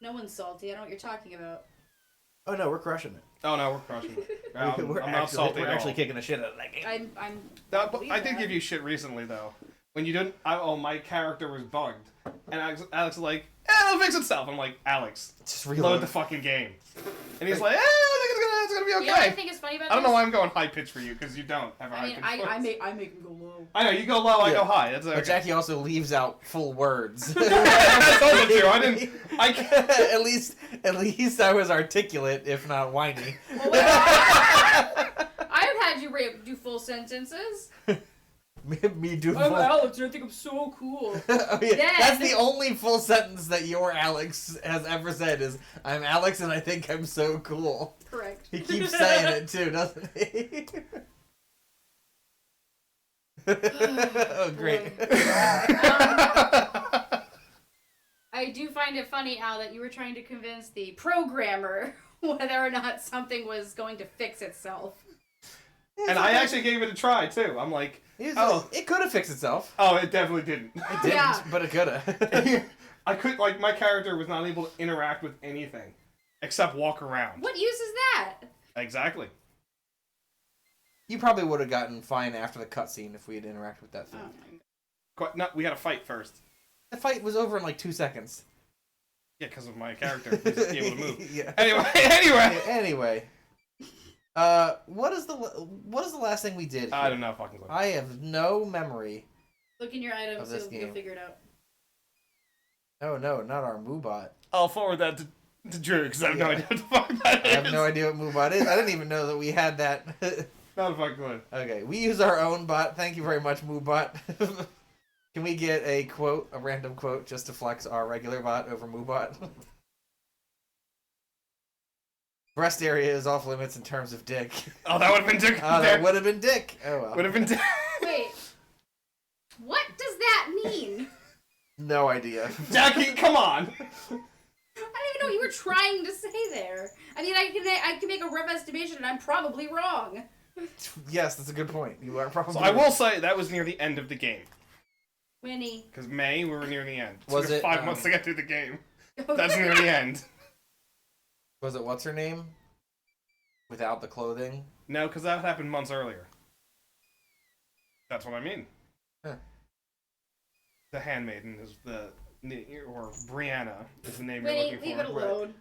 No one's salty. I don't know what you're talking about. Oh no, we're crushing it. Oh no, we're crushing it. I'm not salty We're at actually all. kicking the shit out of that game. I did give you shit recently though. When you didn't, my character was bugged, and Alex was like, it'll fix itself. I'm like, Alex, Just reload the fucking game. And he's like, I think it's gonna be okay. You know what I think is funny about this? I don't know why I'm going high pitch for you, because you don't have a high pitch. I make him go low. I know, you go low, I go high. That's okay. But Jackie also leaves out full words. That's also true. At least I was articulate, if not whiny. Well, I've had you do full sentences. Me do I'm full... Alex, and I think I'm so cool. Oh, yeah. That's the only full sentence that your Alex has ever said is, I'm Alex and I think I'm so cool. Correct. He keeps saying it too, doesn't he? Oh, great. I do find it funny, Al, that you were trying to convince the programmer whether or not something was going to fix itself. And I actually gave it a try, too. I'm like, it could have fixed itself. Oh, it definitely didn't. It didn't, but it could have. My character was not able to interact with anything except walk around. What use is that? Exactly. You probably would have gotten fine after the cutscene if we had interacted with that thing. No, we had a fight first. The fight was over in like 2 seconds. Yeah, because of my character. He was able to move. Yeah. Anyway. What is the last thing we did here? I don't know fucking clue. I have no memory. Look in your items, you'll figure it out. Oh no, not our Moobot. I'll forward that to Drew, because I have no idea what the fuck that is. I have no idea what Moobot is. I didn't even know that we had that. Not a fucking clue. Okay, we use our own bot. Thank you very much, Moobot. Can we get a random quote, just to flex our regular bot over Moobot? Breast area is off limits in terms of dick. Oh, that would have been dick. That would have been dick. Oh well. Would have been dick. Wait. What does that mean? No idea. Jackie, come on. I don't even know what you were trying to say there. I mean, I can make a rough estimation, and I'm probably wrong. Yes, that's a good point. You are probably. So I will say that was near the end of the game. Winnie. Because May, we were near the end. Was it 5 months to get through the game? That's near the end. Was it what's her name? Without the clothing? No, because that happened months earlier. That's what I mean. Huh. The Handmaiden is or Brianna is the name you're Winnie, looking for. leave it alone.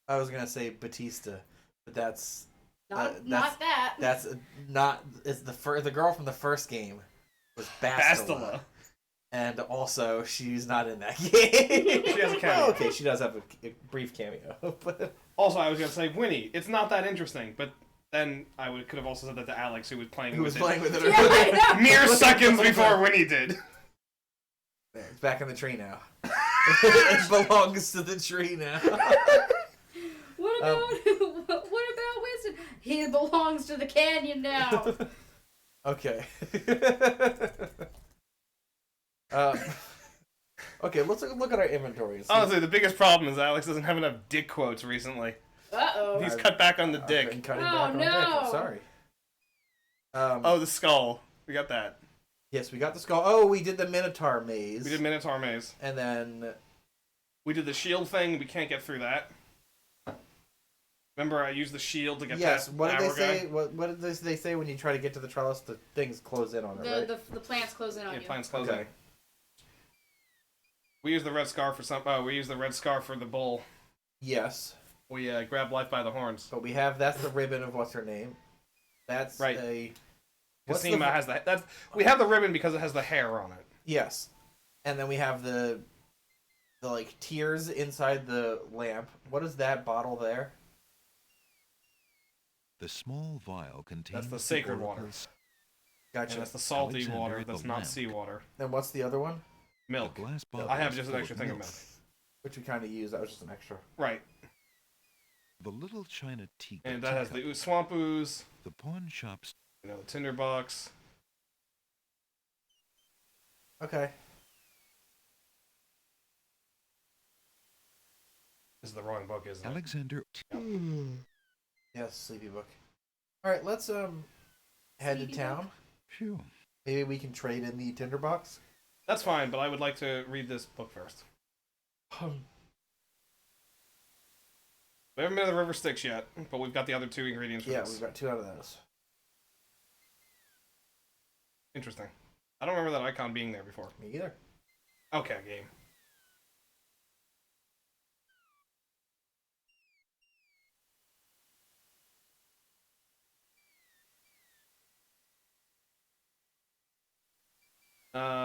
I was gonna say Batista, but that's not that. That's not. It's the girl from the first game was Bastila. And also, she's not in that game. She has a cameo. Oh, okay, she does have a brief cameo. But also, I was gonna say Winnie. It's not that interesting, but then could have also said that to Alex, who was playing. Who was playing with it? Yeah, I know. Mere seconds before Winnie did. It's back in the tree now. It belongs to the tree now. What about Winston? He belongs to the canyon now. Okay. Okay, let's look at our inventory. Honestly, the biggest problem is Alex doesn't have enough dick quotes recently. Uh-oh. He's cut back on the dick. Been cutting back on dick. I'm sorry. The skull. We got that. Yes, we got the skull. Oh, we did the Minotaur maze. We did Minotaur maze. And then we did the shield thing. We can't get through that. Remember, I used the shield to get yes, that. What did they say? What did they say when you try to get to the trellis? The things close in on it, right? The plants close in on you. Yeah, plants close in. We use the red scar for we use the red scar for the bull. Yes. We grab life by the horns. But that's the ribbon of what's her name. That's right. Cosima has that. We have the ribbon because it has the hair on it. Yes. And then we have the like tears inside the lamp. What is that bottle there? The small vial contains. That's the sacred water. Gotcha. And that's the salty water. That's not seawater. And what's the other one? Milk. I have just an extra thing of milk. Which we kind of use. That was just an extra. Right. The little china tea. And that has the swamp ooze. The pawn shops. The tinderbox. Okay. This is the wrong book, isn't it? Alexander. Yes, sleepy book. All right, let's head to town. Phew. Maybe we can trade in the tinderbox. That's fine, but I would like to read this book first. We haven't been to the River Styx yet, but we've got the other 2 ingredients for Yeah, this. we've got 2 out of those. Interesting. I don't remember that icon being there before. Me either. Okay, game.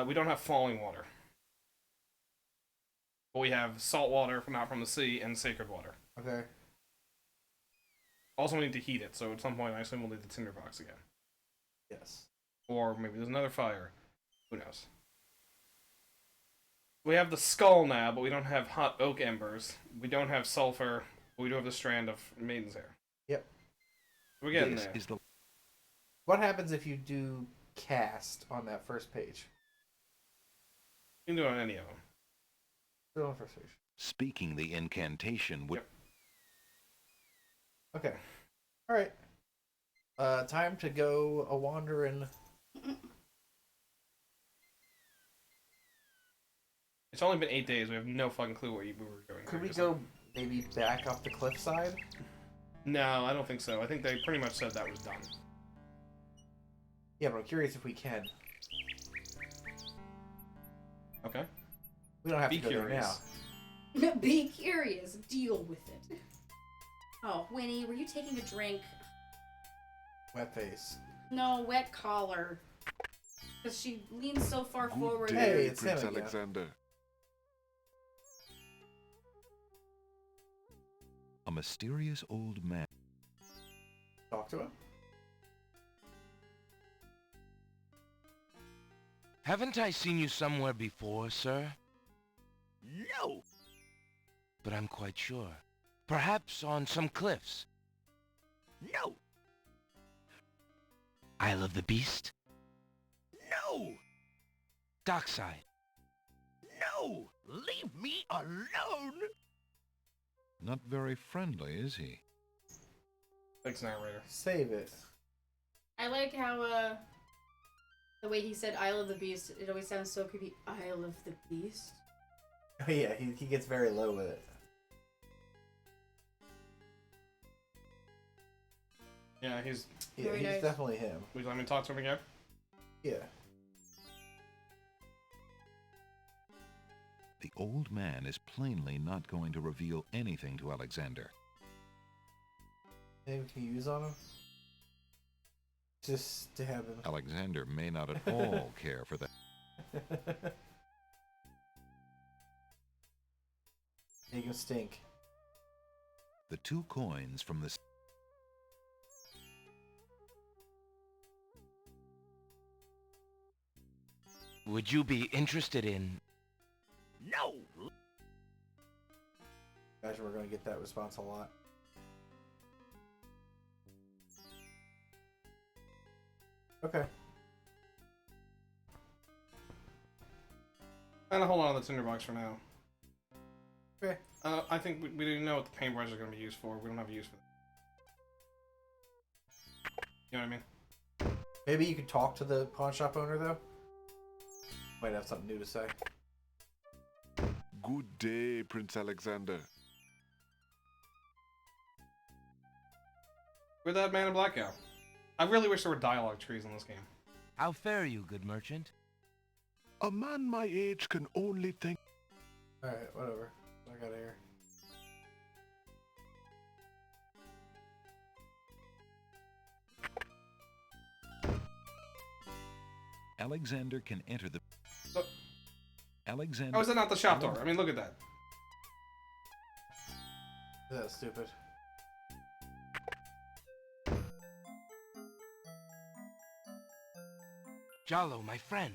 We don't have falling water. But we have salt water, not from the sea, and sacred water. Okay. Also, we need to heat it, so at some point I assume we'll need the tinderbox again. Yes. Or maybe there's another fire. Who knows? We have the skull now, but we don't have hot oak embers. We don't have sulfur, but we do have the strand of maiden's hair. Yep. We're getting This there. is the What happens if you do cast on that first page? You can do it on any of them. Do it on the first page. speaking the incantation would. Yep. Okay. All right. Time to go a wandering. It's only been 8 days. We have no fucking clue where we were going. Could we previously. go maybe back up the cliffside? No, I don't think so. I think they pretty much said that was done. Yeah, but I'm curious if we can. Okay. We don't have Be to go curious. there now. Be curious. Deal with it. Oh, Winnie, were you taking a drink? Wet face. No, wet collar. Because she leans so far forward. Hey, Day, it's Prince him again. Alexander. A mysterious old man. Talk to him. Haven't I seen you somewhere before, sir? No! But I'm quite sure. Perhaps on some cliffs. No! Isle of the Beast? No! Dockside? No! Leave me alone! Not very friendly, is he? Thanks, narrator. Save it. I like how, the way he said Isle of the Beast, it always sounds so creepy. Isle of the Beast? Oh, yeah, he gets very low with it. Yeah, he's. Yeah, Very he's nice. definitely him. Would you let me talk to him again? Yeah. The old man is plainly not going to reveal anything to Alexander. Anything we can use on him? Just to have him. Alexander may not at all care for that. Make him stink. The 2 coins from the Would you be interested in... No! Imagine we're gonna get that response a lot. Okay. And hold on to the tinderbox for now. Okay. I think we didn't know what the paintbrush is going to be used for. We don't have a use for that. You know what I mean? Maybe you could talk to the pawn shop owner though. Might have something new to say. Good day, Prince Alexander. Where'd that man in black go? I really wish there were dialogue trees in this game. How fare you, good merchant? A man my age can only think. Alright, whatever. I got here. Alexander can enter the. Oh. Alexander. How is that not the shop door? I mean, look at that. That's stupid. Jalo, my friend.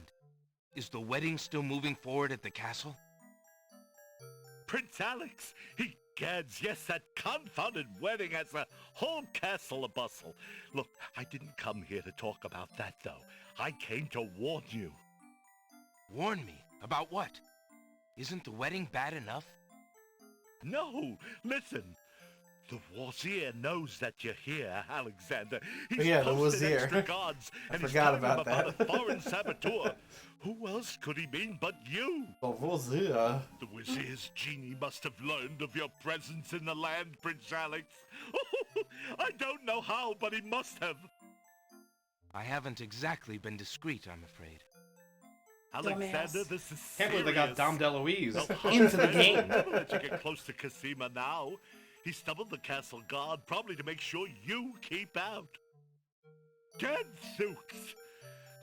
Is the wedding still moving forward at the castle? Prince Alex, egads, yes, that confounded wedding has the whole castle a-bustle. Look, I didn't come here to talk about that, though. I came to warn you. Warn me. About what? Isn't the wedding bad enough? No, listen. The Wazir knows that you're here, Alexander. Oh, He's yeah, the posted Wazir. extra guards, I and he's forgot telling them about about that. a foreign saboteur. Who else could he mean but you? The Wazir. The Wazir's genie must have learned of your presence in the land, Prince Alex. I don't know how, but he must have. I haven't exactly been discreet, I'm afraid. Alexander, this is Can't believe serious. they got Dom DeLuise No, into the I'll game. never let you get close to Casima now. He stumbled the castle guard, probably to make sure you keep out. Gadzooks!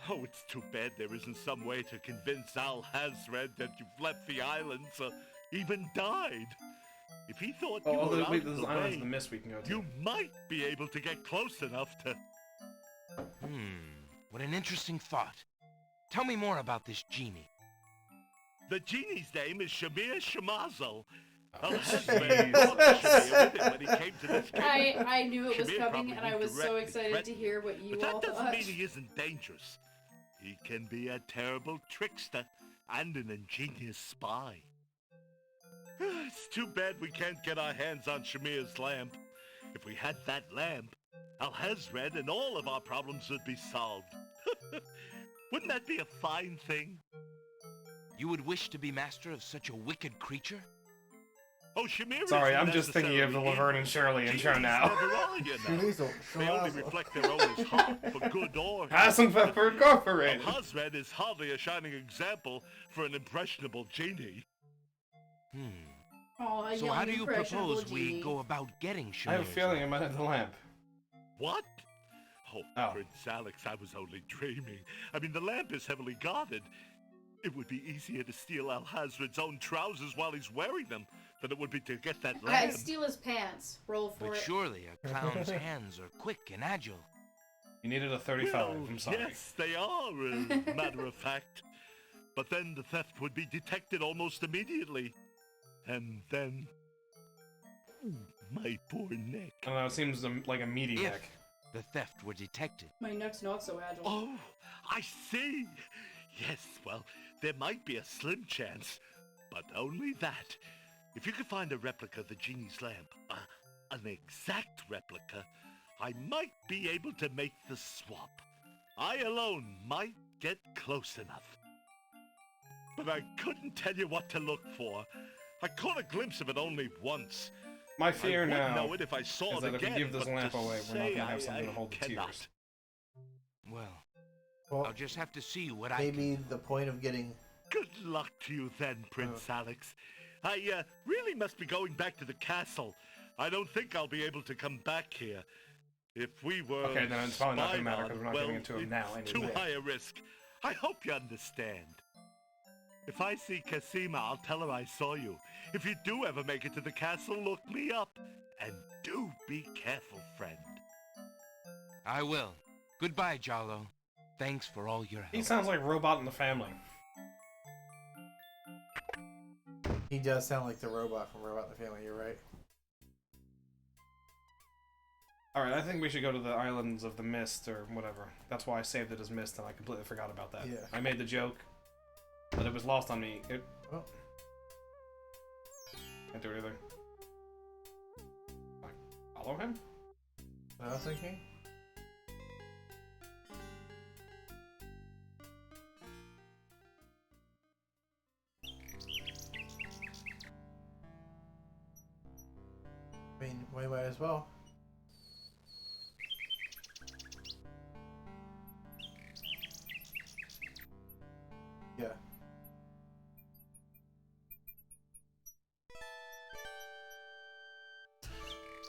Oh, it's too bad there isn't some way to convince Al Hazred that you've left the islands or even died. If he thought you were out wait, of there's the islands way, in the mist we can go to. you might be able to get close enough to... What an interesting thought. Tell me more about this genie. The genie's name is Shamir Shamazel. Al jeez. Hazred brought Shamir with him when he came to this kingdom. I knew it was Shamir coming, probably and I was so indirectly excited to threatened hear what you But all that doesn't thought. mean he isn't dangerous. He can be a terrible trickster and an ingenious spy. It's too bad we can't get our hands on Shamir's lamp. If we had that lamp, Al-Hazred and all of our problems would be solved. Wouldn't that be a fine thing? You would wish to be master of such a wicked creature? Oh, Shamir Sorry, isn't I'm just thinking of the necessarily Laverne and Shirley evil. intro Genies now. never are, you know. They only reflect their owner's heart for good or evil. Hasn't Pepper Incorporated. Al-Hazred is hardly a shining example for an impressionable genie. Oh, a So young, how do you impressionable propose we genie. go about getting Shamir's I have a feeling I might have the lamp. What? Oh. Prince Alex, I was only dreaming. I mean, the lamp is heavily guarded. It would be easier to steal Al-Hazred's own trousers while he's wearing them than it would be to get that lamp. I'd steal his pants. Roll for But it. surely a clown's hands are quick and agile. You needed a 35. Well, I'm sorry. yes, they are, as a matter of fact. But then the theft would be detected almost immediately. And then... my poor neck. I don't know, it seems like a meaty If neck. the theft were detected. My neck's not so agile. Oh, I see. Yes, well, there might be a slim chance, but only that. If you could find a replica of the genie's lamp, an exact replica, I might be able to make the swap. I alone might get close enough. But I couldn't tell you what to look for. I caught a glimpse of it only once. My fear I would now know it if I saw is it that if we again, give this but lamp to away, we're not say gonna have I something to hold the cannot. tears. Well, I'll just have to see what Maybe the point of getting... Good luck to you then, Prince Alex. I really must be going back to the castle. I don't think I'll be able to come back here. If we were Okay, then it's probably not gonna spied matter, on, 'cause we're not well, giving it to him now it's anyway. too high a risk. I hope you understand. If I see Casima, I'll tell her I saw you. If you do ever make it to the castle, look me up. And do be careful, friend. I will. Goodbye, Jalo. Thanks for all your help. He sounds like Robot in the Family. He does sound like the robot from Robot in the Family, you're right. Alright, I think we should go to the Islands of the Mist, or whatever. That's why I saved it as Mist, and I completely forgot about that. Yeah. I made the joke, but it was lost on me. Oh. Can't do anything. Follow him? What I was thinking? I mean, we might as well. Yeah.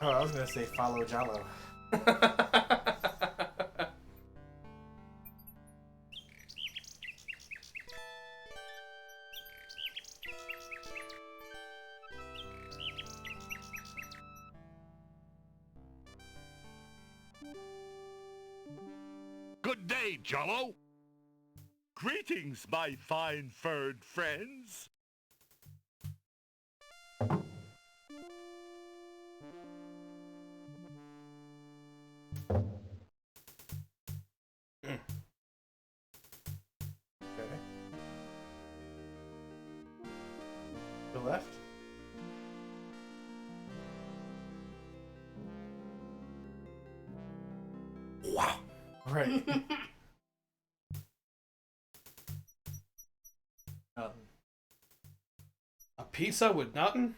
Oh, I was gonna say follow Jalo. Good day, Jollo. Greetings, my fine furred friends. Okay. To the left? Right. A pizza with nothing?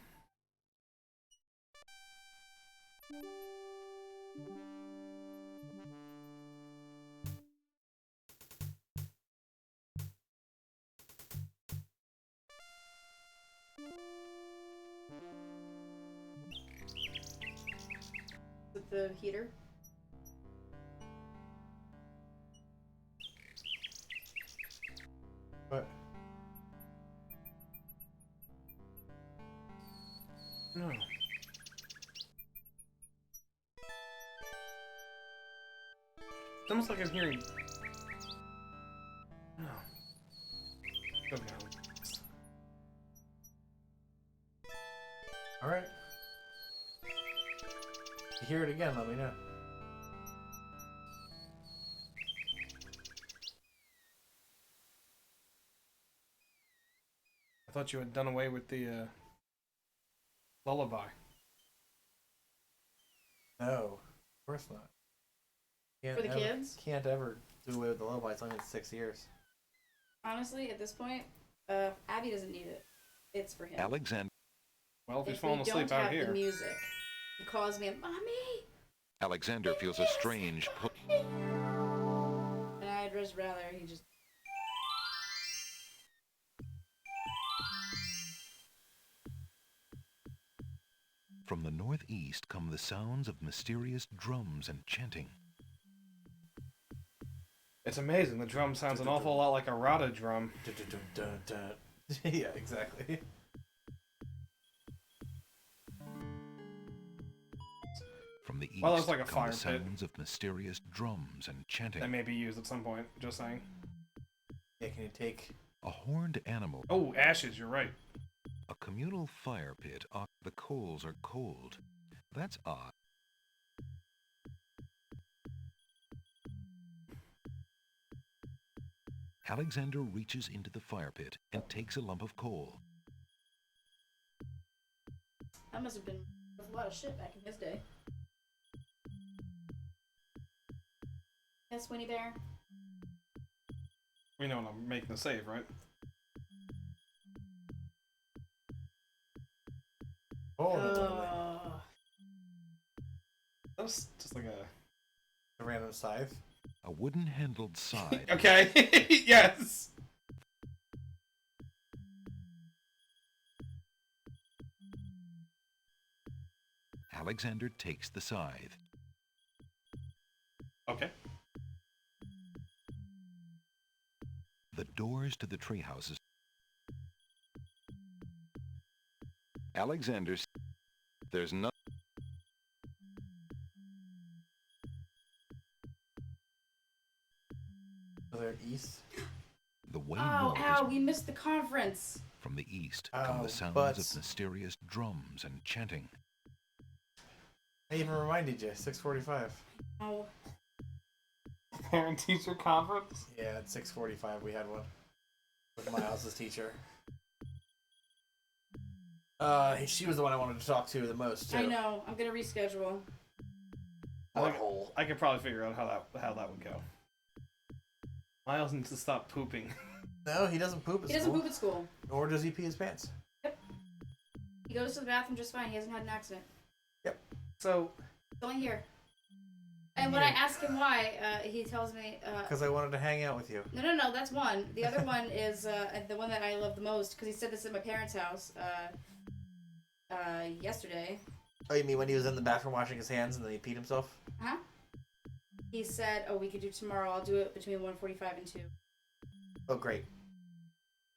With the heater. What? No. It's almost like I'm hearing. No. Go down. All right. You hear it again? Let me know. I thought you had done away with the lullaby. No, of course not. Can't For the ever, kids? Can't ever do away with the lullaby. It's only been 6 years. Honestly, at this point, Abby doesn't need it. It's for him. Alexander Well, if he's If falling we asleep don't out have here. the music, he calls me, Mommy! feels a strange pull. And I'd just rather he just... From the northeast come the sounds of mysterious drums and chanting. It's amazing. The drum sounds an awful lot like a Rada drum. Yeah, exactly. From the east Well, it's like a come fire the pit. sounds of mysterious drums and chanting. That may be used at some point. Just saying. Yeah, can you take... A horned animal. Oh, ashes. You're right. A communal fire pit. The coals are cold. That's odd. Alexander reaches into the fire pit and takes a lump of coal. That must have been a lot of shit back in his day. Yes, Winnie Bear? We know when I'm making the save, right? Oh, That's just like a random scythe. A wooden-handled scythe. Okay. Yes. Alexander takes the scythe. Okay. The doors to the treehouses. Alexander's. There's no. So they're east. The way Oh, north ow, is we missed the conference. from the east come Oh, the sounds butts. of mysterious drums and chanting. I even reminded you, 6:45. Oh, Parent-teacher conference? Yeah, at 6:45 we had one with Miles' teacher. She was the one I wanted to talk to the most too. I know. I'm gonna reschedule. Butthole. I could probably figure out how that would go. Miles needs to stop pooping. No, he doesn't poop at He doesn't school. poop at school. Nor does he pee his pants. He goes to the bathroom just fine. He hasn't had an accident. So, It's only here. And when I ask him why, he tells me, Because I wanted to hang out with you. no, that's one. The other one is the one that I love the most, because he said this at my parents' house yesterday. Oh, you mean when he was in the bathroom washing his hands and then he peed himself? Huh? He said, oh, we could do tomorrow. I'll do it between 1:45 and 2. Oh, great.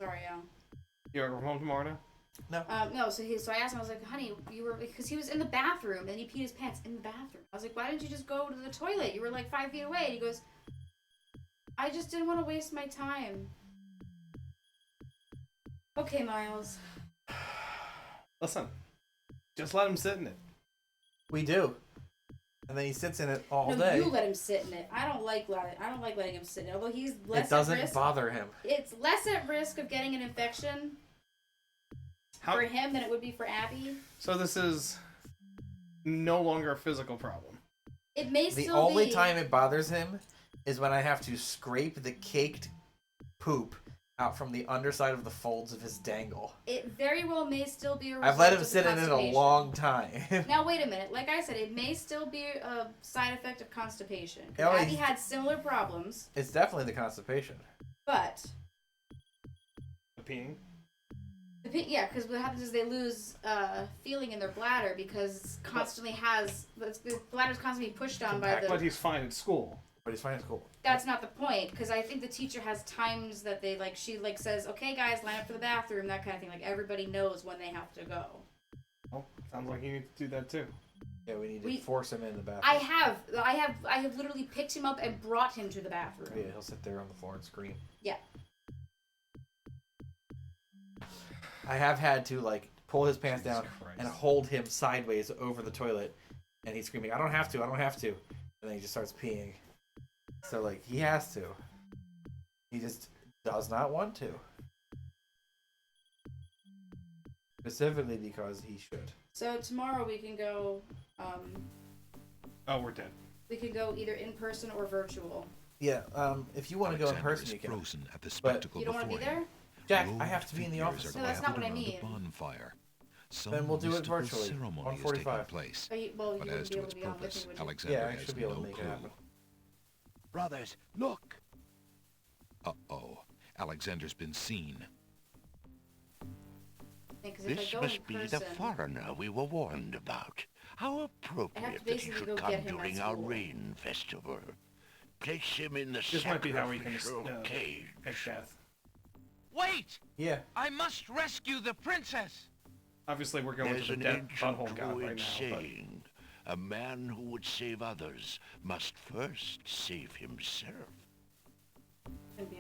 Sorry, Al. you're home tomorrow now? No, so I asked him, I was like, honey, you were, because he was in the bathroom, and he peed his pants in the bathroom. I was like, why didn't you just go to the toilet? You were like 5 feet away. And he goes, I just didn't want to waste my time. Okay, Miles. Listen, just let him sit in it. We do. And then he sits in it all No, day. you let him sit in it. I don't like letting him sit in it. Although he's less It doesn't at risk. bother him. It's less at risk of getting an infection for him than it would be for Abby. So this is no longer a physical problem. It may The still only be. time it bothers him is when I have to scrape the caked poop out from the underside of the folds of his dangle. It very well may still be a result I've let him of the sit in it a constipation. long time. Now wait a minute. Like I said, it may still be a side effect of constipation. Oh, Abby had similar problems, It's definitely the constipation. but The peeing. yeah, because what happens is they lose feeling in their bladder because constantly the bladder's constantly pushed on by the. But he's fine at school. But he's fine at school. That's not the point, because I think the teacher has times that they she says, okay guys, line up for the bathroom, that kind of thing. Like everybody knows when they have to go. Well, sounds like you need to do that too. Yeah, we need to force him in the bathroom. I have literally picked him up and brought him to the bathroom. Yeah, he'll sit there on the floor and scream. Yeah. I have had to pull his pants down Christ. and hold him sideways over the toilet, and he's screaming, I don't have to, and then he just starts peeing. So he has to. He just does not want to. Specifically because he should. So tomorrow we can go. Oh, we're dead. We can go either in person or virtual. Yeah. If you want to go in person, you can. Frozen at the spectacle You don't want to be before him. there? Jack, Robed I have to be in the figures office. are No, that's not gathered what I around mean. a bonfire. Some Then we'll do it mystical virtually, ceremony is 1:45. taking place. You But wouldn't as be to able its to be on with me, purpose, would you? Alexander Yeah, I has should be able no to make it clue. happen. Brothers, look! Uh-oh. Alexander's been seen. Because if This I go must in be person, the foreigner we were warned about. How appropriate that he basically should go come get him at during our school. rain festival. Place him in the This might be how we can sacrificial cage. catch death. Wait! Yeah. I must rescue the princess! Obviously, we're going There's to an the death ancient butthole god druid right now. saying, a man who would save others must first save himself. it'd be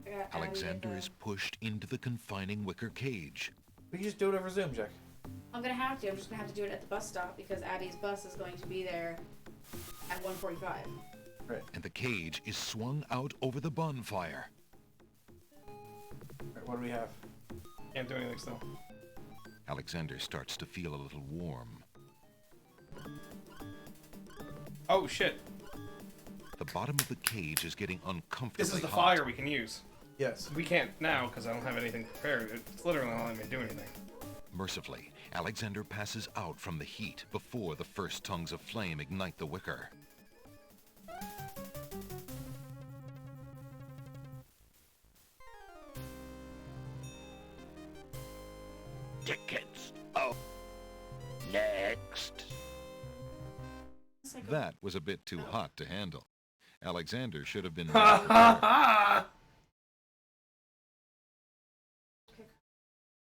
I got Abby Alexander with, is pushed into the confining wicker cage. We can just do it over Zoom, Jack. I'm gonna have to. I'm just gonna have to do it at the bus stop because Abby's bus is going to be there at 1:45. Right. And the cage is swung out over the bonfire. Right, what do we have? Can't do anything still. Alexander starts to feel a little warm. Oh shit! The bottom of the cage is getting uncomfortably This is the hot. fire we can use. Yes. We can't now because I don't have anything prepared. It's literally not letting me do anything. Mercifully, Alexander passes out from the heat before the first tongues of flame ignite the wicker. Tickets. Oh. Next. It's like That was a bit too hot to handle. Alexander should have been... Ha ha ha!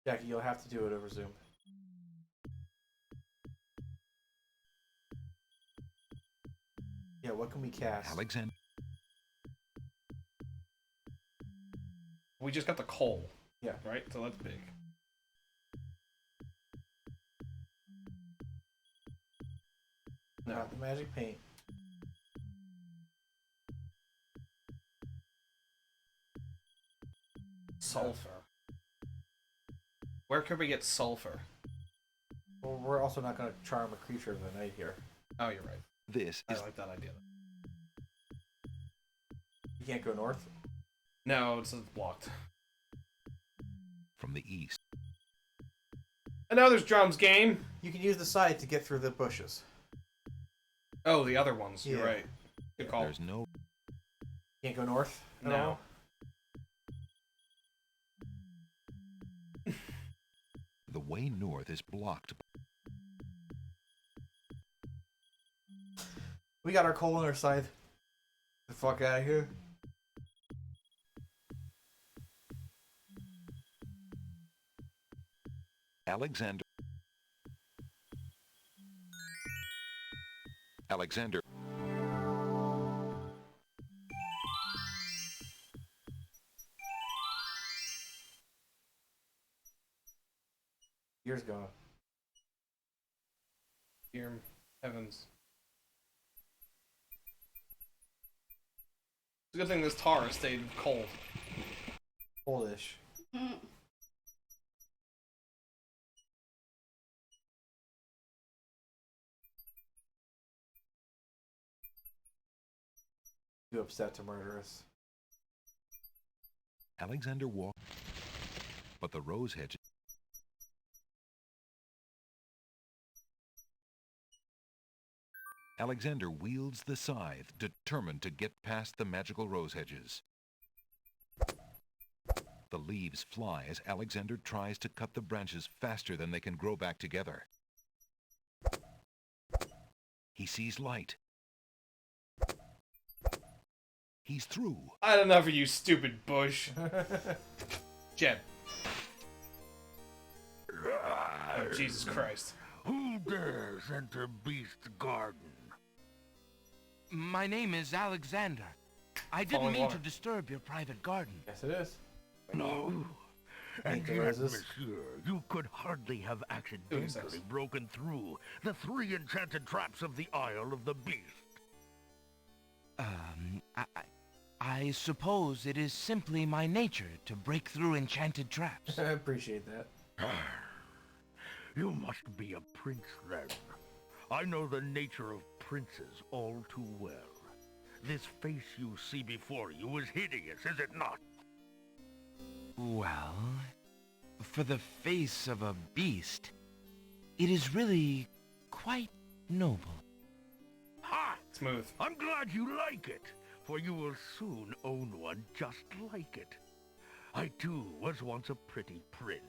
Jackie, you'll have to do it over Zoom. Yeah, what can we cast? Alexander... We just got the coal. Yeah. Right? So that's big. Not the magic paint. Sulfur. Where could we get sulfur? Well, we're also not going to charm a creature of the night here. Oh, you're right. This I is like that idea. You can't go north. No, it's blocked. from the east. I know there's drums, game. You can use the side to get through the bushes. Oh, the other ones. Yeah. You're right. Good call. There's no... Can't go north at No. all? The way north is blocked. We got our coal on our side. The fuck out of here. Alexander. Alexander. Years gone. Dear heavens. It's a good thing this tar stayed cold. Oldish. too upset to murder us. Alexander walked, but the rose hedges. Alexander wields the scythe, determined to get past the magical rose hedges. The leaves fly as Alexander tries to cut the branches faster than they can grow back together. He sees light. He's through. I had enough of you, stupid bush. Jeb. Oh, Jesus Christ. Who dares enter Beast's garden? My name is Alexander. I didn't Falling mean water. to disturb your private garden. Yes, it is. No. And Paint the yet, roses. monsieur, you could hardly have accidentally broken through the 3 enchanted traps of the Isle of the Beast. I suppose it is simply my nature to break through enchanted traps. I appreciate that. You must be a prince, then. I know the nature of princes all too well. This face you see before you is hideous, is it not? Well, for the face of a beast, it is really quite noble. Ha! Smooth. I'm glad you like it, for you will soon own one just like it. I too was once a pretty prince,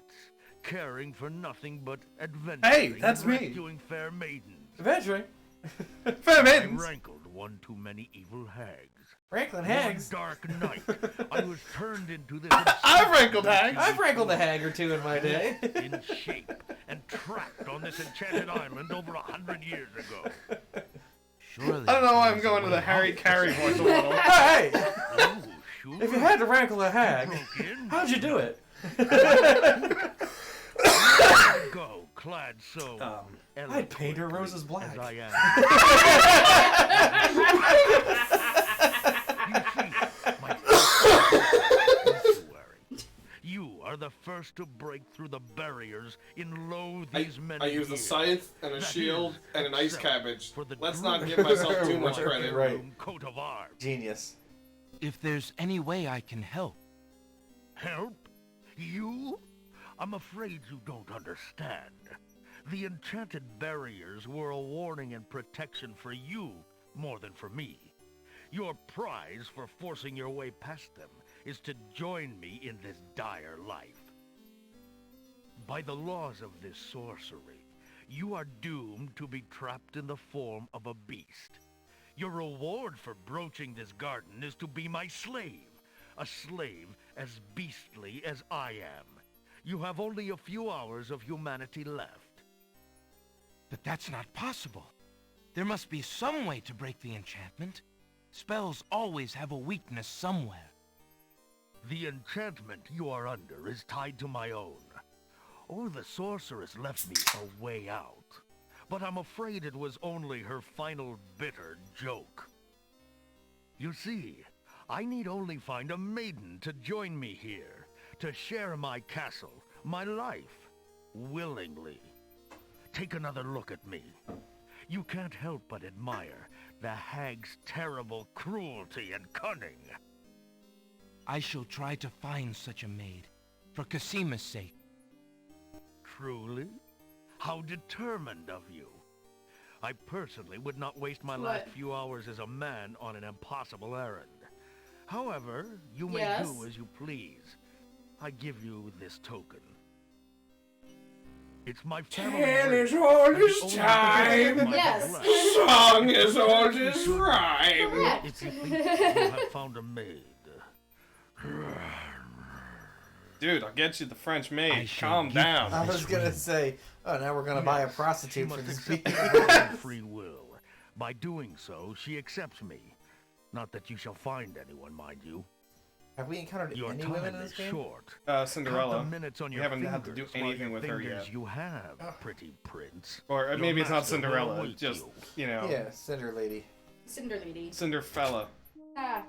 caring for nothing but adventuring Hey, that's and me. rescuing fair maidens. Adventuring. Fair I maidens. rankled one too many evil hags. Franklin One Hags. dark night, I was turned into this I've rankled hags. I've rankled a hag or two in my day. in shape and trapped on this enchanted island over 100 years ago. Surely. I don't know why I'm there's going a to the way Harry out. Carey voice a little. Hey! Oh, sure. If you had to rankle a hag, Broke in. how'd you do it? I go clad so I'd paint her eloquently roses black. as I am. You see, my you are the first to break through the barriers in lo these many I use a years. scythe and a That shield is, and an ice except cabbage. for the Let's not druid give myself too much Right, credit. right. coat of arms. Genius. If there's any way I can help. Help? You? I'm afraid you don't understand. The enchanted barriers were a warning and protection for you more than for me. Your prize for forcing your way past them is to join me in this dire life. By the laws of this sorcery, you are doomed to be trapped in the form of a beast. Your reward for broaching this garden is to be my slave, a slave as beastly as I am. You have only a few hours of humanity left. But that's not possible. There must be some way to break the enchantment. Spells always have a weakness somewhere. The enchantment you are under is tied to my own. Oh, the sorceress left me a way out. But I'm afraid it was only her final bitter joke. You see, I need only find a maiden to join me here, to share my castle, my life, willingly. Take another look at me. You can't help but admire the hag's terrible cruelty and cunning. I shall try to find such a maid, for Casima's sake. Truly? How determined of you. I personally would not waste my What? last few hours as a man on an impossible errand. However, you may Yes? do as you please. I give you this token. It's my family Tale ring, is old and the as only time. possession of my Yes. blood. Song is old as rhyme. Correct. If you think you have found a maid, Dude, I'll get you the French I maid. shall Calm give down. I This was gonna ring. say, oh, now we're gonna buy a Yes, prostitute she for must this accept beast. my own free will. By doing so, she accepts me. Not that you shall find anyone, mind you. Have we encountered Your any women time in is this game? short. Cinderella. Count the minutes on We your haven't had to do fingers while anything your with her fingers yet. You have, pretty prince. Or Your maybe it's not master will Cinderella. await Just, you. you know, Yeah, Cinder Lady. Cinder Lady. Cinderfella. Ah.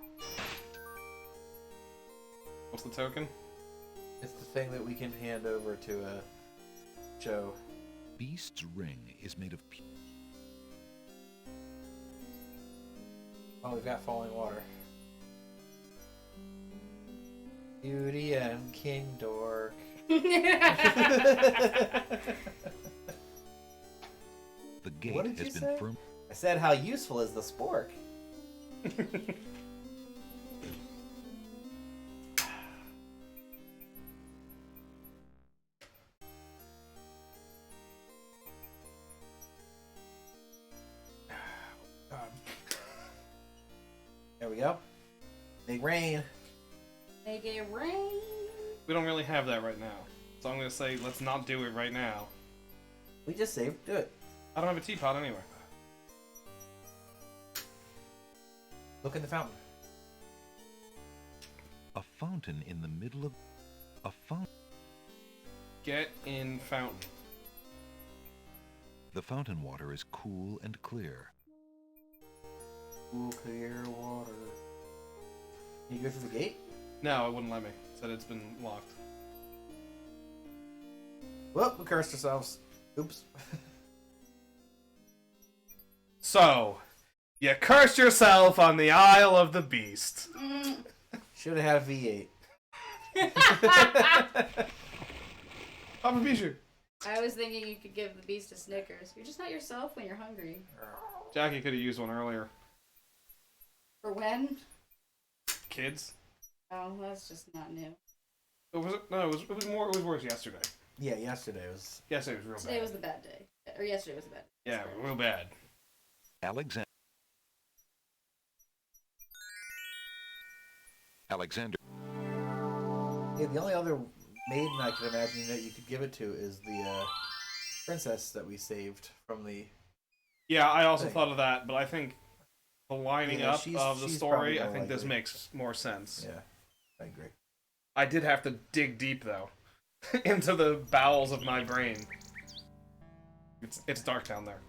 What's the token? It's the thing that we can hand over to Joe. Beast's ring is made of Oh, we've got falling water. Beauty and King Dork. The gate What did has you been say? firm. I said, how useful is the spork? There we go. Big rain. Make it rain. We don't really have that right now. So I'm gonna say, let's not do it right now. We just saved. Do it. I don't have a teapot anyway. Look in the fountain. A fountain in the middle of a fountain. Get in fountain. The fountain water is cool and clear. Cool, clear water. Can you go through the gate? No, it wouldn't let me. It said it's been locked. Well, we cursed ourselves. Oops. So, you cursed yourself on the Isle of the Beast. Should have had a V8. Papa Bijou. I was thinking you could give the beast a Snickers. You're just not yourself when you're hungry. Jackie could have used one earlier. For when? Kids. Oh, that's just not new. It was no. It was worse yesterday. Yeah, yesterday was. Yesterday was real Today bad. was the bad day. Or yesterday was the bad day. Yeah, real bad. Alexander. Yeah, the only other maiden I can imagine that you could give it to is the princess that we saved from the. Yeah, I also Thing. thought of that, but I think the lining Yeah, up she's of the probably story, I more think this likely. makes more sense. Yeah, I agree. I did have to dig deep though, into the bowels of my brain. It's dark down there.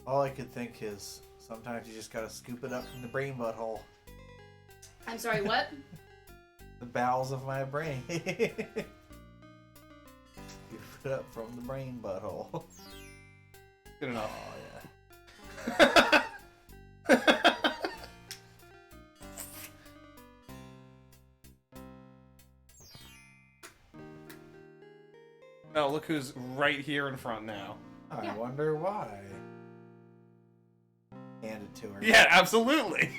All I could think is sometimes you just gotta scoop it up from the brain butthole. I'm sorry, what? The bowels of my brain. Scoop it up from the brain butthole. Good enough. Oh yeah. Oh, look who's right here in front now. I Yeah. wonder why. Hand it to her. Yeah, absolutely.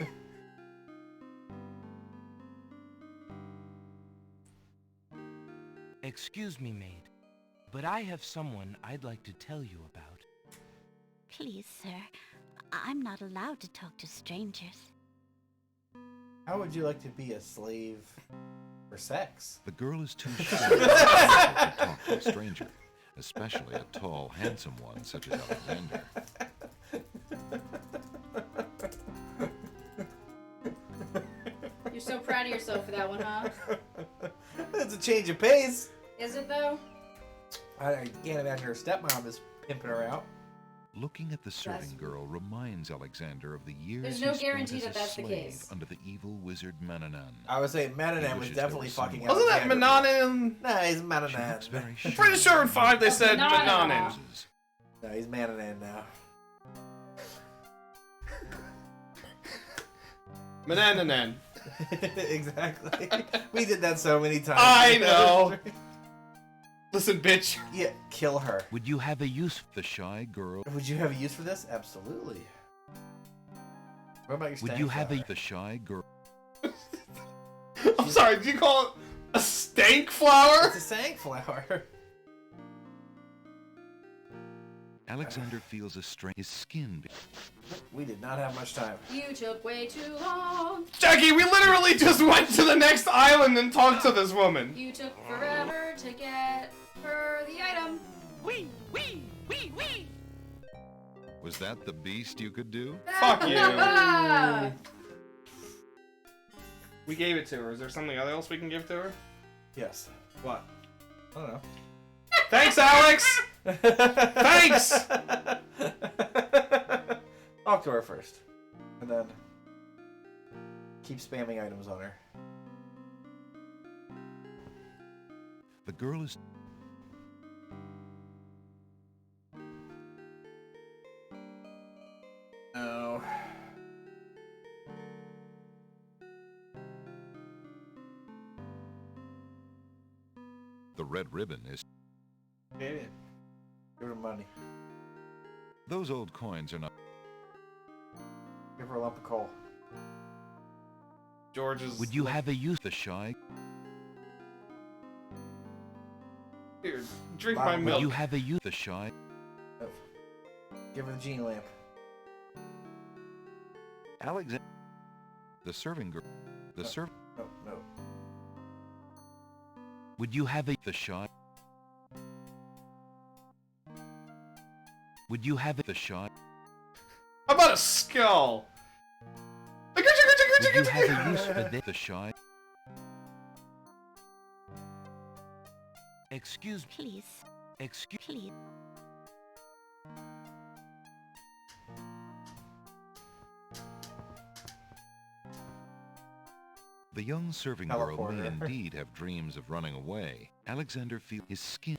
Excuse me, maid, but I have someone I'd like to tell you about. Please, sir. I'm not allowed to talk to strangers. How would you like to be a slave for sex? The girl is too shy to talk to a stranger, especially a tall, handsome one such as Alexander. You're so proud of yourself for that one, huh? It's a change of pace. Is it though? I can't imagine her stepmom is pimping her out. Looking at the serving girl reminds Alexander of the years There's he no spent guarantee as that a that's the slave case. under the evil wizard Mananan. I would say He Mananan was wishes there definitely was fucking someone- Wasn't that Alexander. Mananan? Nah, he's She Mananan. looks very I'm pretty sure in 5 they said Mananan. Mananan. No, he's Mananan now. Manananan. Exactly. We did that so many times. I know. Listen, bitch. Yeah, kill her. Would you have a use for The shy girl. Would you have a use for this? Absolutely. What about your Would stank you have flower? The shy girl. I'm sorry, did you call it a stank flower? It's a stank flower. Alexander feels a strain. His skin. We did not have much time. You took way too long. Jackie, we literally just went to the next island and talked to this woman. You took forever to get her the item. Wee, wee, wee, wee! Was that the beast you could do? Fuck you. We gave it to her. Is there something else we can give to her? Yes. What? I don't know. Thanks, Alex! Thanks! Talk to her first. And then keep spamming items on her. The girl is... No. The red ribbon is... Get it. Give her money. Those old coins are not... Give her a lump of coal. George's. Would you have a use? The shy... Here, drink Wow. my Would Would milk. you have a use? The shy... Give her the genie lamp. Alexander... The serving girl... The serv... No, no. Would you have a... The shy... Would you have a... The shy... How about a skull? Would you have a use for this? The shy... Excuse me. Please. Excuse... Please. The young serving girl may Teleporter. indeed have dreams of running away. Alexander feels his skin...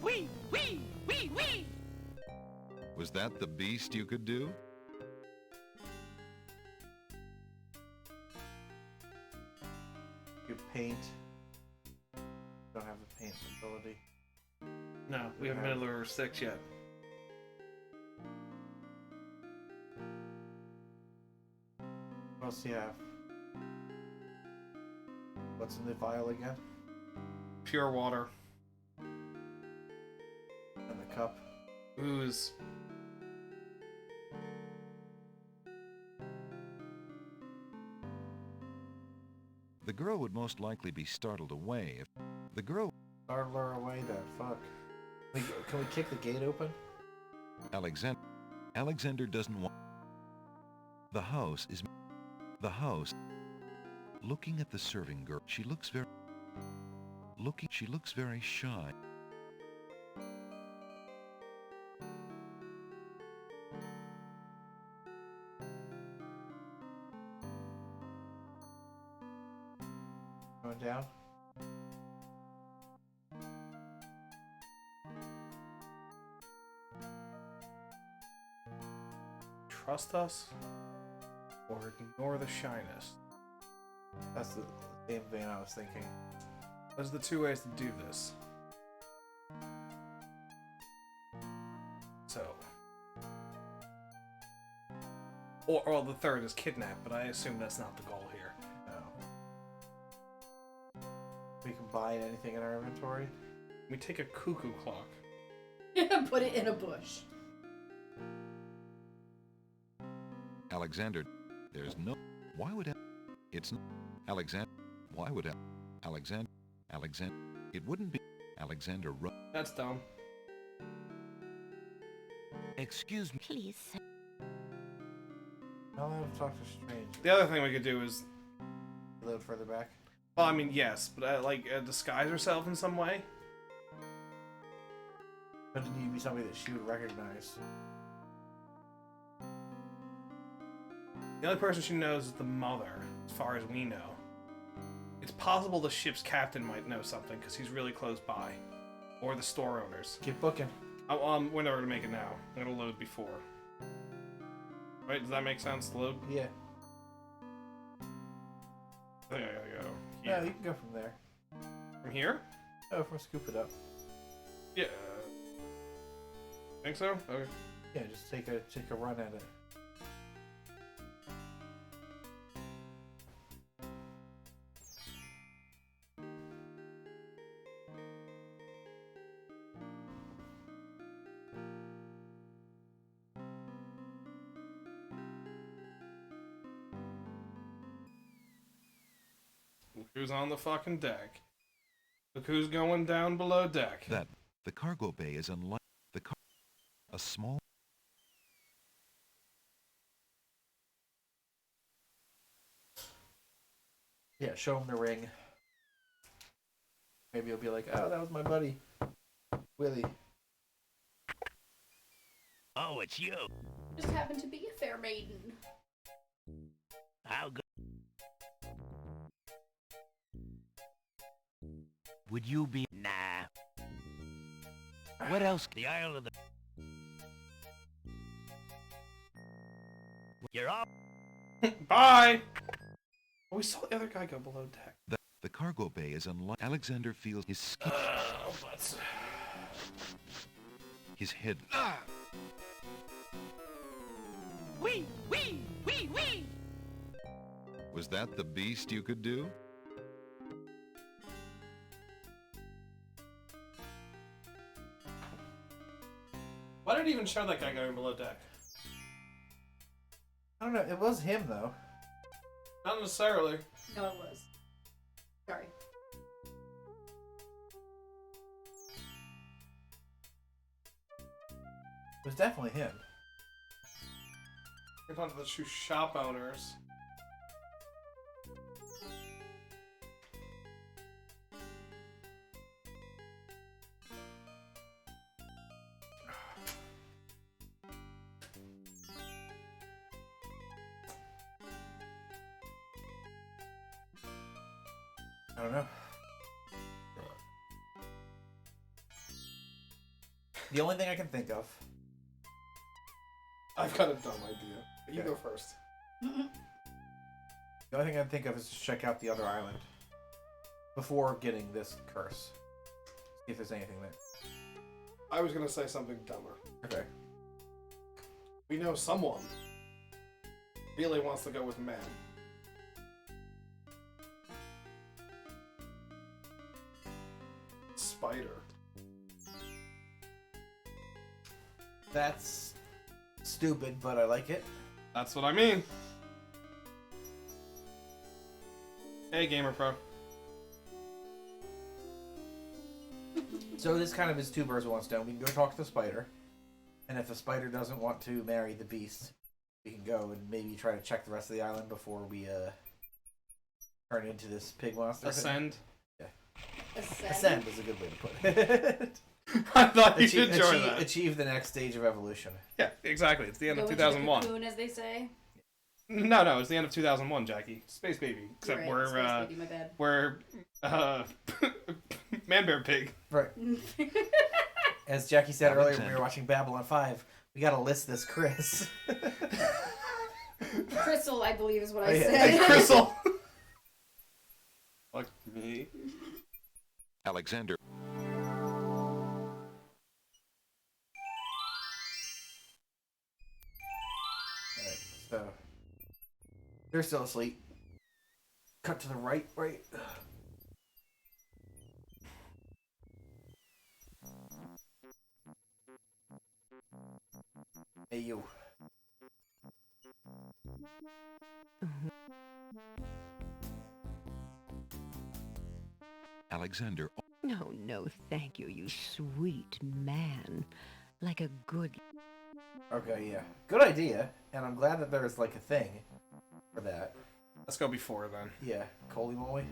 Wee! Wee! Wee! Wee! Was that the beast you could do? You paint. Don't have the paint ability. No, we haven't been to level 6 yet. What else do you have? What's in the vial again? Pure water. And the cup. Ooze. The girl would most likely be startled away if... The girl... Startle her away then. Fuck. Can we kick the gate open? Alexander doesn't want... The house is... The house... Looking at the serving girl, she looks very... She looks very shy. Going down? Trust us or ignore the shyness. That's the same vein I was thinking. Those are the two ways to do this. So. Or the third is kidnap, but I assume that's not the goal here. No. We can buy anything in our inventory? We take a cuckoo clock. Put it in a bush. Alexander, there's no... Why would... It's not... Alexander... Why would... Alexander... It wouldn't be... Alexander... That's dumb. Excuse me. Please, sir. I'll let him talk to Strange. The other thing we could do is... A little further back. Well, I mean, yes, but disguise herself in some way. But it need to be somebody that she would recognize. The only person she knows is the mother, as far as we know. It's possible the ship's captain might know something, because he's really close by. Or the store owners. Keep booking. Oh, we're never gonna make it now. I'm gonna load before. Right, does that make sense? Load? Yeah. I think I gotta go Yeah, here. you can go from there. From here? Oh, if we scoop it up. Yeah. Think so? Okay. Yeah, just take a run at it. Look who's on the fucking deck. Look who's going down below deck. That... The cargo bay is unlike... A small... Yeah, show him the ring. Maybe he'll be like, oh, that was my buddy, Willie. Oh, it's you. Just happened to be a fair maiden. How good. Would you be... Nah. What else? The Isle of the... You're off. Bye! Oh, we saw the other guy go below deck. The cargo bay is unlocked. Alexander feels his skin, Let's... his head. Wee! Wee! Wee! Wee! Was that the beast you could do? Why did it even show that guy going below deck? I don't know. It was him though. Not necessarily. No, it was. Sorry. It was definitely him. We're talking to the two shop owners. I don't know. The only thing I can think of. I've got a dumb idea. You Okay. go first. The only thing I can think of is to check out the other island before getting this curse. See if there's anything there. I was gonna say something dumber. Okay. We know someone really wants to go with men. Spider. That's stupid, but I like it. That's what I mean. Hey, Gamer Pro. So this kind of is two birds with one stone. We can go talk to the spider, and if the spider doesn't want to marry the beast, we can go and maybe try to check the rest of the island before we turn into this pig monster. Ascend. Ascend is a good way to put it. I thought you'd enjoy that. Achieve the next stage of evolution. Yeah, exactly. It's the end Go of into the 2001. cocoon, as they say. No, it's the end of 2001, Jackie. Space Baby. Except You're right, we're, Space Baby, my bad. we're, Man Bear Pig. Right. As Jackie said earlier when we Alexander. were watching Babylon 5, we gotta list this Chris. Crystal, I believe, is what Oh, I yeah. said. Hey, Crystal! Fuck me. Alexander. Alright, so they're still asleep. Cut to the right. Hey you. Alexander. No, no, thank you, you sweet man. Like a good... Okay, yeah. Good idea, and I'm glad that there's like a thing for that. Let's go before then. Yeah, Coley Moly.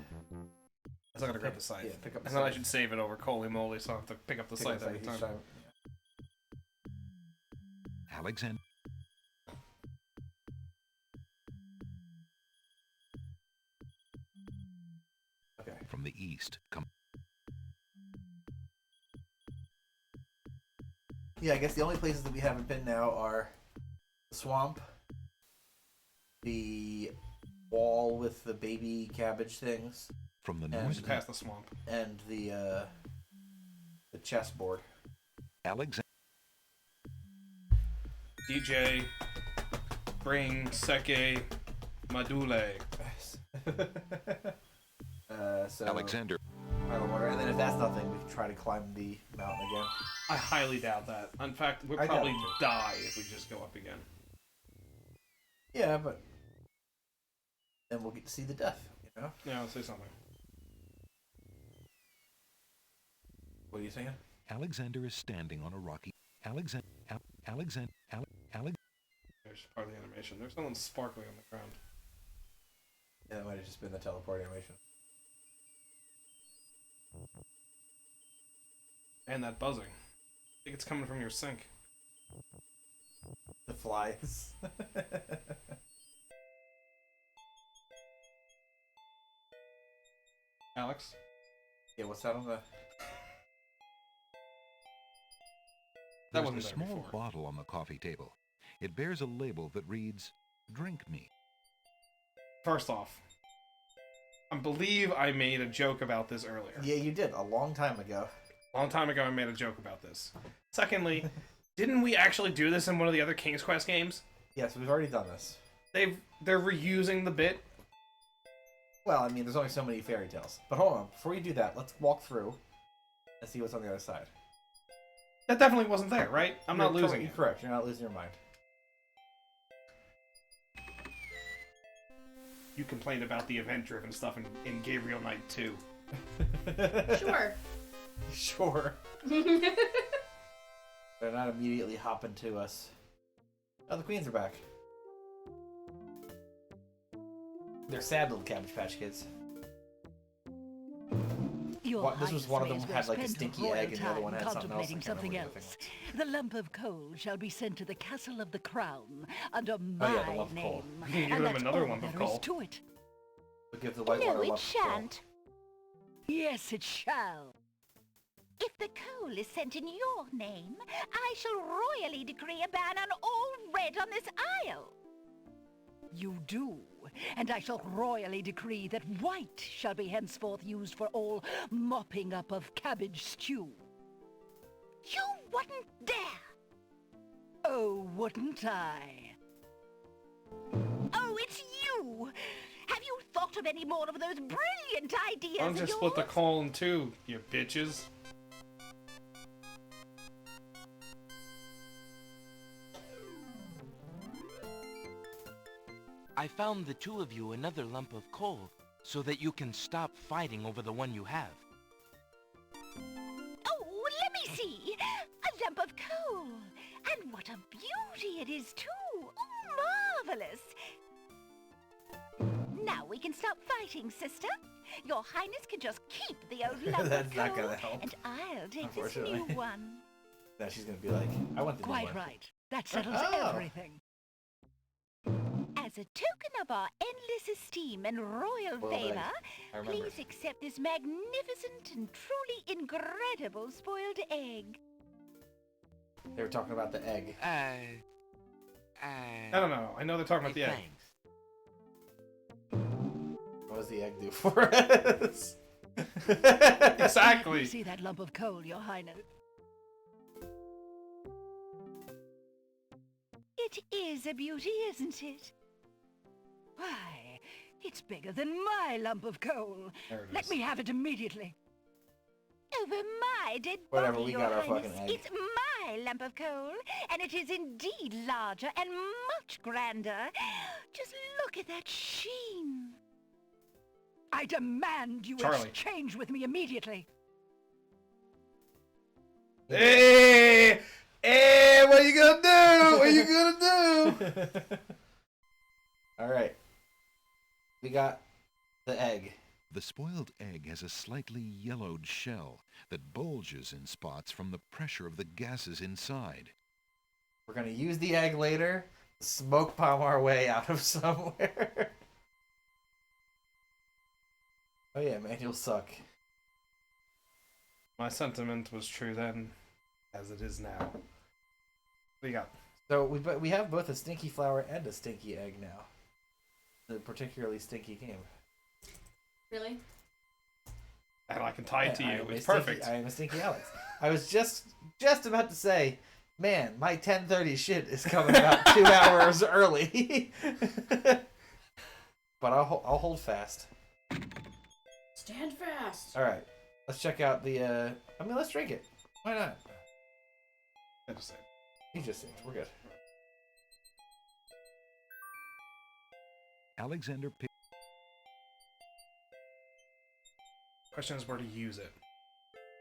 I still gotta grab the scythe. Yeah, pick up the And then I scythe. should save it over Holy Moly so I don't have to pick up the Pick up scythe every each time. time. Alexander. Okay. From the east come. Yeah, I guess the only places that we haven't been now are the swamp, the wall with the baby cabbage things, From the And- We north should pass the swamp. and the chessboard. Alexander. DJ, bring Seke Madule. So Alexander. Pile of water, and then if that's nothing, we can try to climb the mountain again. I highly doubt that. In fact, we'll I doubt probably it too. die if we just go up again. Yeah, but then we'll get to see the death. You know? Yeah, I'll say something. What are you saying? Alexander is standing on a rocky. Alexander. There's part of the animation. There's someone sparkling on the ground. Yeah, that might have just been the teleport animation. And that buzzing. I think it's coming from your sink. The flies. Alex? Yeah, what's that on the... That There's wasn't a there small before. bottle on the coffee table. It bears a label that reads, "Drink me." First off, I believe I made a joke about this earlier. Yeah, you did, a long time ago. A long time ago, I made a joke about this. Secondly, didn't we actually do this in one of the other King's Quest games? Yes, we've already done this. They're reusing the bit. Well, I mean, there's only so many fairy tales. But hold on, before you do that, let's walk through and see what's on the other side. That definitely wasn't there, right? I'm not losing You're it. correct, you're not losing your mind. You complained about the event-driven stuff in Gabriel Knight 2. Sure. Sure. They're not immediately hopping to us. Oh, the queens are back. They're sad little Cabbage Patch Kids. This was one of them had like a stinky egg and the other one had something else. Something else. The lump of coal shall be sent to the Castle of the Crown under my the lump of coal. name. You can give And them that's another all lump of there is coal. to it. But give the white No, water it lump of coal. shan't. Yes, it shall. If the coal is sent in your name, I shall royally decree a ban on all red on this isle. You do, and I shall royally decree that white shall be henceforth used for all mopping up of cabbage stew. You wouldn't dare! Oh, wouldn't I? Oh, it's you! Have you thought of any more of those brilliant ideas Don't of just yours? split the coal in two, you bitches. I found the two of you another lump of coal so that you can stop fighting over the one you have. Oh, let me see! A lump of coal! And what a beauty it is, too! Oh, marvelous! Now we can stop fighting, sister. Your Highness can just keep the old lump That's of not coal, gonna help, and I'll take this unfortunately. new one. Now she's gonna be like, I want the new Quite one. right. That settles Oh. everything. As a token of our endless esteem and royal Boiled egg. favor, I remember. please accept this magnificent and truly incredible spoiled egg. They were talking about the egg. I don't know. I know they're talking about the egg. Thanks. What does the egg do for us? Exactly. See that lump of coal, Your Highness? It is a beauty, isn't it? Why, it's bigger than my lump of coal. There it Let is. me have it immediately. Over my dead Whatever, body, we Your got our Highness. fucking egg. It's my lump of coal, and it is indeed larger and much grander. Just look at that sheen. I demand you Charlie. exchange with me immediately. Hey! Hey! What are you gonna do? What are you gonna do? Alright. We got the egg. The spoiled egg has a slightly yellowed shell that bulges in spots from the pressure of the gases inside. We're gonna use the egg later to smoke bomb our way out of somewhere. Oh yeah, man, you'll suck. My sentiment was true then, as it is now. What do you got? So we have both a stinky flower and a stinky egg now. The particularly stinky game. Really? And I can tie it to I you. am a It's stinky- perfect. I am a stinky Alex. I was just about to say, man, my 10:30 shit is coming about 2 hours early. But I'll hold fast. Stand fast. All right, let's check out the. Let's drink it. Why not? I just said. You just said we're good. Alexander picked. Question is where to use it.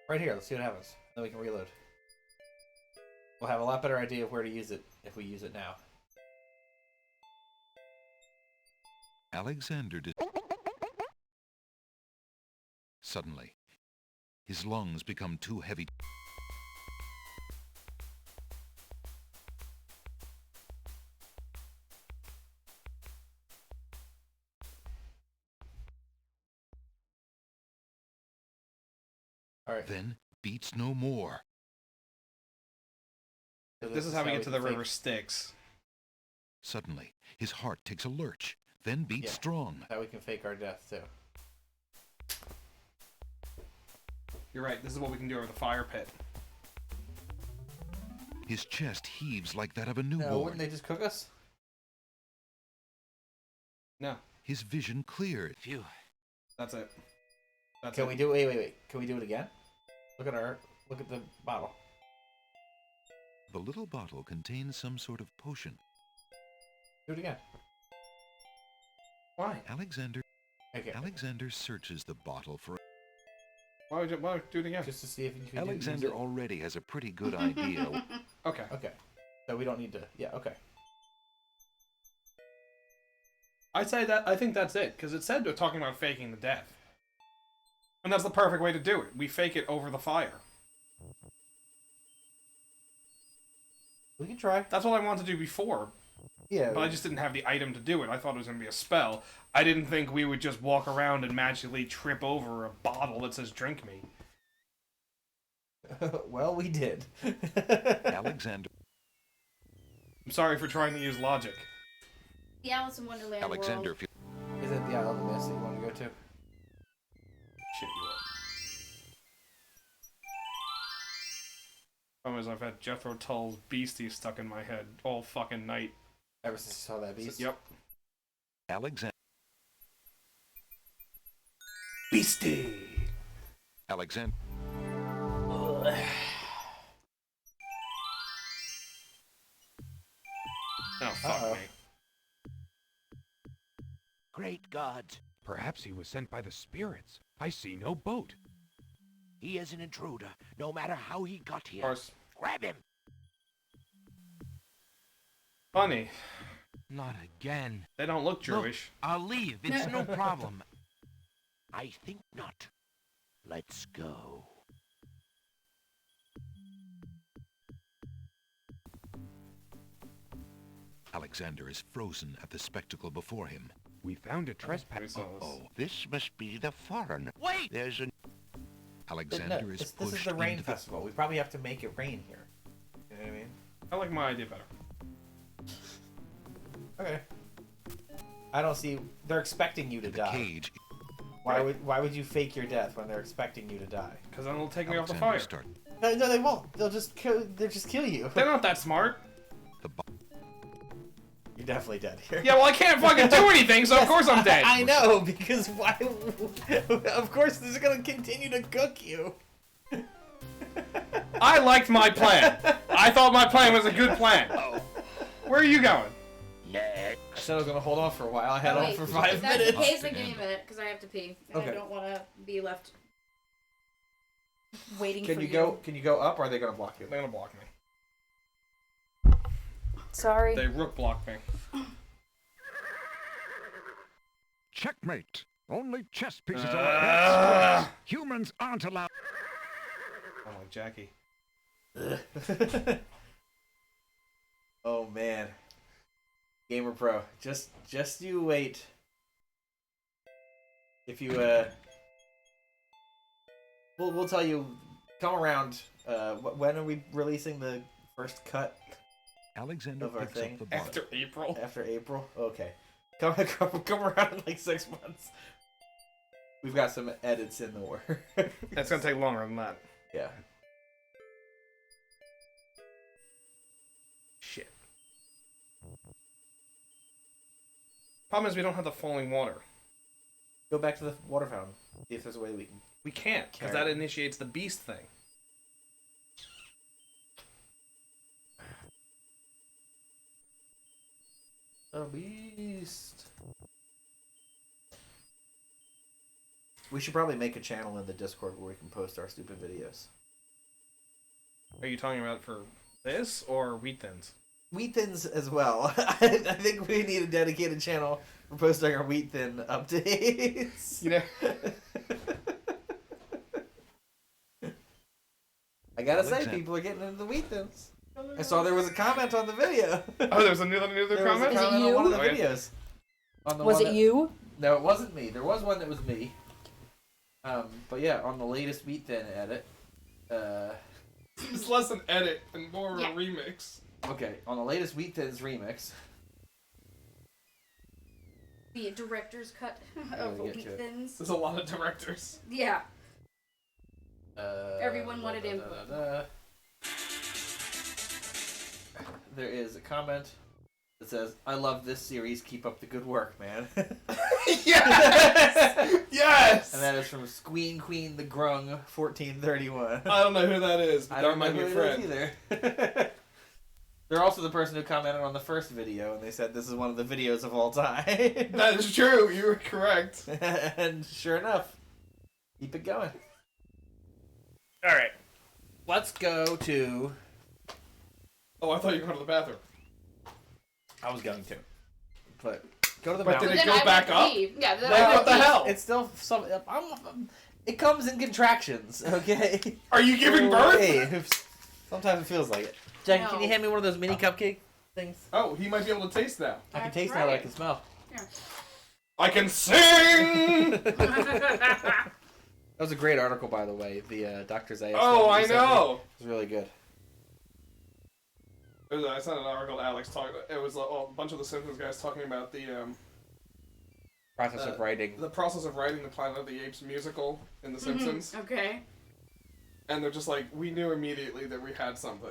Right here. Let's see what happens. Then we can reload. We'll have a lot better idea of where to use it if we use it now. Alexander. Suddenly, his lungs become too heavy. All right. Then beats no more. This is how we get to the can river fake- Styx. Suddenly, his heart takes a lurch, then beats Yeah. strong. How we can fake our death too. You're right. This is what we can do over the fire pit. His chest heaves like that of a No, newborn. wouldn't they just cook us? No, His vision cleared. Phew. that's it. That's Can it. we do? Wait. Can we do it again? Look at the bottle. The little bottle contains some sort of potion. Do it again. Why? Alexander searches the bottle for... Why would you do it again? Just to see if you can Alexander use it. already has a pretty good idea. Okay. Okay. So we don't need to. Yeah. Okay. I think that's it, because it said they're talking about faking the death. And that's the perfect way to do it. We fake it over the fire. We can try. That's what I wanted to do before, Yeah. but I just didn't have the item to do it. I thought it was going to be a spell. I didn't think we would just walk around and magically trip over a bottle that says drink me. Well, we did. Alexander I'm sorry for trying to use logic. The Alice in Wonderland Alexander world. Is it the Isle of Mist that you want to go to? Shit, you're right. Problem is, I've had Jethro Tull's Beastie stuck in my head all fucking night. Ever since you saw that beast? Yep. Alexander Beastie! Alexander Oh, fuck Uh-oh. me. Great gods. Perhaps he was sent by the spirits. I see no boat. He is an intruder, no matter how he got Of here. course. Grab him! Funny. Not again. They don't look Jewish. Look, I'll leave. It's no problem. I think not. Let's go. Alexander is frozen at the spectacle before him. We found a trespass. Oh, this must be the foreigner. Wait! There's an... Alexander No, is this pushed is the rain into festival. We probably have to make it rain here. You know what I mean? I like my idea better. Okay. I don't see. They're expecting you to the die. cage. Why would you fake your death when they're expecting you to die? Because then it'll take me off the Alexander fire. start No, they won't. They'll just kill you. They're not that smart. the bo- You're definitely dead here. Yeah, well, I can't fucking do anything, so of course I'm dead. I know, because why? Of course, this is gonna continue to cook you. I liked my plan. I thought my plan was a good plan. Where are you going? I said I was gonna hold off for a while. I had on Wait, for if 5 that's minutes. the case, then give me a minute, because I have to pee. And Okay. I don't want to be left waiting Can for you go? Can you go up? Or are they gonna block you? They're gonna block me. Sorry. They rook blocked me. Checkmate. Only chess pieces Ah. are express. Humans aren't allowed. I'm like Jackie. Oh man. Gamer Pro, just you wait. If you we'll tell you. Come around. When are we releasing the first cut Alexander of our picks thing? up the bottle. After April. After April? Okay. Come around in like 6 months. We've got some edits in the works. It's gonna take longer than that. Yeah. Shit. Problem is we don't have the falling water. Go back to the water fountain. See if there's a way we can. We can't, because Carry that it. initiates the beast thing. The beast. We should probably make a channel in the Discord where we can post our stupid videos. Are you talking about for this or wheat thins? Wheat thins as well. I think we need a dedicated channel for posting our wheat thin updates. You know, I gotta say, Alexander. people are getting into the wheat thins. I saw there was a comment on the video. Oh, there was another There was a comment? comment on one of the Oh, yeah. videos. On the Was one it you? No, it wasn't me. There was one that was me. But yeah, on the latest wheat thin edit. It's less an edit and more of Yeah. a remix. Okay, on the latest wheat thins remix. The director's cut gotta of get Wheat to it. Thins. There's a lot of directors. Yeah. Everyone wanted input. There is a comment that says, "I love this series. Keep up the good work, man." Yes! Yes! And that is from Squeen Queen the Grung 1431. I don't know who that is, but I that don't know might be who a it friend. is either. They're also the person who commented on the first video, and they said this is one of the videos of all time. That is true. You were correct. And sure enough, keep it going. All right. Let's go to. Oh, I thought you were going to the bathroom. I was going to, but go to the But mountain. did it Then go I back went to up? leave. Yeah, then No, I went what to the leave. hell? It's still some. It comes in contractions. Okay. Are you giving birth? Hey, sometimes it feels like it. Jackie, can you No. hand me one of those mini cupcake things? Oh, he might be able to taste now. I can That's taste now that I right. can smell. I can sing! That was a great article, by the way. The Dr. Zayas. Oh, one I you sent me. know! It was really good. I sent an article to Alex talking. It was a bunch of the Simpsons guys talking about the Process of writing. process of writing the Planet of the Apes musical in The Simpsons, Okay. and they're just like, we knew immediately that we had something.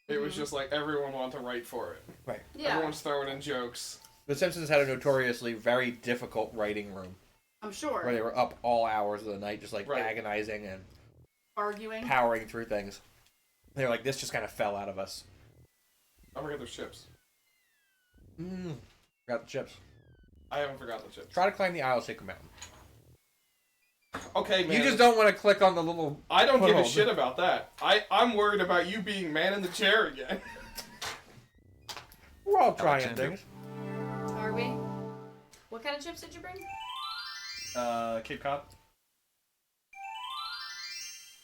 It was just like everyone wanted to write for it. Right. Yeah. Everyone's throwing in jokes. The Simpsons had a notoriously very difficult writing room I'm sure. where they were up all hours of the night, just like Right. agonizing and Arguing. powering through things. They were like, this just kind of fell out of us. I forget those chips. Forgot the chips. I haven't forgotten the chips. Try to climb the Isle Shaker Mountain. Okay, man. You just don't want to click on the little. I don't give a foothold. shit about that. I'm worried about you being man in the chair again. We're all trying Alexander. things. Are we? What kind of chips did you bring? Cape Cod.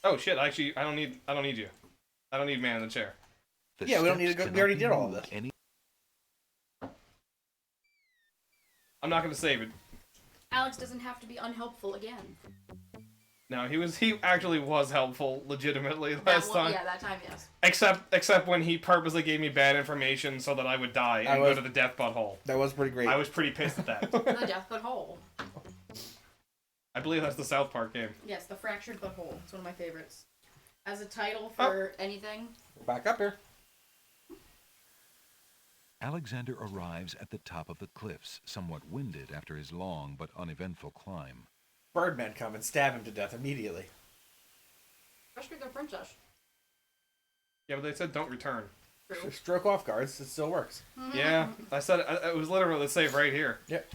Oh shit! Actually, I don't need you. I don't need man in the chair. The Yeah, we don't need to steps go- we cannot already be did all of moved this. any- I'm not gonna save it. Alex doesn't have to be unhelpful again. No, he actually was helpful, legitimately That last one- time. Yeah, that time, yes. Except when he purposely gave me bad information so that I would die and go to the death butthole. That was pretty great. I was pretty pissed at that. The Death Butthole. I believe that's the South Park game. Yes, the Fractured Butthole. It's one of my favorites. As a title for anything. We're back up here. Alexander arrives at the top of the cliffs, somewhat winded after his long but uneventful climb. Birdmen come and stab him to death immediately. Rescue the princess. Yeah, but they said don't return. True. Stroke off guards, it still works. Yeah, I said it was literally the save right here. Yep.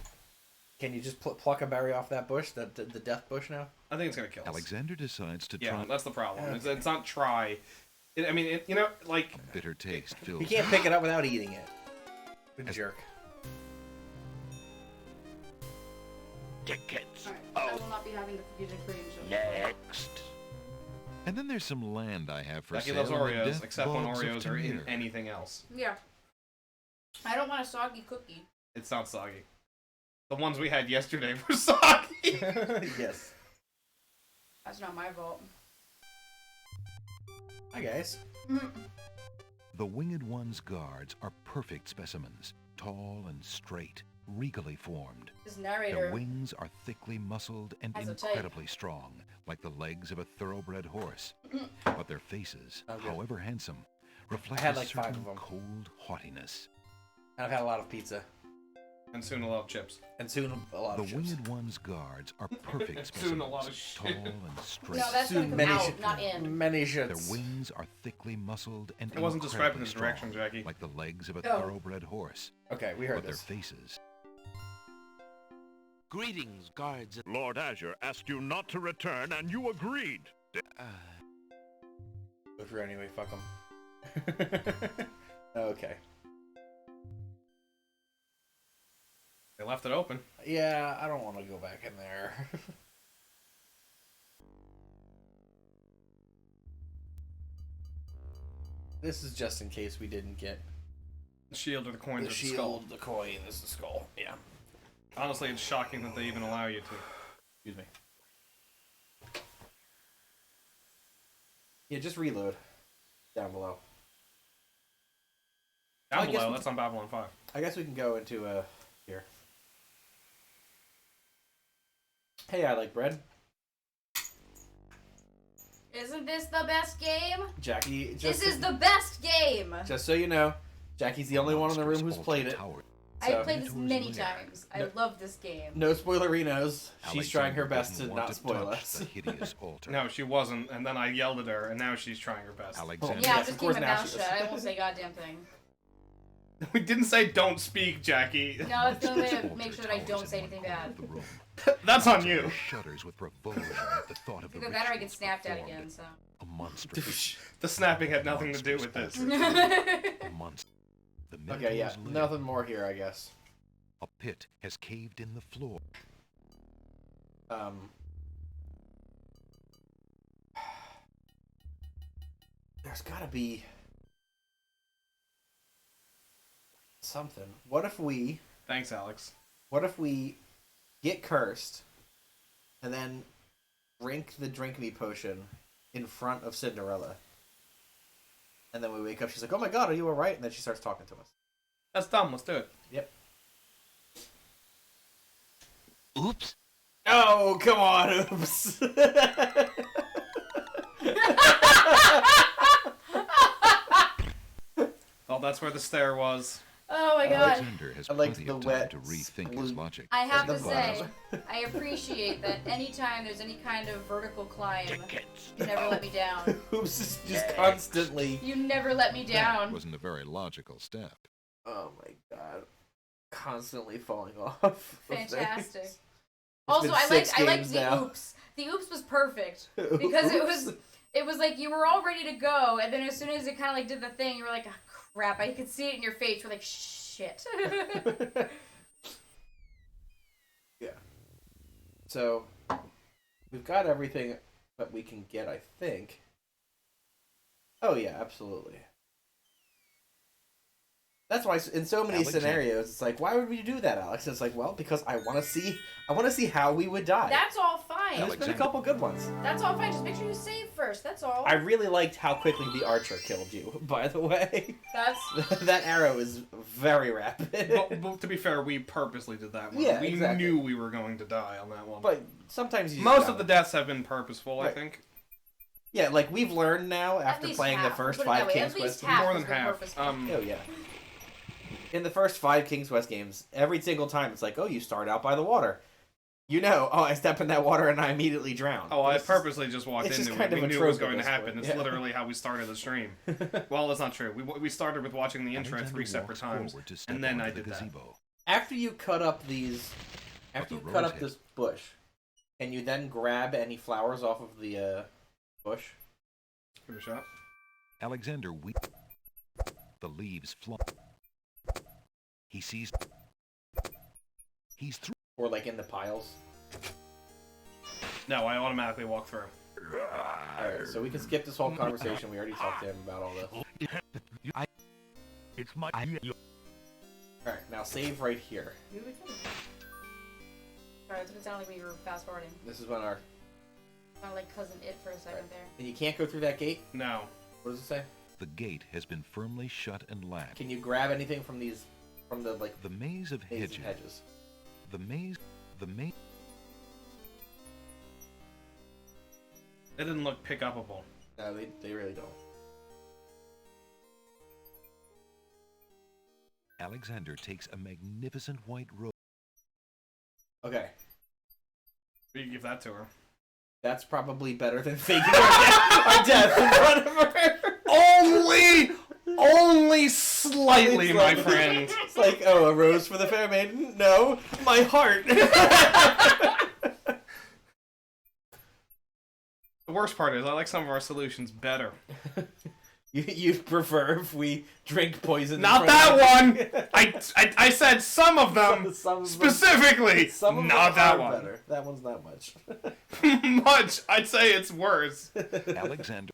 Can you just pluck a berry off that bush, the death bush now? I think it's gonna kill us. Alexander decides to Yeah, try. that's the problem. Okay. It's not try. You know, like Bitter taste fills. You can't pick it up without eating it. Good jerk. Tickets. Alright, I will not be having the cookies and cream. So Next. And then there's some land I have for Becky sale. loves in the Oreos, death except when bogs of Oreos are in Tamir. anything else. Yeah. I don't want a soggy cookie. It's not soggy. The ones we had yesterday were soggy. Yes. That's not my fault. Hi guys. The Winged One's guards are perfect specimens, tall and straight, regally formed. This Their narrator. wings are thickly muscled and Has a type. incredibly strong, like the legs of a thoroughbred horse. But their faces, Okay. however handsome, reflect had a like 5 certain of 'em. cold haughtiness. And I've had a lot of pizza. And soon a lot of chips. And soon a lot The of chips. Winged One's guards are perfect Soon a lot of specimens, shit. tall and straight. No, that's Soon gonna come out, shit- not in. Many Their shits. wings are thickly muscled and It wasn't describing incredibly the direction, strong, Jackie. like the legs of a Oh. thoroughbred horse. Okay, we heard But their this. faces, Greetings, guards. Lord Azure asked you not to return, and you agreed. Go through anyway, fuck them. Okay. They left it open. Yeah, I don't want to go back in there. This is just in case we didn't get The shield or the coins the or the skull. shield, the coin. This is the skull. Yeah. Honestly, it's shocking that they even allow you to. Excuse me. Yeah, just reload. Down below. Down I guess below, we that's on Babylon 5. I guess we can go into here. Hey, I like bread. Isn't this the best game? Jackie, This is the best game! just so you know, Jackie's the only one in the room who's played it. I've played this many times. I love this game. No spoilerinos. She's trying her Alexander best to doesn't not want spoil touch us. the hideous altar. No, she wasn't, and then I yelled at her, and now she's trying her best. Alexander. Yeah, Yes, just of keep course my now mouth she shut. is. I won't say a goddamn thing. We didn't say don't speak, Jackie. No, it's the only way to Altar make sure that I towers don't in say one anything corner bad. of the room. That's on you. Shudders with revulsion at the thought of the Either that or I get rituals snapped at performed. again, so. A monstrous. The snapping had nothing to do with this. A monster. The Okay, yeah. Minotaur's lair. Nothing more here, I guess. A pit has caved in the floor. There's gotta be something. What if we Thanks, Alex. get cursed and then drink the drink me potion in front of Cinderella? And then we wake up, she's like, "Oh my god, are you alright?" And then she starts talking to us. That's dumb. Let's do it. Yep. Oops. Oh, come on, oops. Oh, that's where the stair was. Oh my god. Alexander has I like plenty the of time wet to rethink sploot. his logic. I have The to say, bottom. I appreciate that anytime there's any kind of vertical climb, you never let me down. Oops is just constantly. You never let me That down. wasn't a very logical step. Oh my god. Constantly falling off. of Fantastic. things. Also, been I 6 liked games the now. oops. The oops was perfect because it was like you were all ready to go, and then as soon as it kind of like did the thing, you were like, oh, crap! I could see it in your face. You were like, shit. Yeah. So, we've got everything that we can get, I think. Oh yeah, absolutely. That's why in so many Alexander. scenarios, it's like, why would we do that, Alex? It's like, well, because I want to see how we would die. That's all fine. There's been a couple good ones. That's all fine. Just make sure you save first. That's all. I really liked how quickly the archer killed you, by the way. That's That arrow is very rapid. But to be fair, we purposely did that one. Yeah, we exactly. knew we were going to die on that one. But sometimes you Most just of the gotta- deaths have been purposeful, I Right. think. Yeah, like we've learned now at after least playing half. the first Put it that 5 way. King's At least Quest half More has than been half. purposeful. Oh yeah. In the first 5 King's Quest games, every single time it's like, oh, you start out by the water. You know, oh, I step in that water and I immediately drown. Oh, I This is- purposely just walked it's just into kind it. of We a knew it was trope at going to this happen. point, It's yeah. literally how we started the stream. Well, that's not true. We started with watching the intro Alexander 3 separate walks times, forward to step and then onto I the did that. gazebo. After you cut up these, after But you the cut rose up this bush, can you then grab any flowers off of the bush? Give it a shot. Alexander the leaves fly. He sees. He's through. Or like in the piles? No, I automatically walk through. Alright, so we can skip this whole conversation. We already talked to him about all this. It's my... Alright, now save right here. Sorry, that's what it sounded like when you were fast forwarding. This is when our... Sounded like Cousin It for a second there. And you can't go through that gate? No. What does it say? The gate has been firmly shut and latched. Can you grab anything from these... From the, like... The maze of maze hedges. of hedges? The maze. It didn't look pick-upable. No, they really don't. Alexander takes a magnificent white robe. Okay. We can give that to her. That's probably better than faking our death in front of her. Only slightly, It's my like- friend. It's like, oh, a rose for the fair maiden? No, my heart. The worst part is I like some of our solutions better. You'd prefer if we drink poison? in Not front of that her? one! I said some of them Some of them- specifically. Some of not them that are one. better. That one's not much. Much. I'd say it's worse. Alexander.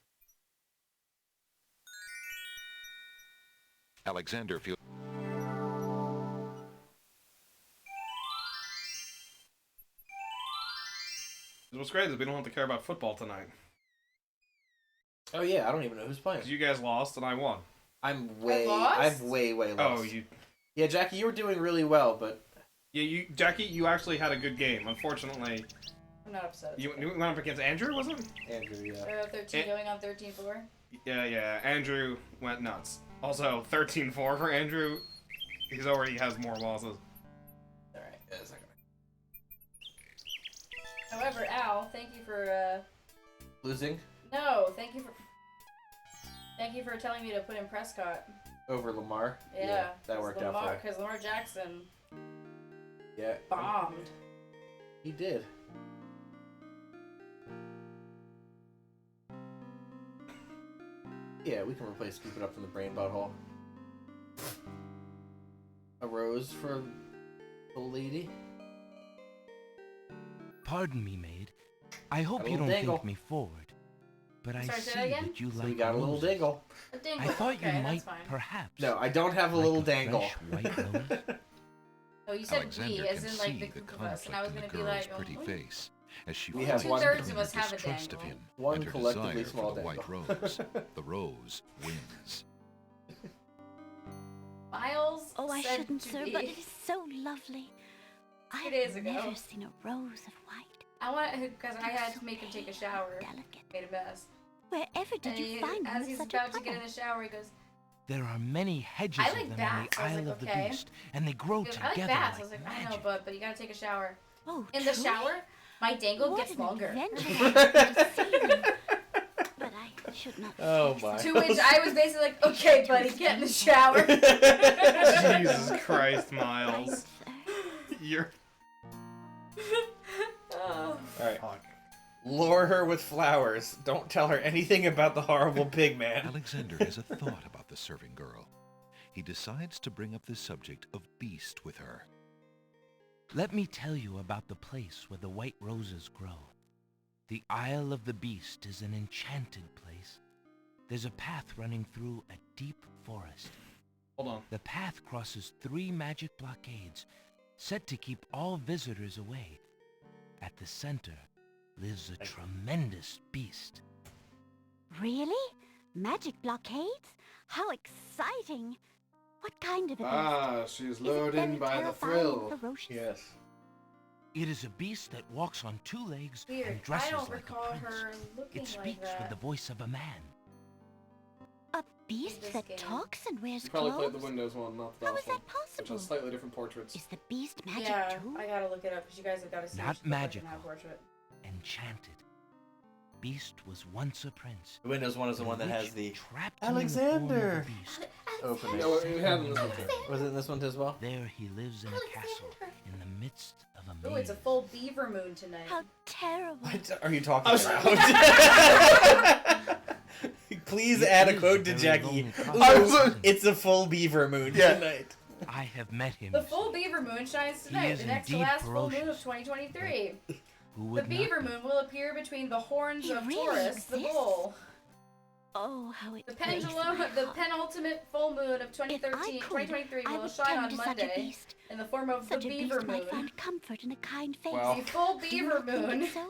Alexander feels... What's great is we don't have to care about football tonight. Oh yeah, I don't even know who's playing. Because you guys lost and I won. I'm lost? way lost. Oh, you... Yeah, Jackie, you were doing really well, but... Yeah, Jackie, you actually had a good game. Unfortunately... I'm not upset. You went up against Andrew, wasn't it? Andrew, yeah. 13 going on 13-4. Yeah, Andrew went nuts. Also, 13-4 for Andrew. He's already has more losses. Alright, yeah, a second. However, Al, thank you for, Losing? No, thank you for telling me to put in Prescott. Over Lamar? Yeah. That worked out for you. Because Lamar Jackson Yeah. bombed. He did. Yeah, we can replace Scoop It Up in the Brain Butthole. A rose for the lady? Pardon me, maid. I hope Got a you don't little dingle. think me forward. But I Sorry, say see that again? that you So like we got a little roses. dingle. A dingle. I thought okay, you might that's fine. perhaps. No, I don't have a like little a dangle. fresh white rose. Oh, you said Alexander we, as can in like see the the group of us, and I conflict was in gonna the be girl's like, pretty oh, face as she We feels have one- Two-thirds between of us her have a distrust of dangle. him One and her collectively desire small for the white dangle. rose. The rose wins. Miles Oh, I said shouldn't, to sir, be- but it is so lovely. I 2 days have ago. never seen a rose of white. I want because I had to make him take a shower. Delicate. Made a mess. Wherever did And you find them as with he's such about a to get in color? the shower, he goes, There are many hedges I of like them bats. in I the was Isle like, of the okay. Beast, and they grow he goes, I together like bats. I like was like, I magic. know, but you gotta take a shower. Oh, In the truly? shower, my dangle What gets an longer. adventure that would be to see them. But I should not. Oh speak my. so To which I was basically like, okay, buddy, get in the shower. Jesus Christ, kind, Miles. sir. You're... Oh. Alright. Fuck. Lure her with flowers. Don't tell her anything about the horrible pig man. Alexander has a thought about the serving girl. He decides to bring up the subject of Beast with her. Let me tell you about the place where the white roses grow. The Isle of the Beast is an enchanted place. There's a path running through a deep forest. Hold on. The path crosses 3 magic blockades, set to keep all visitors away. At the center lives a tremendous beast. Really? Magic blockades? How exciting! What kind of a beast? Ah, she's Is it lured very in by the terrifying thrill. and ferocious? Yes. It is a beast that walks on 2 legs Weird. and dresses I don't like recall a prince. her looking It like speaks that. with the voice of a man. A beast this that game. talks and wears You probably clothes? played the Windows one, not the How DOS is one, that possible? which has slightly different portraits. Is the beast magic Yeah, too? I gotta look it up because you guys have gotta see. Not what she looks like in magical. that portrait. Enchanted. Beast was once a prince. The Windows one is the one that witch has the trapped him in the form of a Alexander beast. opening. Yeah, well, we had in this one too. Was it in this one too as well? There he lives in a castle in the midst of a Oh, maze. it's a full beaver moon tonight. How terrible! What are you talking I was- about? Please It add a is code a to very Jackie. lonely Ooh, it's a full beaver moon tonight. I have met him. The you full see, beaver moon shines He tonight, is the next to indeed last full moon of ferocious. 2023. who The would beaver not be. moon will appear between the horns He of really Taurus, the exists? bull. Oh, how it The breaks pendulum, my the heart. penultimate full moon of If I 2023 I will would shine turn on to such a Monday beast. in the form of the Such a beaver beast might moon. find comfort in a kind face. Wow. The full Do you beaver not think moon. it's so?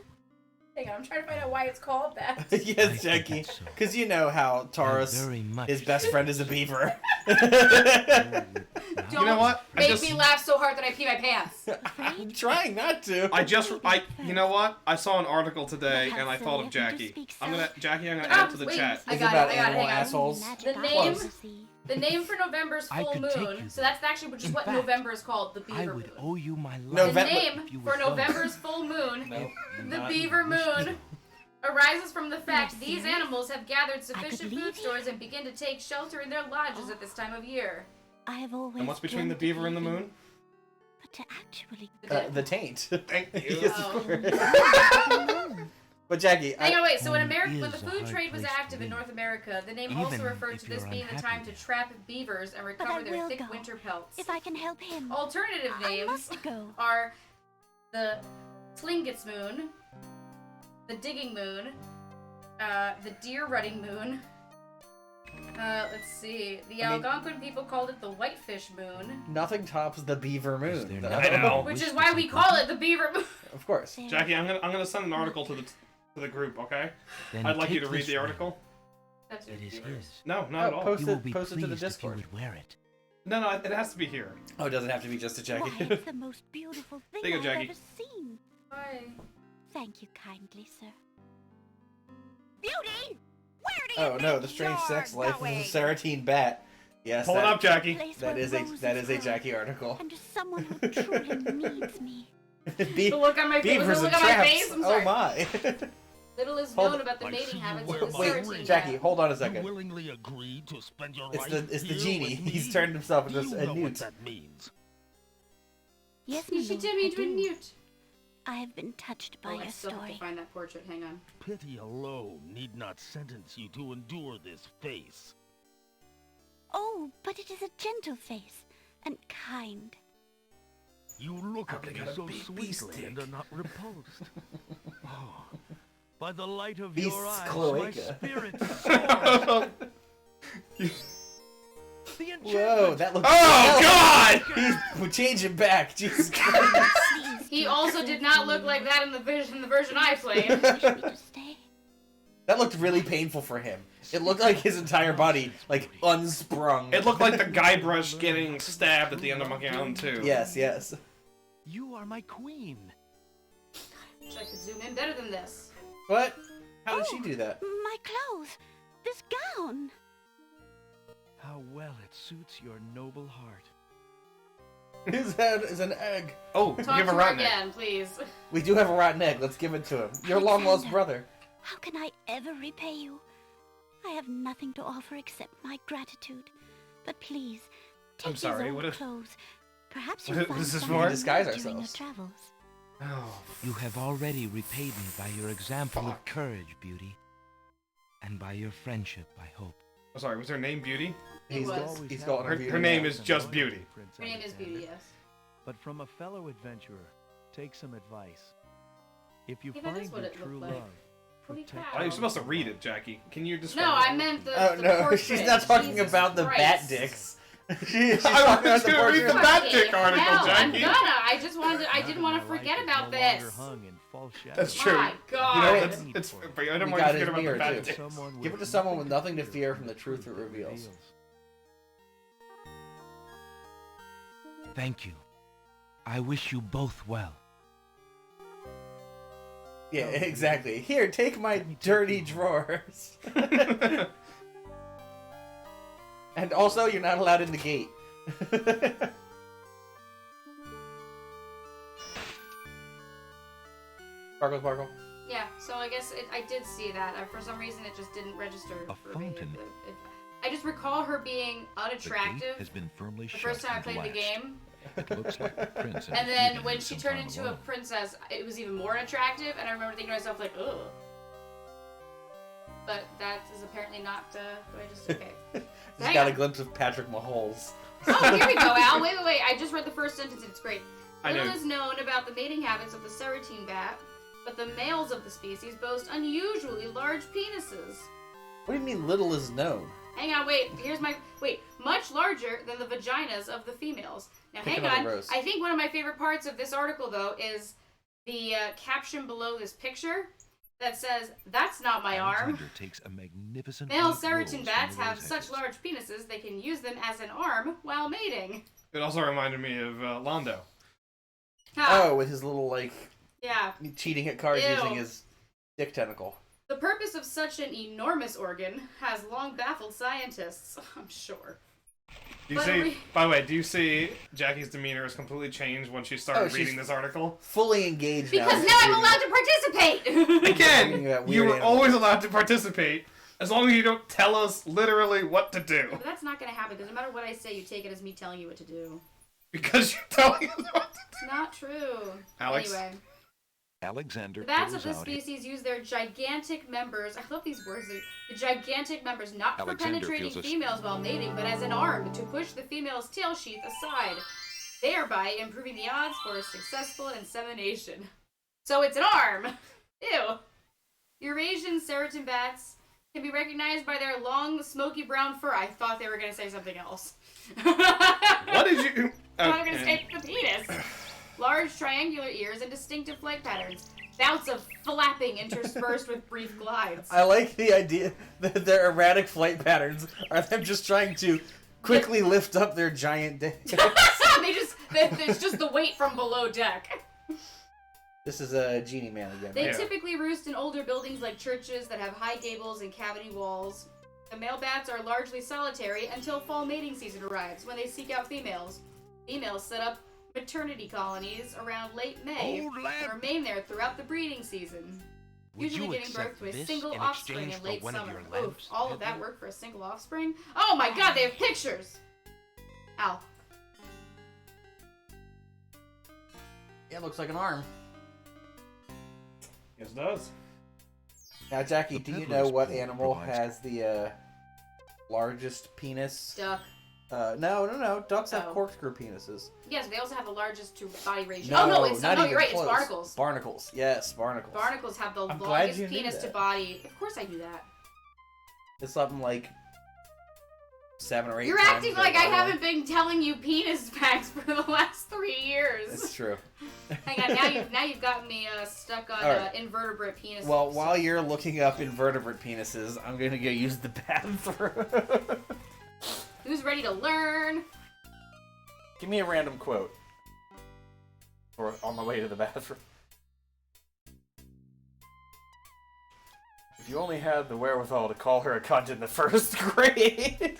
Hang on, I'm trying to find out why it's called that. I Yes, think Jackie. it's so. Because you know how I Taurus, very much his best friend, is a beaver. Don't You know what? I make just- me laugh so hard that I pee my pants. I'm trying not to. You know what? I saw an article today Look and how I thought of silly of him to Jackie. speak I'm so. gonna, Jackie, I'm gonna Oh, add to the wait. chat. I Is got it about it, hang animal on. assholes? Magic The eyes name- to see. The name for November's I full could take moon, you so that's actually just In what fact, November is called, the I beaver would moon. owe you my The life. November- name if you for would go. November's full moon, No. the Not beaver wish to. moon, arises from the fact You're these serious? animals have gathered sufficient leave food here? stores and begin to take shelter in their lodges at this time of year. I have always And what's between the dreamt of beaver and the leaving, moon? But to actually The taint. Thank you. Yes, Oh. of course. go alone. But Jackie, Hang on, wait. So when Home America, when the is a food hard trade was place to active in live. North America, the name also Even referred if to this you're being the unhappy time to there. trap beavers and I recover their will thick go. winter pelts. If I can help him, Alternative I names must go. are the Tlingits moon, the digging moon, the deer rutting moon, Let's see. The I mean- Algonquin people called it the whitefish moon. Nothing tops the beaver moon. there though. I know. Which is why we call it the beaver moon. Of course. Jackie, I'm gonna send an article to the group, okay? Then I'd like you take to read this the ring. article. That's It is his. No, not at all. post You will it, be post it to the pleased if you Discord. would wear it. No, it has to be here. Oh, it doesn't have to be just a Why, Jackie. it's the most beautiful thing There you go, I've Jackie. ever seen. Why? Thank you kindly, sir. Beauty! Where do you Oh no, think the strange you're sex life going? of the Ceratine bat. Yes, Pull it up, Jackie. Place that where is a roses grow, Jackie article. And to someone who truly needs me. Be- The look on my face. beavers The and look on my traps. face. I'm Oh sorry. my. Little is Hold known on. about the I mating see you habits wear of the my Ceratine ring. Jackie, bat. hold on a You second. willingly agreed to spend your It's life the here genie. with me? He's turned himself into You a know what newt. that means. Yes, my She lord, turned me I into a do. newt. I have been touched by Oh, I your still have to story. find that portrait. Hang on. Pity alone need not sentence you to endure this face. Oh, but it is a gentle face and kind. You look at Probably me got a so big sweetly beast and dick. are not repulsed. Oh, by the light of Beast's your eyes, cloaca. my spirit soars. The Whoa, enchantment. that looks. Oh God! We're changing back. Jesus Christ. Please, He do also not did hurt not me. look like that in the version I played. Wish me to stay. That looked really painful for him. It looked like his entire body, like, unsprung. It looked like the Guybrush getting stabbed at the end of Monkey Island 2. Yes, yes. You are my queen. Wish I could zoom in better than this. What? How did she do that? My clothes. This gown. How well it suits your noble heart. His head is an egg. Oh, Talk give to a her rotten egg. again, please. We do have a rotten egg. Let's give it to him. Your long-lost Alexander. brother. How can I ever repay you? I have nothing to offer except my gratitude. But please, take I'm sorry, these old what if- clothes. Perhaps what you'll if find this is something for? new Disguise during your ourselves. travels. Oh, You have already repaid me by your example Fuck. of courage, Beauty. And by your friendship, I hope. I'm sorry, was her name Beauty? He's was. he's calling her Her beauty. name now. is just Beauty. Her name is Beauty, yes. But from a fellow adventurer, take some advice. If you Yeah, that find is what your it true looked like. love, Holy protect cow. Oh, you're supposed to read it, Jackie. Can you describe No, it? I meant the. Oh the no, portrait. she's not talking Jesus about the Christ. bat dicks. She's I talking was about the gonna read the portrait. bat Fucking dick article, hell, I'm Jackie. gonna. I just wanted. To, I Now didn't that want my to forget life is about no longer this. hung in false That's shadows. true. My God. You know, Alright. it's but I We didn't want got to his forget about the mirror, bat too. dicks. Someone Give it with to someone with no nothing to fear fear of from the what truth it reveals. Thank you. I wish you both well. Yeah, exactly. Here, take my dirty drawers. And also, you're not allowed in the gate. Sparkle, sparkle. Yeah, so I guess I did see that. For some reason, it just didn't register A for me. fountain. I just recall her being The gate unattractive has been firmly the shut first time I and played the latched. game. It looks like the prince And has then given when him she some turned time into a alone. princess, it was even more unattractive, and I remember thinking to myself, like, ugh. But that is apparently not the way I just, okay. Just got a glimpse of Patrick Mahomes. Oh, here we go, Al. Wait. I just read the first sentence, and it's great. I Little know. is known about the mating habits of the Ceratine bat, but the males of the species boast unusually large penises. What do you mean little is known? Hang on, wait. Here's my much larger than the vaginas of the females. Now, Pick hang another on. rose. I think one of my favorite parts of this article, though, is the caption below this picture that says, "That's not my arm." Alexander takes a magnificent Male white Ceratine rose bats from the have rose such hedges. large penises they can use them as an arm while mating. It also reminded me of Londo. Ha, Oh, with his little, like, yeah. cheating at cards Ew. using his dick tentacle. The purpose of such an enormous organ has long baffled scientists, I'm sure. Do you But see? By the way, do you see Jackie's demeanor has completely changed when she started Oh, she's- reading this article? Fully engaged now. Because in now I'm reading allowed it. to participate! Talking Again, about you weird were animals. always allowed to participate as long as you don't tell us literally what to do. But that's not gonna happen, because no matter what I say, you take it as me telling you what to do. Because you're telling us what to It's not true. Alex? Anyway, Alexander the bats pulls of this out species use their gigantic members, I love these words, the gigantic members, not for Alexander penetrating feels a- females while mating, but as an arm to push the female's tail sheath aside, thereby improving the odds for successful insemination. So it's an arm! Ew. Eurasian Ceratine bats can be recognized by their long, smoky brown fur. I thought they were going to say something else. What did you... I thought they were going to say the penis. Large triangular ears and distinctive flight patterns. Bouts of flapping interspersed with brief glides. I like the idea that their erratic flight patterns are them just trying to quickly lift up their giant dick. It's just the weight from below deck. This is a Genie Man again. They typically roost in older buildings like churches that have high gables and cavity walls. The male bats are largely solitary until fall mating season arrives, when they seek out females. Females set up maternity colonies around late May and remain there throughout the breeding season. Usually giving birth to a single offspring in late summer. Oof, all of that work for a single offspring? Oh my god, they have pictures! Ow. Yeah, it looks like an arm. Yes, it does. Now, Jackie, do you know what animal has the largest penis? Duck. No. Ducks have corkscrew penises. Yes, they also have the largest to body ratio. No, you're right. close. It's barnacles. Barnacles, yes, barnacles. Barnacles have the I'm glad longest you knew penis that. to body. Of course, I knew that. It's something like 7 or 8 You're times acting like I their body haven't been telling you penis facts for the last 3 years. length. It's true. Hang on, now you've got me stuck on Alright. invertebrate penis. Well, while you're looking up invertebrate penises, I'm gonna go use the bathroom. Who's ready to learn? Give me a random quote. Or on my way to the bathroom. If you only had the wherewithal to call her a cunt in the first grade.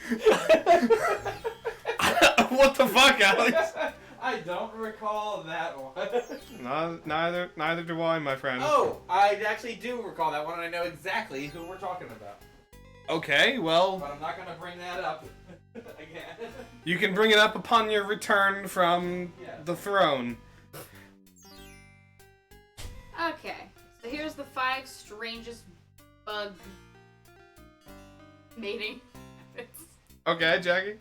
What the fuck, Alex? I don't recall that one. Neither do I, my friend. Oh, I actually do recall that one, and I know exactly who we're talking about. Okay, well... But I'm not going to bring that up again. You can bring it up upon your return from the throne. Okay, so here's the 5 strangest bug mating methods. Okay, Jackie.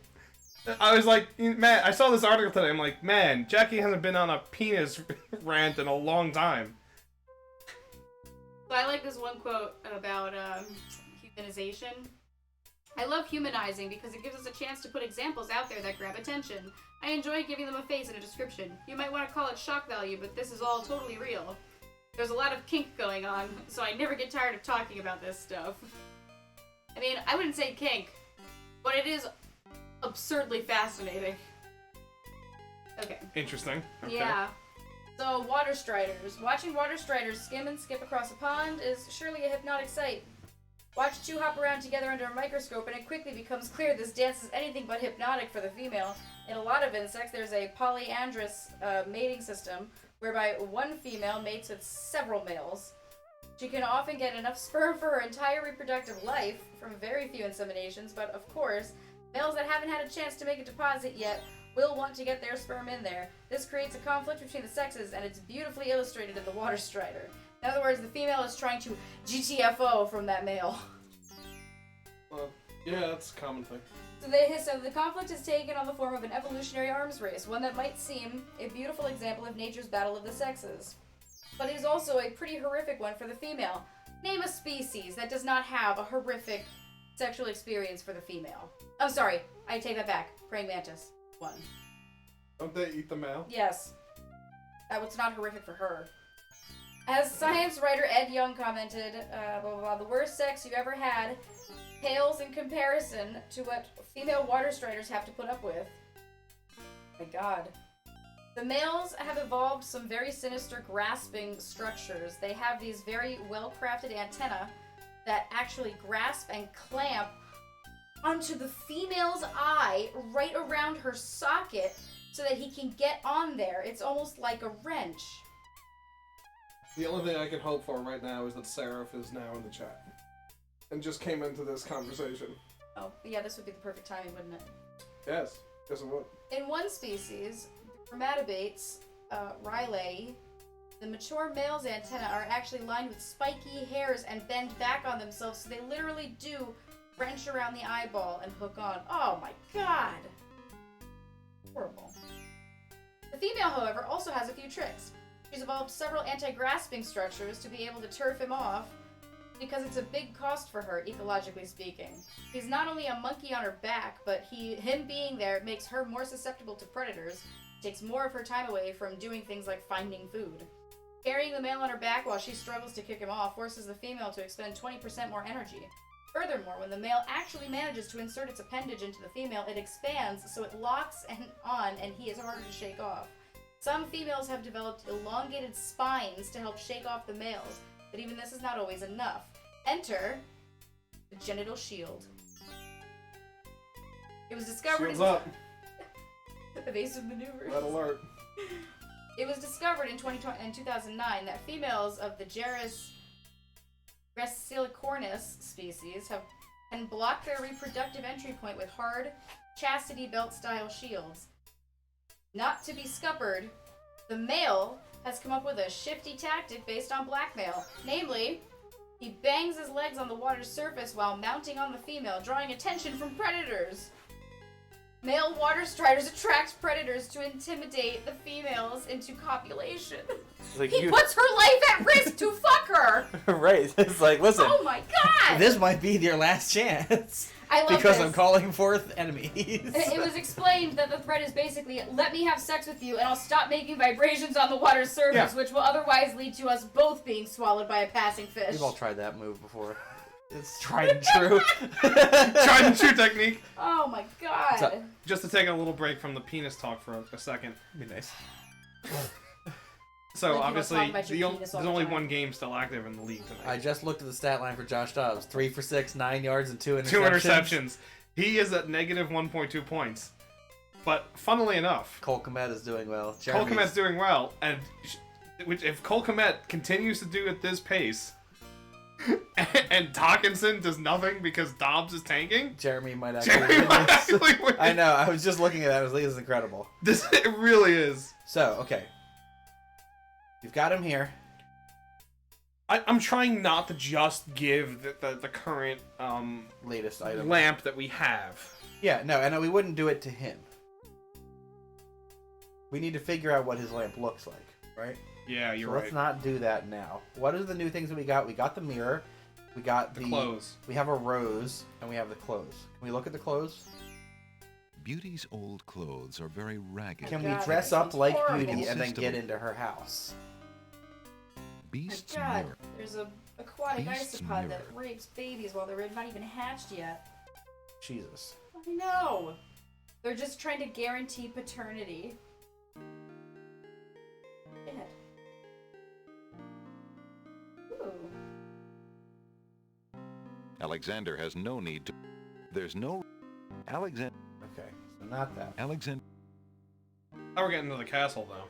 I was like, man, I saw this article today. I'm like, man, Jackie hasn't been on a penis rant in a long time. So I like this one quote about humanization. I love humanizing because it gives us a chance to put examples out there that grab attention. I enjoy giving them a face and a description. You might want to call it shock value, but this is all totally real. There's a lot of kink going on, so I never get tired of talking about this stuff. I mean, I wouldn't say kink, but it is absurdly fascinating. Okay. Interesting. Okay. Yeah. So, water striders. Watching water striders skim and skip across a pond is surely a hypnotic sight. Watch 2 hop around together under a microscope and it quickly becomes clear this dance is anything but hypnotic for the female. In a lot of insects, there's a polyandrous mating system whereby one female mates with several males. She can often get enough sperm for her entire reproductive life from very few inseminations, but of course, males that haven't had a chance to make a deposit yet will want to get their sperm in there. This creates a conflict between the sexes, and it's beautifully illustrated in the water strider. In other words, the female is trying to GTFO from that male. Well, yeah, that's a common thing. So the conflict is taken on the form of an evolutionary arms race, one that might seem a beautiful example of nature's battle of the sexes. But it is also a pretty horrific one for the female. Name a species that does not have a horrific sexual experience for the female. Oh, sorry. I take that back. Praying mantis. 1. Don't they eat the male? Yes. That was not horrific for her. As science writer Ed Young commented, blah, blah, blah, the worst sex you've ever had pales in comparison to what female water striders have to put up with. My god. The males have evolved some very sinister grasping structures. They have these very well-crafted antennae that actually grasp and clamp onto the female's eye right around her socket so that he can get on there. It's almost like a wrench. The only thing I can hope for right now is that Seraph is now in the chat. And just came into this conversation. Oh, yeah, this would be the perfect timing, wouldn't it? Yes, yes it would. In one species, Chromatobates, Riley, the mature male's antennae are actually lined with spiky hairs and bend back on themselves, so they literally do wrench around the eyeball and hook on. Oh my god! Horrible. The female, however, also has a few tricks. She's evolved several anti-grasping structures to be able to turf him off because it's a big cost for her, ecologically speaking. He's not only a monkey on her back, but him being there makes her more susceptible to predators, takes more of her time away from doing things like finding food. Carrying the male on her back while she struggles to kick him off forces the female to expend 20% more energy. Furthermore, when the male actually manages to insert its appendage into the female, it expands, so it locks on and he is harder to shake off. Some females have developed elongated spines to help shake off the males, but even this is not always enough. Enter the genital shield. It was discovered Shields up. Evasive maneuvers. Red alert. It was discovered in 2009 that females of the Gerus gracilis species can block their reproductive entry point with hard, chastity belt-style shields. Not to be scuppered, the male has come up with a shifty tactic based on blackmail. Namely, he bangs his legs on the water's surface while mounting on the female, drawing attention from predators. Male water striders attract predators to intimidate the females into copulation. Like he puts her life at risk to fuck her! Right, it's like, listen. Oh my god! This might be your last chance. I love because this. I'm calling forth enemies. It was explained that the threat is basically, let me have sex with you and I'll stop making vibrations on the water's surface, which will otherwise lead to us both being swallowed by a passing fish. We've all tried that move before. It's tried and true. Tried and true technique. Oh my god. So, just to take a little break from the penis talk for a second. Be nice. So Like, obviously, there's there's only one game still active in the league tonight. I just looked at the stat line for Josh Dobbs: 3 for 6, 9 yards, and 2 interceptions. 2 interceptions. He is at negative 1.2 points. But funnily enough, Cole Kmet is doing well. Cole Kmet's doing well, and if Cole Kmet continues to do at this pace, and Hawkinson does nothing because Dobbs is tanking, Jeremy might actually win. I know. I was just looking at that. I was like, this is incredible. It really is. So, okay. You've got him here. I'm trying not to just give the current latest item lamp that we have. Yeah, no, and we wouldn't do it to him. We need to figure out what his lamp looks like, right? Yeah, you're right. Let's not do that now. What are the new things that we got? We got the mirror. We got the clothes. We have a rose, and we have the clothes. Can we look at the clothes? Beauty's old clothes are very ragged. Can we dress up like Beauty and then get into her house? Beast's my god, mirror. there's a aquatic Beast's isopod mirror. that rapes babies while they're not even hatched yet. Jesus. I know. They're just trying to guarantee paternity. Shit. Ooh. Alexander has no need to. There's no. Alexander. Okay, so not that. Alexander. Now we're getting to the castle, though.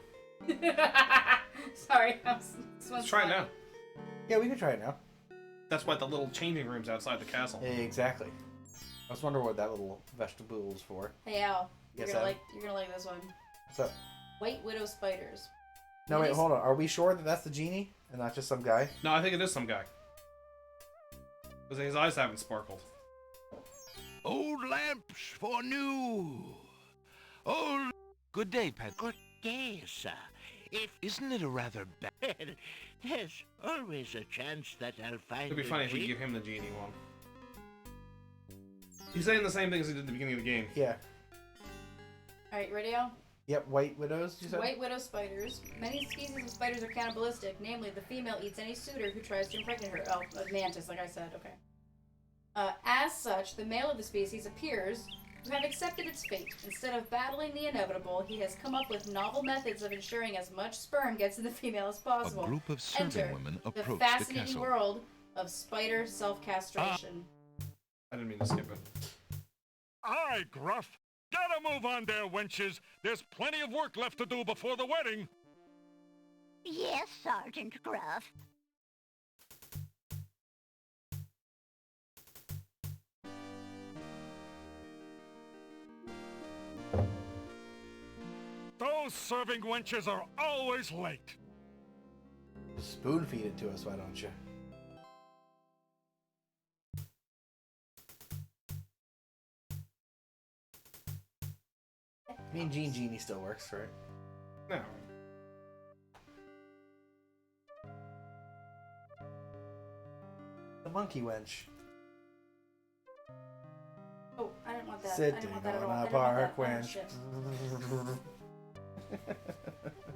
Sorry, Let's try it now. Yeah, we can try it now. That's why the little changing room's outside the castle. Exactly. I was wondering what that little vegetable was for. Hey Al, you're Yes, gonna Al? like this one. What's up? White widow spiders. No, wait, hold on. Are we sure that that's the genie and not just some guy? No, I think it is some guy. Because his eyes haven't sparkled. Old lamps for new. Old. Good day, Pat. Good day, sir. Isn't it a rather bad... There's always a chance that I'll find It'd be funny if we give him the genie one. He's saying the same things he did at the beginning of the game. Yeah. Alright, ready Al? Yep, white widows, you said? White widow spiders. Many species of spiders are cannibalistic. Namely, the female eats any suitor who tries to impregnate her. Oh, a mantis, like I said. Okay. As such, the male of the species appears to have accepted its fate. Instead of battling the inevitable, he has come up with novel methods of ensuring as much sperm gets in the female as possible. A group of serving Enter women the approach fascinating the castle. world of spider self-castration. I didn't mean to skip it. Aye, Gruff. Get a move on there, wenches. There's plenty of work left to do before the wedding. Yes, Sergeant Gruff. Those serving wenches are always late. Spoon feed it to us, why don't you? Mean Genie still works, right? No. monkey wench. Oh, I didn't want that. I Sitting didn't want that at on all. I a didn't want park that. Oh, wench. shit.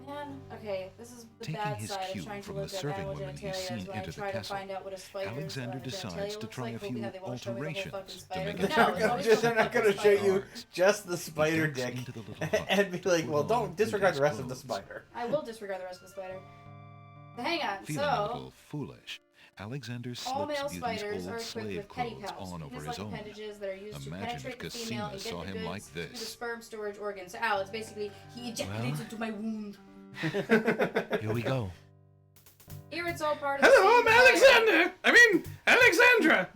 Man, okay, this is the Taking bad his side cue of trying to from look the at serving animal woman he's genitalia seen is when I enter the try to castle. find out what a spider's Alexander genitalia decides to looks try like, a hoping few that they won't show me the whole fucking alterations spider. to make But it no, look it's always I'm the not gonna fucking show spider. you just the spider ducks dick into the little hut, and be like, well, put on don't disregard the rest of the clothes. spider. I will disregard the rest of the spider. But hang on, Feeling a so little foolish, Alexander all slips male Beauty's spiders are old equipped slave with petty clothes pouches, on over his penis-like own. appendages that are used to Imagine if penetrate the female Cassima and saw get the him like goods through the this. sperm storage organ. So, Al, it's basically he ejaculates into my wound. Here we go. Here it's all part of the Hello, I'm same Alexander! I mean, Alexandra!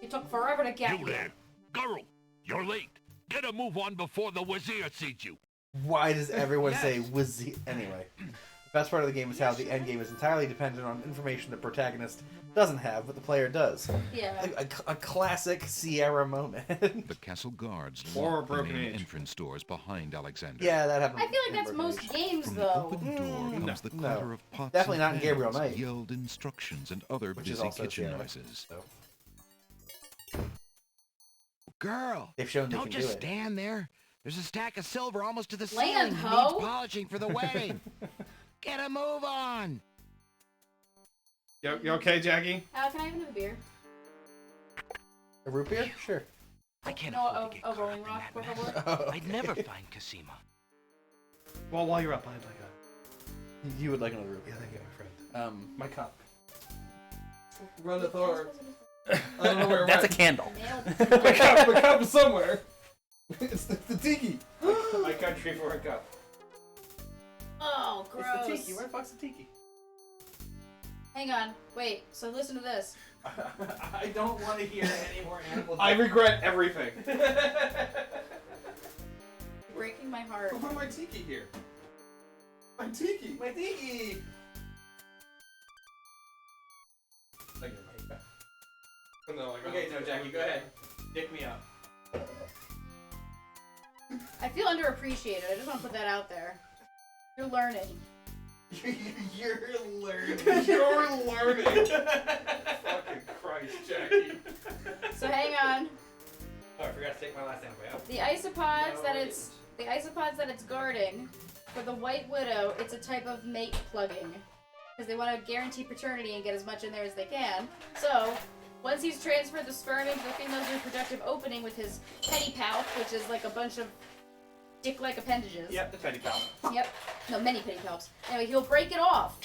It took forever to get You here. there, girl, you're late. Get a move on before the Wazir sees you. Why does everyone say Wazir? Anyway, the best part of the game is how the end game is entirely dependent on information the protagonist doesn't have, but the player does. Yeah. A classic Sierra moment. The castle guards Or lock the broken main age. entrance doors behind Alexander. Yeah, that happened. I feel like in that's Broken most Age. games, From the though. open door comes the no. clatter of pots Definitely and not in Gabriel pans, Knight. yelled instructions, and other Which is busy also kitchen Sierra, noises. so. Girl, They've shown they don't can just do it. stand there. There's a stack of silver almost to the Land, ceiling. ho. Needs polishing for the wedding. Get a move on. You okay, Jackie? Al, can I have another beer? A root beer? Sure. I can't No, afford to get a caught rolling up in rock, that por mess. favor. I'd never find Cassima. Well, while you're up, I'd like You would like another root beer. thank you, my friend. My cup. Run the Thor. I don't know where it That's a went. candle. My cup is somewhere. It's the tiki. My country for a cup. Oh, gross. It's the tiki. Where the fuck's the tiki? Hang on. Wait, so listen to this. I don't want to hear any more animal. I regret everything. Breaking my heart. Who put my tiki here? My tiki. My tiki. Thank you, Mike. No, Okay, no, Jackie, go ahead. Dick me up. I feel underappreciated. I just want to put that out there. You're learning. You're learning. You're learning. Fucking Christ, Jackie. So hang on. Oh, I forgot to take my last antibiotic out. The isopods that it's guarding, for the White Widow, it's a type of mate plugging. Because they want to guarantee paternity and get as much in there as they can. So, once he's transferred the sperm into the female's reproductive opening with his pedipalp, which is like a bunch of dick-like appendages. Yep, the pedipalp. Yep. No, many pedipalps. Anyway, he'll break it off.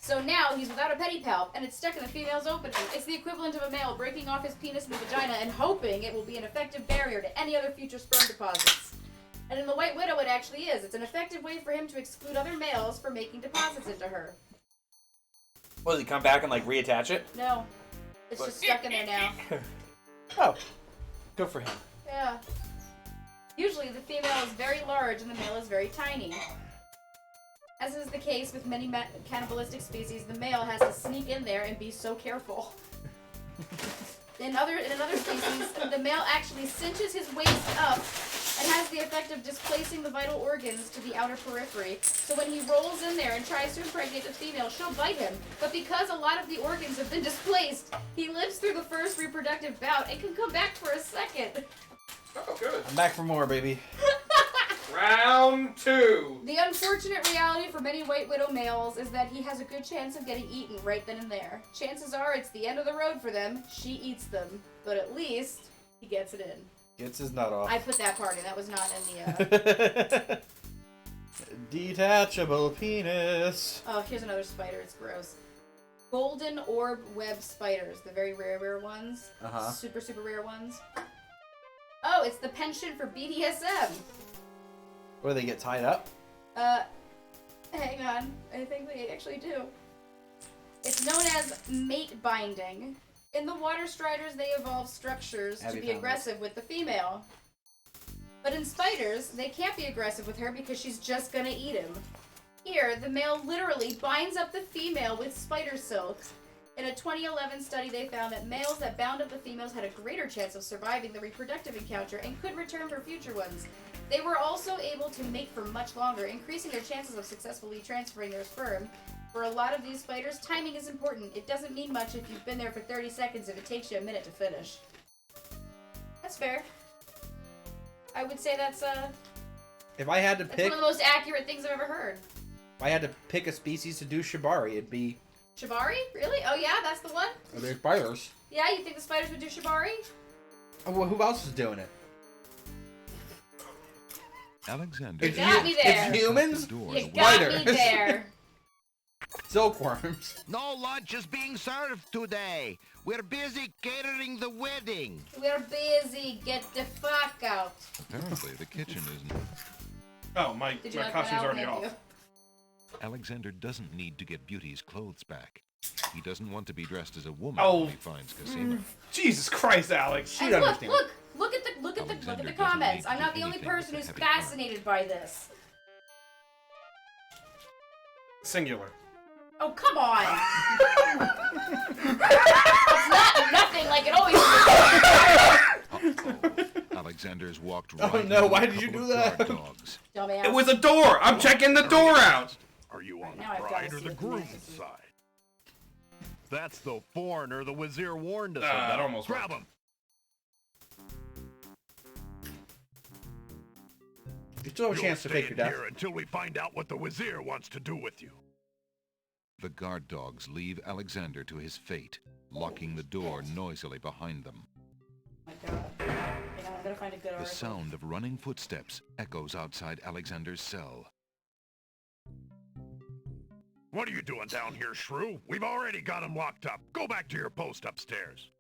So now he's without a pedipalp, and it's stuck in the female's opening. It's the equivalent of a male breaking off his penis in the vagina and hoping it will be an effective barrier to any other future sperm deposits. And in the White Widow, it actually is. It's an effective way for him to exclude other males from making deposits into her. Well, does he come back and like reattach it? No. It's just stuck in there now. Oh, good for him. Yeah. Usually the female is very large and the male is very tiny. As is the case with many cannibalistic species, the male has to sneak in there and be so careful. In another species, the male actually cinches his waist up and has the effect of displacing the vital organs to the outer periphery. So when he rolls in there and tries to impregnate the female, she'll bite him. But because a lot of the organs have been displaced, he lives through the first reproductive bout and can come back for a second. Oh, good. I'm back for more, baby. Round 2. The unfortunate reality for many White Widow males is that he has a good chance of getting eaten right then and there. Chances are it's the end of the road for them. She eats them. But at least he gets it in. Gets his nut off. I put that part in. That was not in the... Detachable penis. Oh, here's another spider. It's gross. Golden orb web spiders. The very rare ones. Uh-huh. Super, super rare ones. Oh, it's the penchant for BDSM. Where they get tied up? Hang on. I think they actually do. It's known as mate binding. In the water striders, they evolve structures to be aggressive with the female. But in spiders, they can't be aggressive with her because she's just gonna eat him. Here, the male literally binds up the female with spider silk. In a 2011 study, they found that males that bound up the females had a greater chance of surviving the reproductive encounter and could return for future ones. They were also able to mate for much longer, increasing their chances of successfully transferring their sperm. For a lot of these spiders, timing is important. It doesn't mean much if you've been there for 30 seconds if it takes you a minute to finish. That's fair. I would say that's If I had to that's pick, one of the most accurate things I've ever heard. if I had to pick a species to do shibari, it'd be. Shibari? Really? Oh yeah, that's the one? Are they spiders? Yeah, you think the spiders would do shibari? Oh, well, who else is doing it? Alexander. You got me there. It's humans. You got me there. Silkworms. No lunch is being served today. We're busy catering the wedding. We're busy. Get the fuck out. Apparently, the kitchen isn't. Oh, my Did you like costume's that? already Thank off. you. Alexander doesn't need to get Beauty's clothes back. He doesn't want to be dressed as a woman Oh. when he finds Cosima. Jesus Christ, Alex. She'd And understand. look at the Alexander comments. doesn't I'm need not to the only anything person with who's a heavy heart. fascinated by this. Singular. Oh, come on. It's not nothing like it always is. Alexander's walked Oh, right no, into why a did you couple do of that? guard dogs. Dumbass. It was a door! I'm checking the door out! Are you on Now I've the gotta bride see or the what the groom's message is. side? That's the foreigner the Wazir warned us that about. almost Grab worked. him. You still have a You'll chance to fake your stand death. here until we find out what the Wazir wants to do with you. The guard dogs leave Alexander to his fate, locking the door noisily behind them. Oh my god. Hang on, I'm gonna find a good The article. sound of running footsteps echoes outside Alexander's cell. What are you doing down here, shrew? We've already got him locked up. Go back to your post upstairs.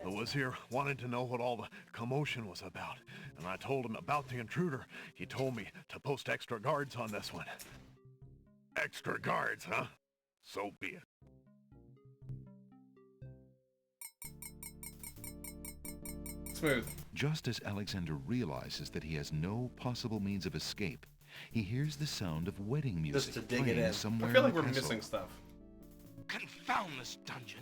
The Wazir wanted to know what all the commotion was about, and I told him about the intruder. He told me to post extra guards on this one. Extra guards, huh? So be it. Smooth. Just as Alexander realizes that he has no possible means of escape, he hears the sound of wedding music to dig it playing in. somewhere I feel in like the we're castle. missing stuff. Confound this dungeon.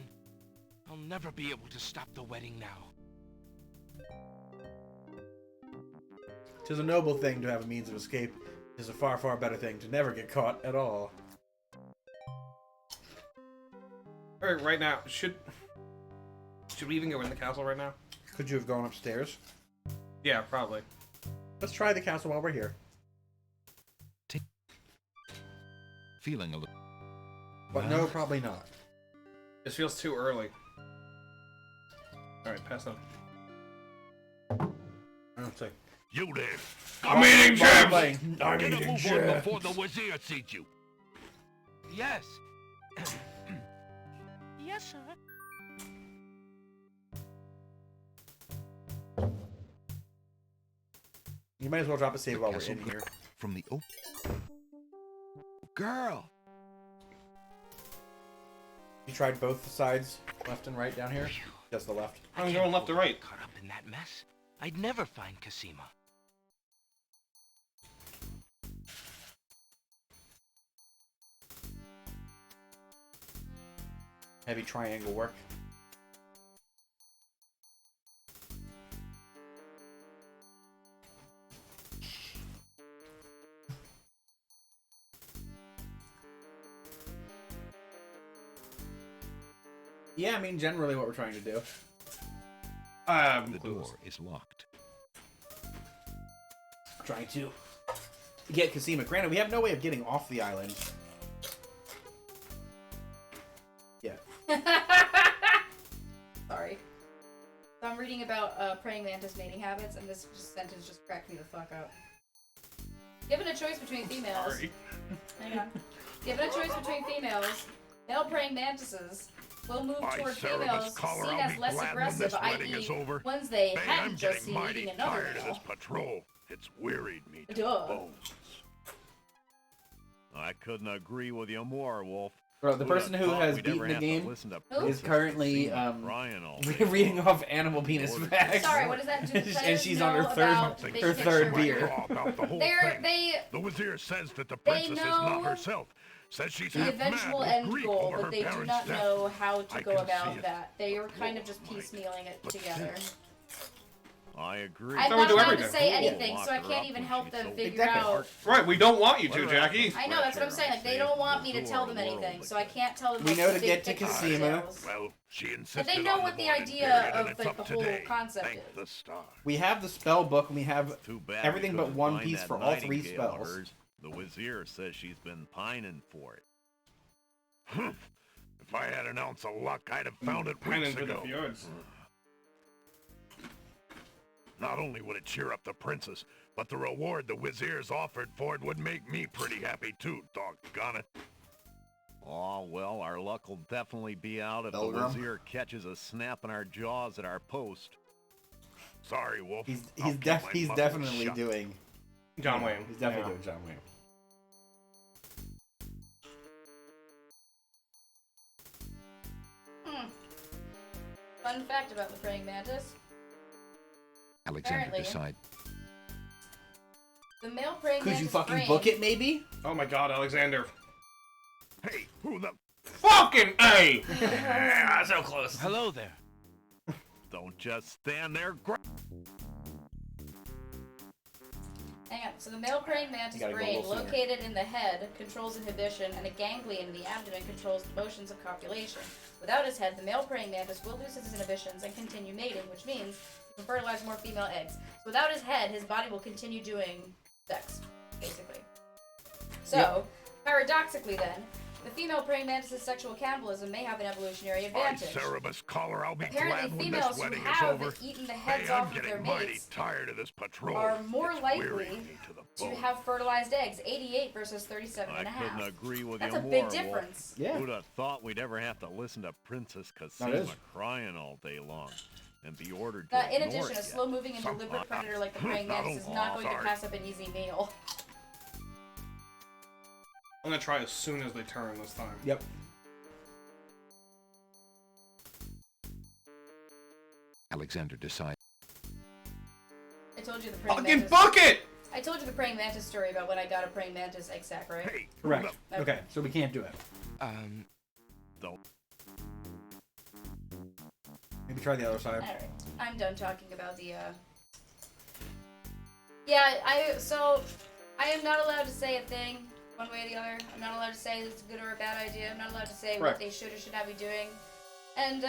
I'll never be able to stop the wedding now. 'Tis a noble thing to have a means of escape. 'Tis a far, far better thing to never get caught at all. Alright, right now, should we even go in the castle right now? Could you have gone upstairs? Yeah, probably. Let's try the castle while we're here. Feeling a little... But no, probably not. This feels too early. Alright, pass on. I don't think. You there. I'm eating chips! I'm Get a eating move on chips. before the Wazir sees you. Yes. Yes, sir. You might as well drop a save The while we're castle in here. From the Girl! You tried both sides, left and right down here? Just the left. I'm going left to right. Caught up in that mess. I'd never find Cosima. Heavy triangle work. Yeah, I mean, generally what we're trying to do. The door is locked. Trying to get Cosima. Granted, we have no way of getting off the island. Yeah. Sorry. So I'm reading about praying mantis mating habits, and this sentence just cracked me the fuck up. Given a choice between females... Sorry. Hang on. Given a choice between females, male praying mantises will move toward females Caller, seen I'll as be less glad when aggressive, this wedding is i.e. over. ones they Man, hadn't I'm just getting seen mighty eating another tired of male. this patrol. It's wearied me to Duh. the bones. I couldn't agree with you more, Wolf. Bro, the Who'da person who thought has we'd beaten ever the have to game listen to Who? is Princess currently Cosima crying all day reading long. off animal penis Lord, facts. Sorry, what does that do? And Players she's on her know third, about big her picture third work. beer. About the whole They're, thing. The Wazir says that the they princess is not know herself. Says she's the half eventual mad end with grief goal, over but her they do parents' not death. know how to I go can about see it. that. They are kind of just piecemealing it But together. I agree. I'm So we not do allowed to everything. say Cool. anything, Lock so I her can't up even when help she's them so figure Exactly. out. Right, we don't want you to, Let her Jackie. have I know, that's what I'm saying. Like, they don't want me to tell them anything, so I can't tell them. We like, know the to get big to picture Casima. details. Well, she insisted But they know on what the mourning idea period, and of it's like up the whole today. concept Thank is. the stars. We have the spell book, and we have Too bad everything we but couldn't one find piece that for all 3 nightingale of spells. hers. The Wazir says she's been pining for it. If I had an ounce of luck, I'd have found it Pining weeks for the ago. fjords. Not only would it cheer up the princess, but the reward the Wizier's offered for it would make me pretty happy too, doggone it. Oh, well, our luck will definitely be out if the Belgram. Wazir catches us snapping our jaws at our post. Sorry, Wolf. He's I'll keep my he's muscles definitely shut. doing John Wayne. He's definitely Yeah. doing John Wayne. Fun fact about the praying mantis: Alexander Apparently. decide. the male praying Could mantis you fucking brain. book it, maybe? Oh my God, Alexander. Hey, who the... Fucking A! Yeah, so close. Hello there. Don't just stand there. Hang on. So the male praying mantis You gotta go a brain, little sooner. located in the head, controls inhibition, and a ganglion in the abdomen controls the motions of copulation. Without his head, the male praying mantis will lose his inhibitions and continue mating, which means he can fertilize more female eggs. So without his head, his body will continue doing sex, basically. So, paradoxically then, the female praying mantis' sexual cannibalism may have an evolutionary By advantage. Cerebus collar, I'll be Apparently, glad when females this who wedding is have over. eaten the heads Hey, off I'm of getting their mighty mates tired of this patrol. are more It's likely wearying me to the to bone. have fertilized eggs, 88 versus 37 I and a half. couldn't agree with That's you a more, big Wolf. difference. Yeah. Who'd have thought we'd ever have to listen to Princess That Casima is. crying all day long and be ordered to In ignore addition, a it yet? slow-moving and deliberate predator like the praying mantis is not going to pass up an easy meal. I'm gonna try as soon as they turn this time. Yep. Alexander decide. I told you the praying Fucking mantis. book it! I told you the praying mantis story about when I got a praying mantis egg sac, right? Hey, Correct. Okay. Okay, so we can't do it. Don't. Maybe try the other side. Alright. I'm done talking about the, Yeah, I am not allowed to say a thing one way or the other. I'm not allowed to say it's a good or a bad idea. I'm not allowed to say Correct. what they should or should not be doing. And,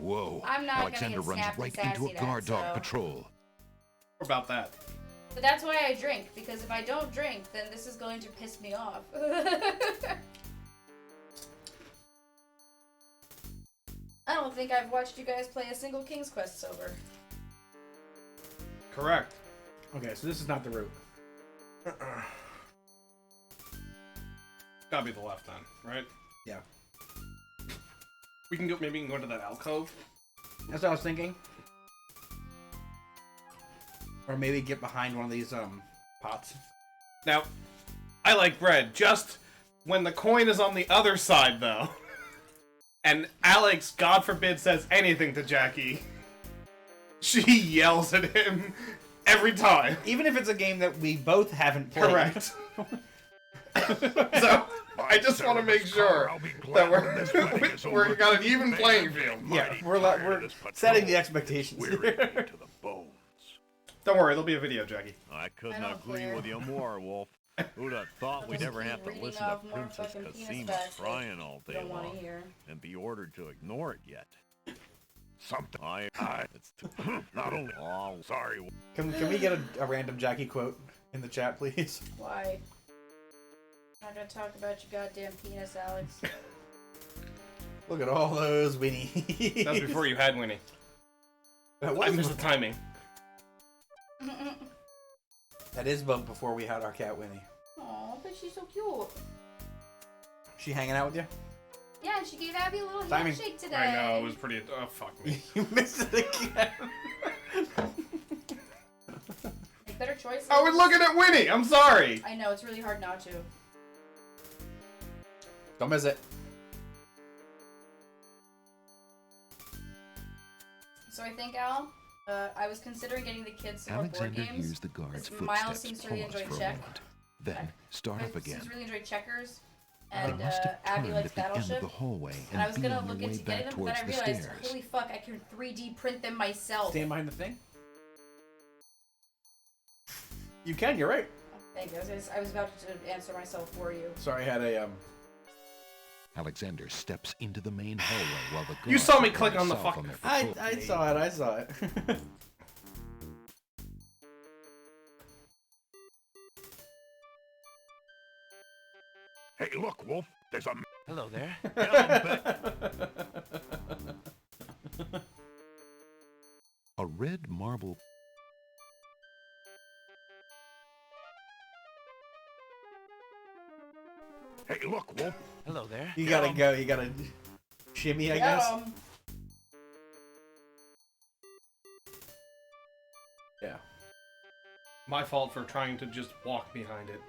Whoa. I'm not Alexander gonna get runs snappy right sassy into a then, guard dog so- patrol. About that. But that's why I drink, because if I don't drink, then this is going to piss me off. I don't think I've watched you guys play a single King's Quest sober. Correct. Okay, so this is not the route. Gotta be the left then, right? Yeah. We can go. Maybe we can go into that alcove. That's what I was thinking. Or maybe get behind one of these pots. Now, I like bread. Just when the coin is on the other side, though, and Alex, God forbid, says anything to Jackie, she yells at him every time. Even if it's a game that we both haven't played. Correct. So I just want to make sure that we're got an even playing field. Yeah, we're setting the expectations. Don't worry, there'll be a video, Jackie. I couldn't don't agree care. with you more, Wolf. Who'd have thought we'd just ever keep have to reading listen to off more Princess fucking penis Casima facts that crying all you day don't wanna long hear. and be ordered to ignore it yet? Something. It's too... Not only. Oh, Sorry. Can we get a random Jackie quote in the chat, please? Why? I'm not gonna talk about your goddamn penis, Alex. Look at all those Winnie. That was before you had Winnie. That I was missed the before. timing. That is before we had our cat Winnie. Aw, but she's so cute. She hanging out with you? Yeah, and she gave Abby a little Timing. handshake today. I know, it was pretty... Oh, fuck me. You missed it again. Make better choices. I was looking at Winnie! I'm sorry! I know, it's really hard not to. Don't miss it. So I think, Al, I was considering getting the kids some more board Alexander games. used the guard's because Miles footsteps, seems to really paused enjoy for a check. moment, then start up again. Seems to really enjoy checkers. They And must have Abby turned likes at the end of Battleship. the hallway And I and was be gonna on look their way into getting back them, but then towards I the realized, stairs. holy fuck, I can 3D print them myself. Stand behind the thing? You can. You're right. Thank you. I was about to answer myself for you. Sorry, I had a Alexander steps into the main hallway while the guards You saw me are click going on the south fucking- their patrol. I saw it. I saw it. Hey, look, Wolf. There's a... Hello there. Get 'em, Bet. A red marble Hey, look, Wolf. Hello there. You gotta go. You gotta shimmy, I guess. Yeah. My fault for trying to just walk behind it.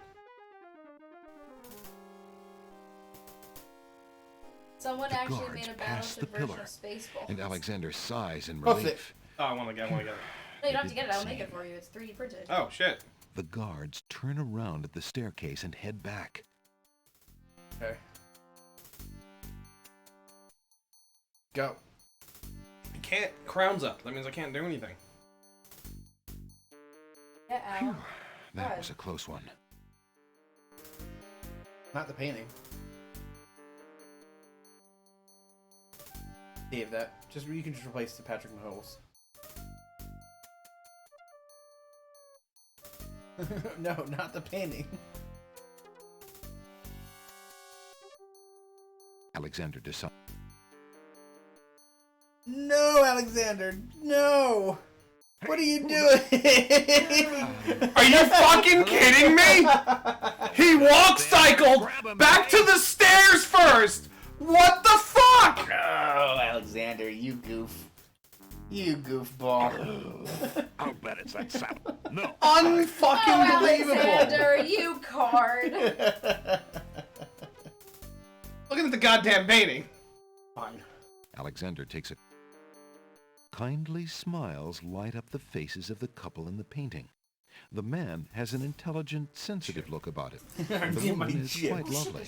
Someone The actually guards made a pass the Battleship version pillar, of Spaceballs. and Alexander sighs in Oh, relief. Oh, I want to get it. No, you don't have to get it. I'll make Same. it for you. It's 3D printed. Oh, shit. The guards turn around at the staircase and head back. Okay. Go. I can't. Crown's up. That means I can't do anything. Yeah, Al. That God. was a close one. Not the painting. Save that. You can just replace the Patrick Mahomes. No, not the painting. Alexander decides. No, Alexander, no! What are you doing? Are you fucking kidding me? He walk cycled back to the stairs first. What the fuck? Oh, Alexander, you goof. You goofball. I'll bet it's that salad. No. Unfucking believable. Alexander, you card. Looking at the goddamn painting. Fine. Alexander takes a. Kindly smiles light up the faces of the couple in the painting. The man has an intelligent, sensitive look about him. And the Give my woman is chips. quite lovely.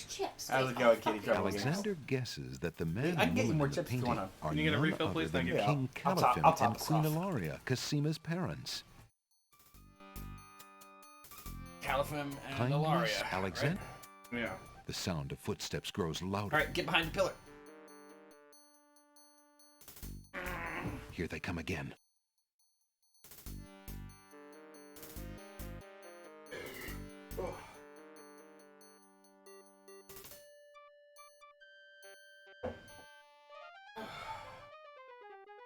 How's it going, kitty? Alexander guesses that the man I can and get you woman more in the chips if you painting wanna. are Can you get a none refill, other please? than Thank you. King I'll top Caliphim and this Queen off. Ilaria, Casima's parents. Caliphim and Kindly, Ilaria. Alexander. Yeah. The sound of footsteps grows louder. Alright, get behind the pillar. Here they come again.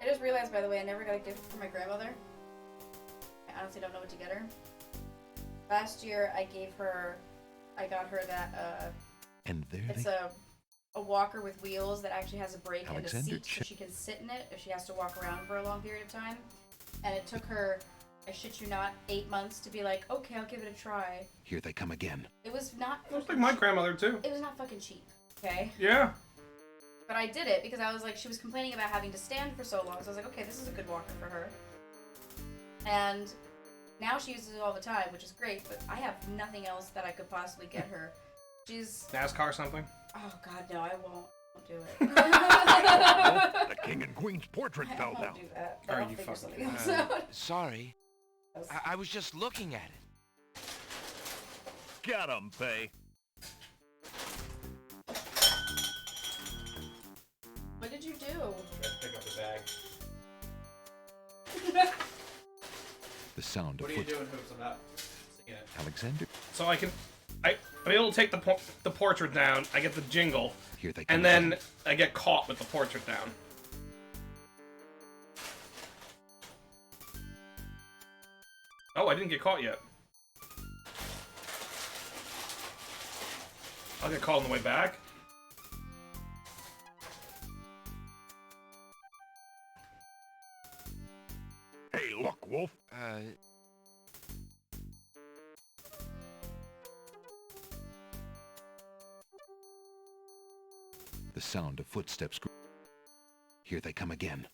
I just realized, by the way, I never got a gift from my grandmother. I honestly don't know what to get her. Last year, I got her that, And there it's they a walker with wheels that actually has a brake and a Alexander seat so she can sit in it if she has to walk around for a long period of time. And it took her, I shit you not, 8 months to be like, okay, I'll give it a try. Here they come again. It was not Looks like my grandmother too. It was not fucking cheap, okay? Yeah. But I did it because I was like, she was complaining about having to stand for so long. So I was like, okay, this is a good walker for her. And now she uses it all the time, which is great, but I have nothing else that I could possibly get her. She's... NASCAR something? Oh, God, no, I won't. Won't do it. The king and queen's portrait I fell won't down. do that. Are I'll you figure fucking something else kidding? out. Sorry. I was just looking at it. Get 'em, Faye. What did you do? Pick up the bag. The sound of What are you footsteps. doing, Hoops? I'm not seeing it. Alexander. So I'm able to take the portrait down. I get the jingle, Here they come and then again. I get caught with the portrait down. Oh, I didn't get caught yet. I'll get caught on the way back. Hey, look, Wolf. The sound of footsteps. Here they come again.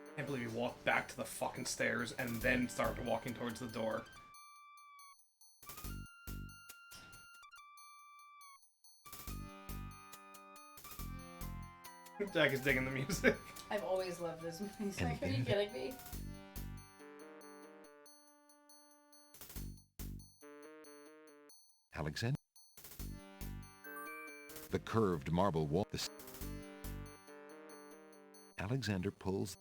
I can't believe you walked back to the fucking stairs and then started walking towards the door. Jack is digging the music. I've always loved this music. Are you kidding me? Alexander. The curved marble wall. Alexander pulls.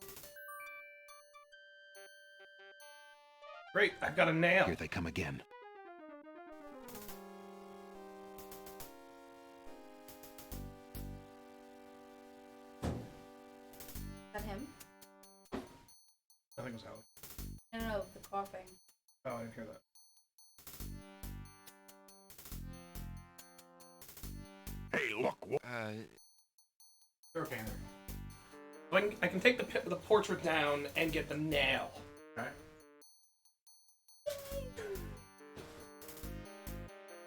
Great, I've got a nail. Here they come again. Is that him? I think it was Alex. No, the coughing. Oh, I didn't hear that. Hey, look. They're okay. I can take the portrait down and get the nail. Okay.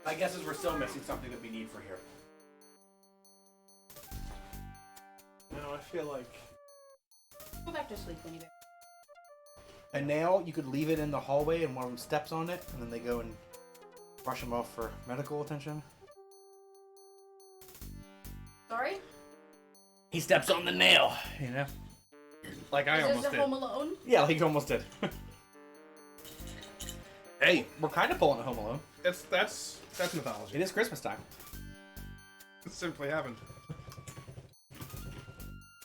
My guess is we're still missing something that we need for here. No, I feel like... Go back to sleep when you get. A nail, you could leave it in the hallway and one of them steps on it, and then they go and brush them off for medical attention. Sorry? He steps on the nail, you know? Like I Is almost this did. a Home Alone? Yeah, like you almost did. Hey, we're kind of pulling a Home Alone. That's mythology. It is Christmas time. It simply happened.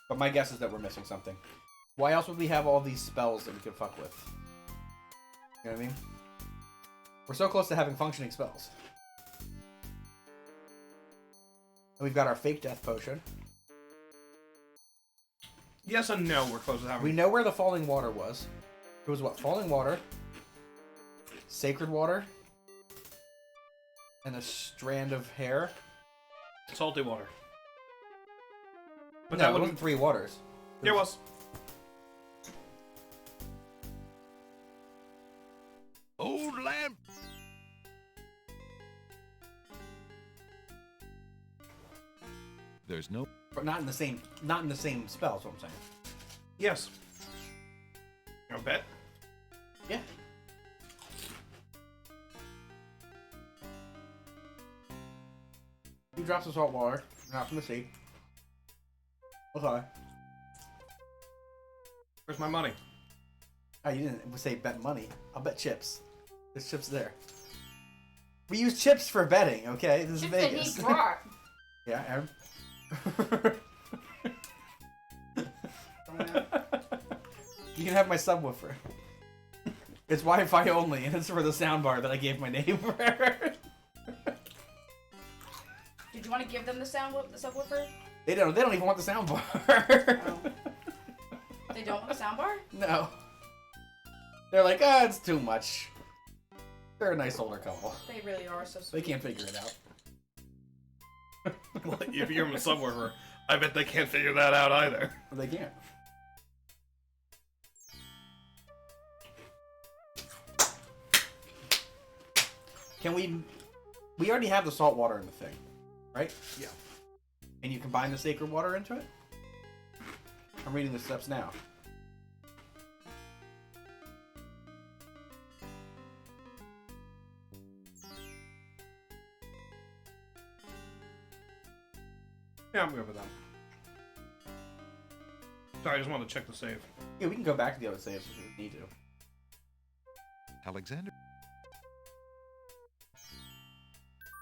But my guess is that we're missing something. Why else would we have all these spells that we could fuck with? You know what I mean? We're so close to having functioning spells. And we've got our fake death potion. Yes and no, we're close to having... We know where the falling water was. It was what? Falling water, sacred water, and a strand of hair. Salty water. But No, that it wouldn't... wasn't 3 waters. There was. Old lamp. There's no... But not in the same spell, is what I'm saying. Yes. You bet? Yeah. He drops the salt water, not from the sea. Okay. Where's my money? Oh, you didn't say bet money. I'll bet chips. There's chips there. We use chips for betting, okay? This is Chips Vegas. that he brought. Yeah, Aaron. You can have my subwoofer. It's Wi-Fi only, and it's for the soundbar that I gave my neighbor. Did you want to give them the subwoofer? They don't even want the soundbar. Oh. They don't want a soundbar? No. They're like, it's too much. They're a nice older couple. They really are so They sweet. can't figure it out. Well, if you give them a subwoofer, I bet they can't figure that out either. They can't. Can we already have the salt water in the thing, right? Yeah. And you combine the sacred water into it? I'm reading the steps now. Yeah, I'm good with that. Sorry, I just wanted to check the save. Yeah, we can go back to the other saves if we need to.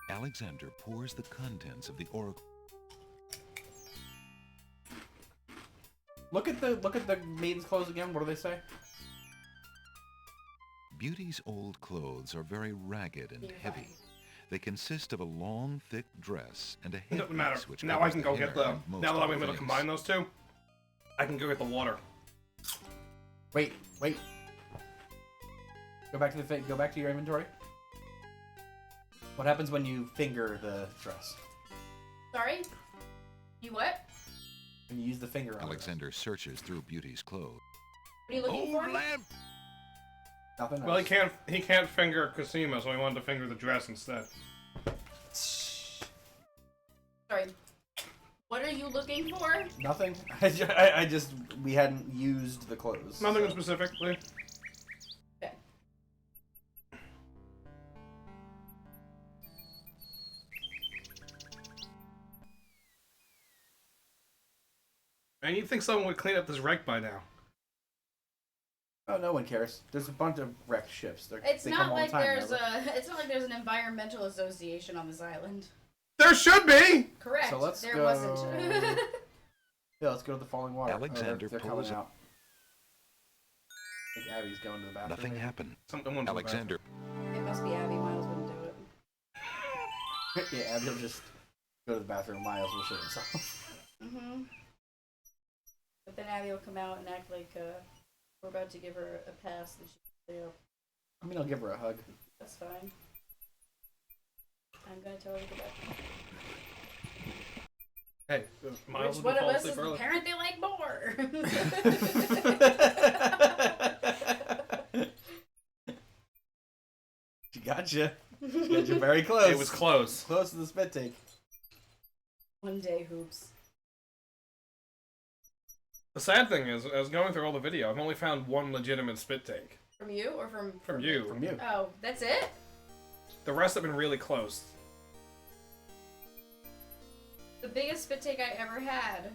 Alexander pours the contents of the oracle. Look at the maiden's clothes again. What do they say? Beauty's old clothes are very ragged and You're heavy. fine. They consist of a long, thick dress and a It doesn't matter. headpiece which Now I covers can the go get hair the... and most Now that I'm other able to things. combine those two, I can go get the water. Wait. Go back to your inventory. What happens when you finger the dress? Sorry? You what? When you use the finger on it? Alexander searches through Beauty's clothes. What are you looking for? Lamp. Nothing else. Well, he can't finger Cosima, so he wanted to finger the dress instead. Sorry. What are you looking for? Nothing. We hadn't used the clothes. Nothing specifically. Okay. And you'd think someone would clean up this wreck by now. Oh, no one cares. There's a bunch of wrecked ships. It's they not come all like the time, there's remember? it's not like there's an environmental association on this island. There should be. Correct. So let's there go... wasn't. Yeah, let's go to the falling water. Alexander they're pulls coming out. I think Abby's going to the bathroom. Nothing maybe. happened. Someone Alexander. It must be Abby. Miles wouldn't do it. Yeah, Abby will just go to the bathroom. Miles will shit himself. Mhm. But then Abby will come out and act like we're about to give her a pass that she can do. I mean, I'll give her a hug. That's fine. I'm gonna tell her to go back. Hey, Miles Which would one of fall us asleep is the early. parent they like more? She got you. She got you very close. It was close. Close to the spit take. One day, hoops. The sad thing is, I was going through all the video. I've only found one legitimate spit take. From you or from you. From you. Oh, that's it? The rest have been really close. The biggest spit take I ever had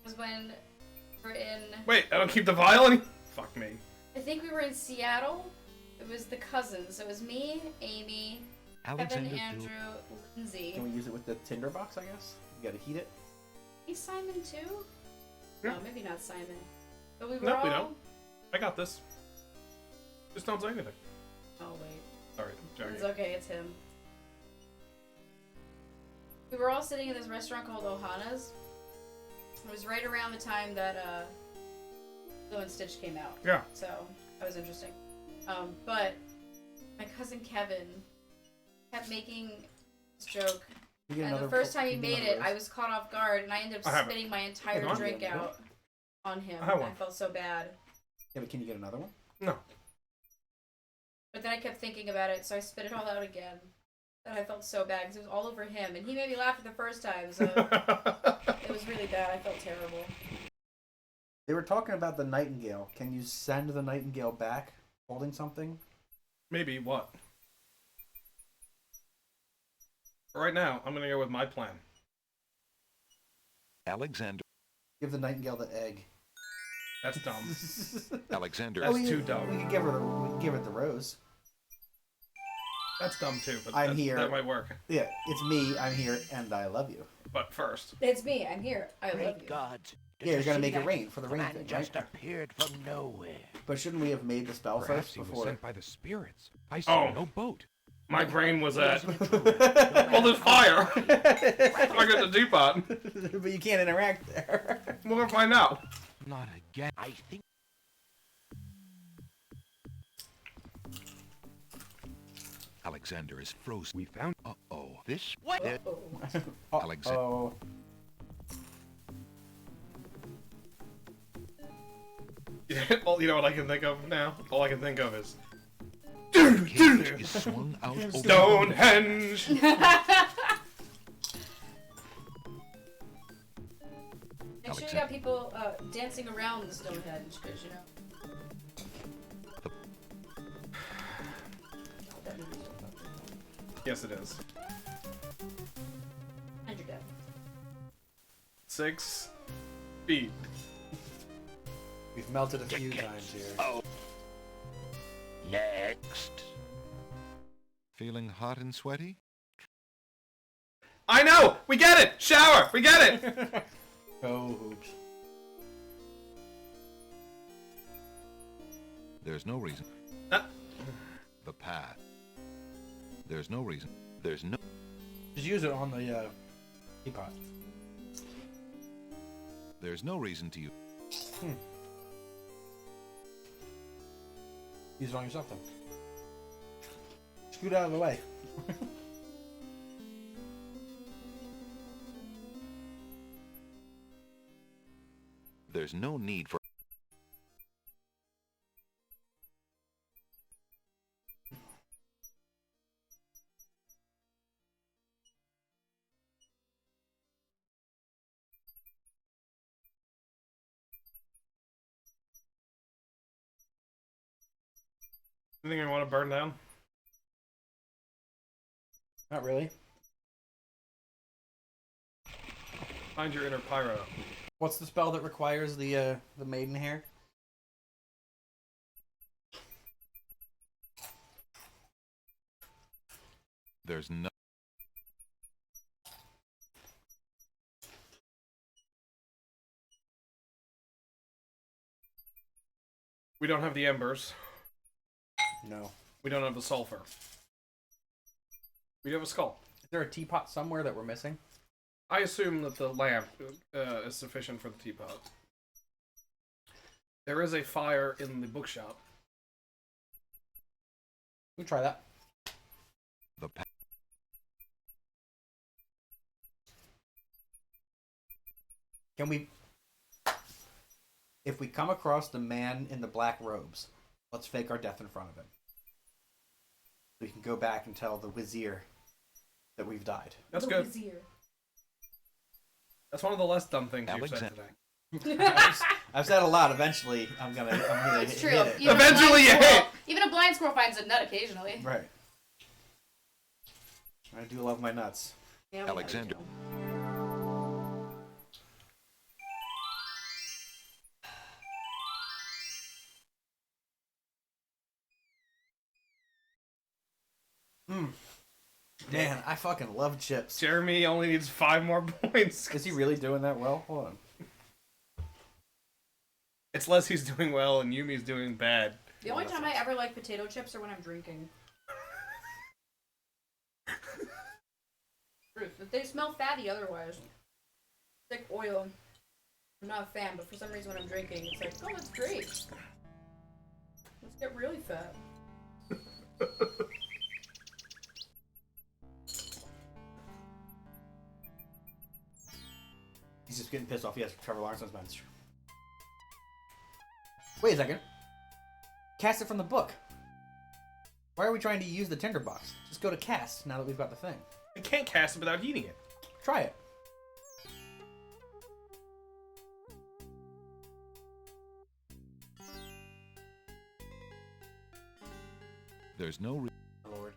was when we were in... Wait, I don't keep the vial any? Fuck me. I think we were in Seattle. It was the cousins. It was me, Amy, Alexander Kevin, Andrew, Lindsay. Can we use it with the tinder box, I guess? You gotta heat it. Hey, Simon too? Yeah. No, maybe not Simon. But we were Nope, all... we don't. I got this. Just don't say anything. Oh, wait. Sorry, Jackie. It's okay, it's him. We were all sitting in this restaurant called Ohana's. It was right around the time that Lilo and Stitch came out. Yeah. So, that was interesting. But my cousin Kevin kept making this joke. And the first time he made it, I was caught off guard, and I ended up spitting my entire drink out on him. I felt so bad. Yeah, but can you get another one? No. But then I kept thinking about it, so I spit it all out again. And I felt so bad because it was all over him, and he made me laugh for the first time, so it was really bad. I felt terrible. They were talking about the Nightingale. Can you send the Nightingale back holding something? Maybe what? Right now, I'm gonna go with my plan. Alexander. Give the Nightingale the egg. That's dumb. Alexander. That's too dumb. We could give it the rose. That's dumb too, but I'm here. That might work. Yeah, it's me. I'm here, and I love you. But first. It's me. I'm here. I love you. God. Yeah, you're gonna make it rain for the rain man thing, just right? appeared from nowhere. But shouldn't we have made the spell Perhaps first he was before? sent by the spirits. I saw no boat. My brain was at. Well, there's fire. I got the teapot. But you can't interact there. We'll find out. Not again. I think. Alexander is frozen. We found. Uh-oh. This. What? Alexander. Oh. You know what I can think of now? All I can think of is. The cage is swung out over Stonehenge! Make sure you got people dancing around the Stonehenge, because, you know. Yes, it is. And you're dead. 6 feet. We've melted a few times here. Oh. Next. Feeling hot and sweaty? I know! We get it! Shower! We get it! Go hoops. There's no reason. The path. There's no reason. There's no... Just use it on the teapot. There's no reason to use... Use it on yourself then. Scoot out of the way. There's no need for... Anything I want to burn down? Not really. Find your inner pyro. What's the spell that requires the maiden hair? There's no... We don't have the embers. No. We don't have the sulfur. We have a skull. Is there a teapot somewhere that we're missing? I assume that the lamp is sufficient for the teapot. There is a fire in the bookshop. We try that. The Can we... If we come across the man in the black robes, let's fake our death in front of him. We can go back and tell the Wazir that we've died. That's The good. Wazir. That's one of the less dumb things you've said today. I've said a lot. Eventually, I'm gonna It's true. hit it. Even Eventually you hit! Even a blind squirrel finds a nut occasionally. Right. I do love my nuts. Yeah, Alexander. Man, I fucking love chips. Jeremy only needs 5 more points. Is he really doing that well? Hold on. It's less he's doing well and Yumi's doing bad. The only time I ever like potato chips are when I'm drinking. Truth. If they smell fatty otherwise. Thick oil. I'm not a fan, but for some reason when I'm drinking, it's like, oh, that's great. Let's get really fat. He's just getting pissed off. Yes, Trevor Lawrence's bench. Wait a second. Cast it from the book. Why are we trying to use the tinderbox? Just go to cast now that we've got the thing. I can't cast it without heating it. Try it. There's no... Lord.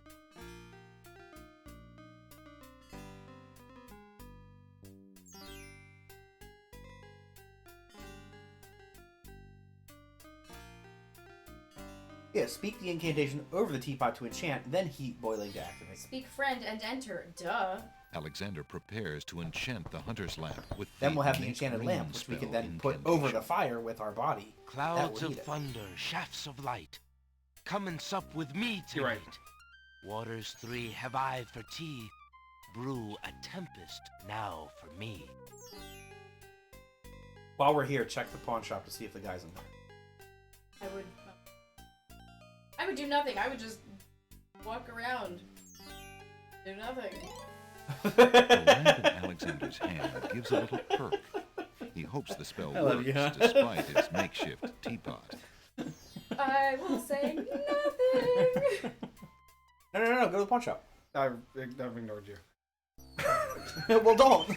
Yeah, speak the incantation over the teapot to enchant, then heat boiling to activate. Speak friend and enter. Duh. Alexander prepares to enchant the hunter's lamp with Then we'll have the unique enchanted rain lamp, which we can spell then put over the incantation. fire with our body. That Clouds will of heat it. thunder, shafts of light. Come and sup with me tonight. You're right. Waters 3 have I for tea. Brew a tempest now for me. While we're here, check the pawn shop to see if the guy's in there. I would do nothing. I would just walk around. Do nothing. The lamp in Alexander's hand gives a little perk. He hopes the spell I love works you, huh? despite its makeshift teapot. I will say nothing. No, go to the pawn shop. I've ignored you. Well, don't.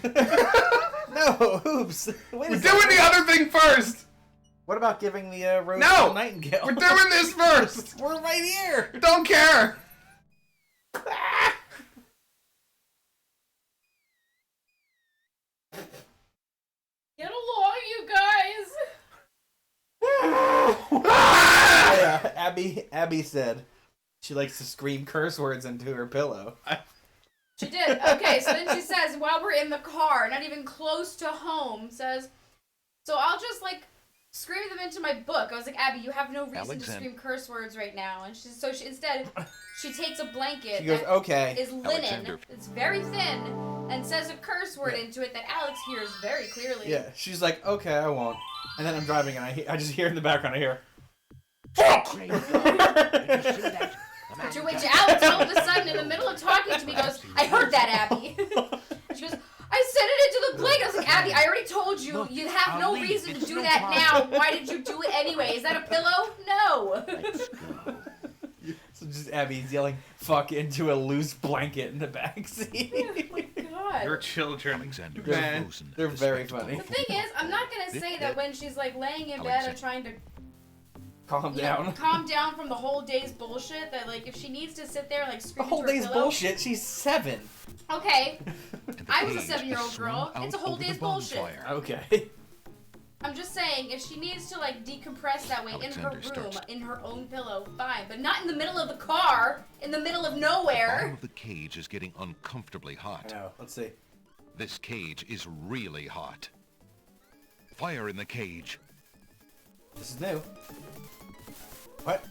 No, oops. We're doing the other thing first! What about giving the rose No! to the nightingale? We're doing this first! We're right here! Don't care! Get along, you guys. Yeah, Abby said she likes to scream curse words into her pillow. She did. Okay, so then she says, while we're in the car, not even close to home, says, so I'll just, like, scream them into my book. I was like, Abby, you have no reason to scream curse words right now. And instead, she takes a blanket She goes, that okay. is linen, Alexander. it's very thin, and says a curse word into it that Alex hears very clearly. Yeah, she's like, okay, I won't. And then I'm driving and I just hear in the background, I hear, To which Alex all of a sudden, in the middle of talking to me, goes, I heard that, Abby. She goes, I said it into the plate. I was like, Abby, I already told you. Look, You have I'll no leave. reason to It's do no that problem. now. Why did you do it anyway? Is that a pillow? No. Let's go. so just Abby's yelling, fuck, into a loose blanket in the backseat. Oh my god. Your children. Alexander is Man. frozen. at They're the very spectacle. funny. The thing is, I'm not going to say that when she's like laying in bed and trying to Calm you know, down. calm down from the whole day's bullshit, that like if she needs to sit there and like The scream whole into her day's pillow, bullshit. She's 7. Okay. And the I was a cage 7-year-old is girl. swung It's a out whole over day's the bullshit. bonfire. Okay. I'm just saying, if she needs to like decompress that way in her room, in her own pillow, fine. But not in the middle of the car, in the middle of The nowhere. bottom of the cage is getting uncomfortably hot. I know. Let's see. This cage is really hot. Fire in the cage. This is new. What?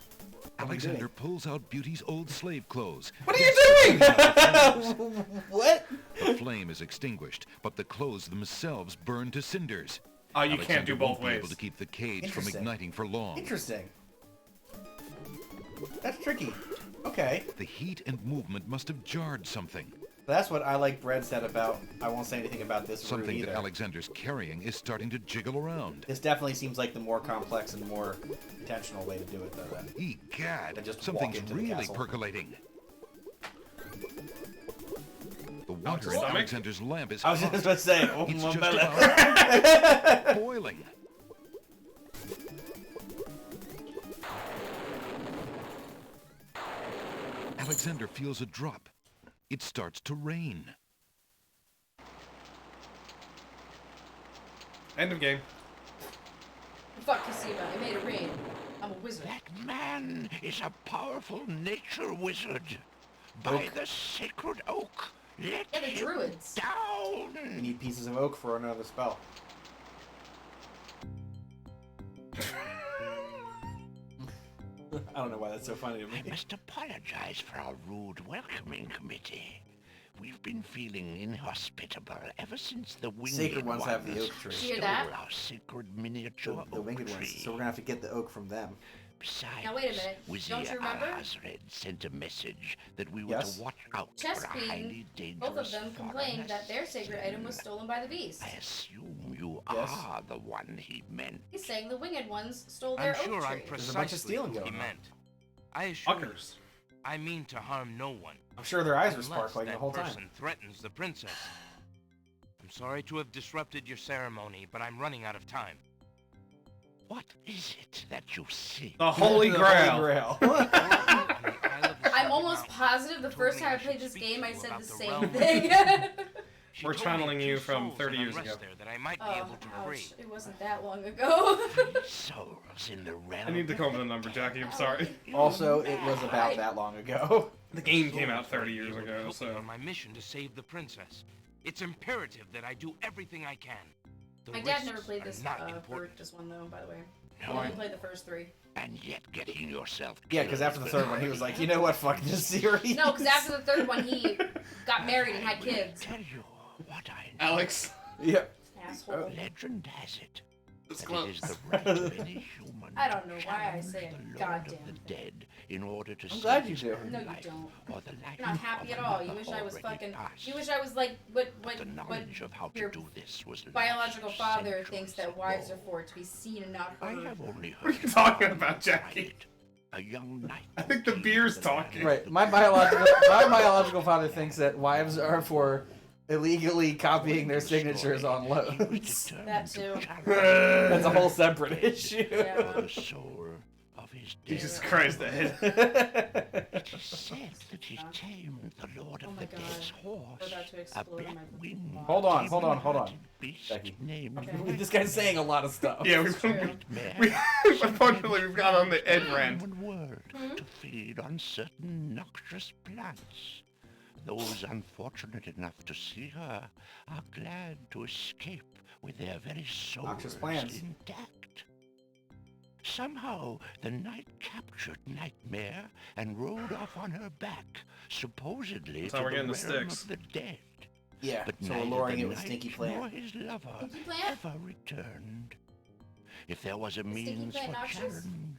Alexander pulls out Beauty's old slave clothes. What are you doing? What? The flame is extinguished, but the clothes themselves burn to cinders. Oh, you can't do both won't be ways. able to keep the cage from Interesting. igniting for long. Interesting. That's tricky. Okay. The heat and movement must have jarred something. That's what I like Brad said about, I won't say anything about this route Something either. that Alexander's carrying is starting to jiggle around. This definitely seems like the more complex and more intentional way to do it, though. Then. Egad, Than just walk something's into the really castle. percolating. The water in Stomach? Alexander's lamp is I was hot. just about to say, oh, It's my just belly. about boiling. Alexander feels a drop. It starts to rain. End of game. Fuck Casima, I made it rain. I'm a wizard. That man is a powerful nature wizard. By the sacred oak, let Yeah, the him druids. down. We need pieces of oak for another spell. I don't know why that's so funny to me. I must apologize for our rude welcoming committee. We've been feeling inhospitable ever since the winged Sacred ones have the oak tree. Did you hear stole that? our sacred miniature The oak winged tree. ones. So we're gonna have to get the oak from them. Besides, Now wait a minute. Don't you remember? Al-Hazred sent a message that we were Yes. to watch out Chess for a Queen, highly dangerous both of them complained that their sacred item was stolen by the beast. I assume you Yes. are the one he meant. He's saying the winged ones stole their I'm sure oak I'm tree. There's a bunch of precisely stealing who he going on. meant. I assure you, Fuckers. I mean to harm no one. I'm sure their eyes are unless sparkling the that whole time. person threatens the princess. I'm sorry to have disrupted your ceremony, but I'm running out of time. What is it that you see? The Holy The Grail. Holy Grail. I'm almost positive the first time I played this game I said the same realm. thing. She We're told me channeling you two from souls 30 in years unrest ago. there that I might be Oh, able to free. ouch. It wasn't that long ago. Souls in the realm. I need to come up with a number, Jackie. I'm sorry. Also, it was about that long ago. The game came out 30 years ago, Help me so. on my mission to save the princess. It's imperative that I do everything I can. The My dad never risks played are this not important. this one though, by the way. He No. only played the first three. And yet getting yourself Yeah, because after the third one, he was like, you know what, fuck this series. No, because after the third one he got married and had kids. Tell you what I know. Alex. Yep. Asshole. Legend has it It's that close. it is the right of any human I don't know to why I challenge say it. the Lord Goddamn. of the dead in order to I'm save glad you his do. own No, you life don't. or the life You're not happy of at all. You another wish I was already fucking. passed. You wish I was like what The knowledge of how to your do this was lost biological father thinks centuries that wives are ago. for, to be seen and not I heard. have only What are heard you talking about, Jackie? a young knight. I think the came beer's to the land talking. Right. My biological father thinks that wives are for illegally copying their signatures on loans. That too. That's a whole separate issue. Yeah. For the soul of his dead. Jesus Christ, Ed. It is said that he tamed the Lord of Oh my the God. Dead's horse, We're about to a explode my black-winged, Hold on, hold on, hold on. demon-hearted beast Becky. named Okay. This guy's saying a lot of stuff. Yeah, True. unfortunately, we've got on the Ed rant. One word to feed on certain noxious plants. Those unfortunate enough to see her are glad to escape with their very souls Noxious plants. intact. Somehow, the knight captured Nightmare and rode off on her back, supposedly That's to how the we're realm getting the sticks. of the dead. Yeah, But so we're neither luring the it with knight Stinky nor Plant. his lover Stinky Plant? ever returned. If there was a Stinky means Plant for noxious? challenge,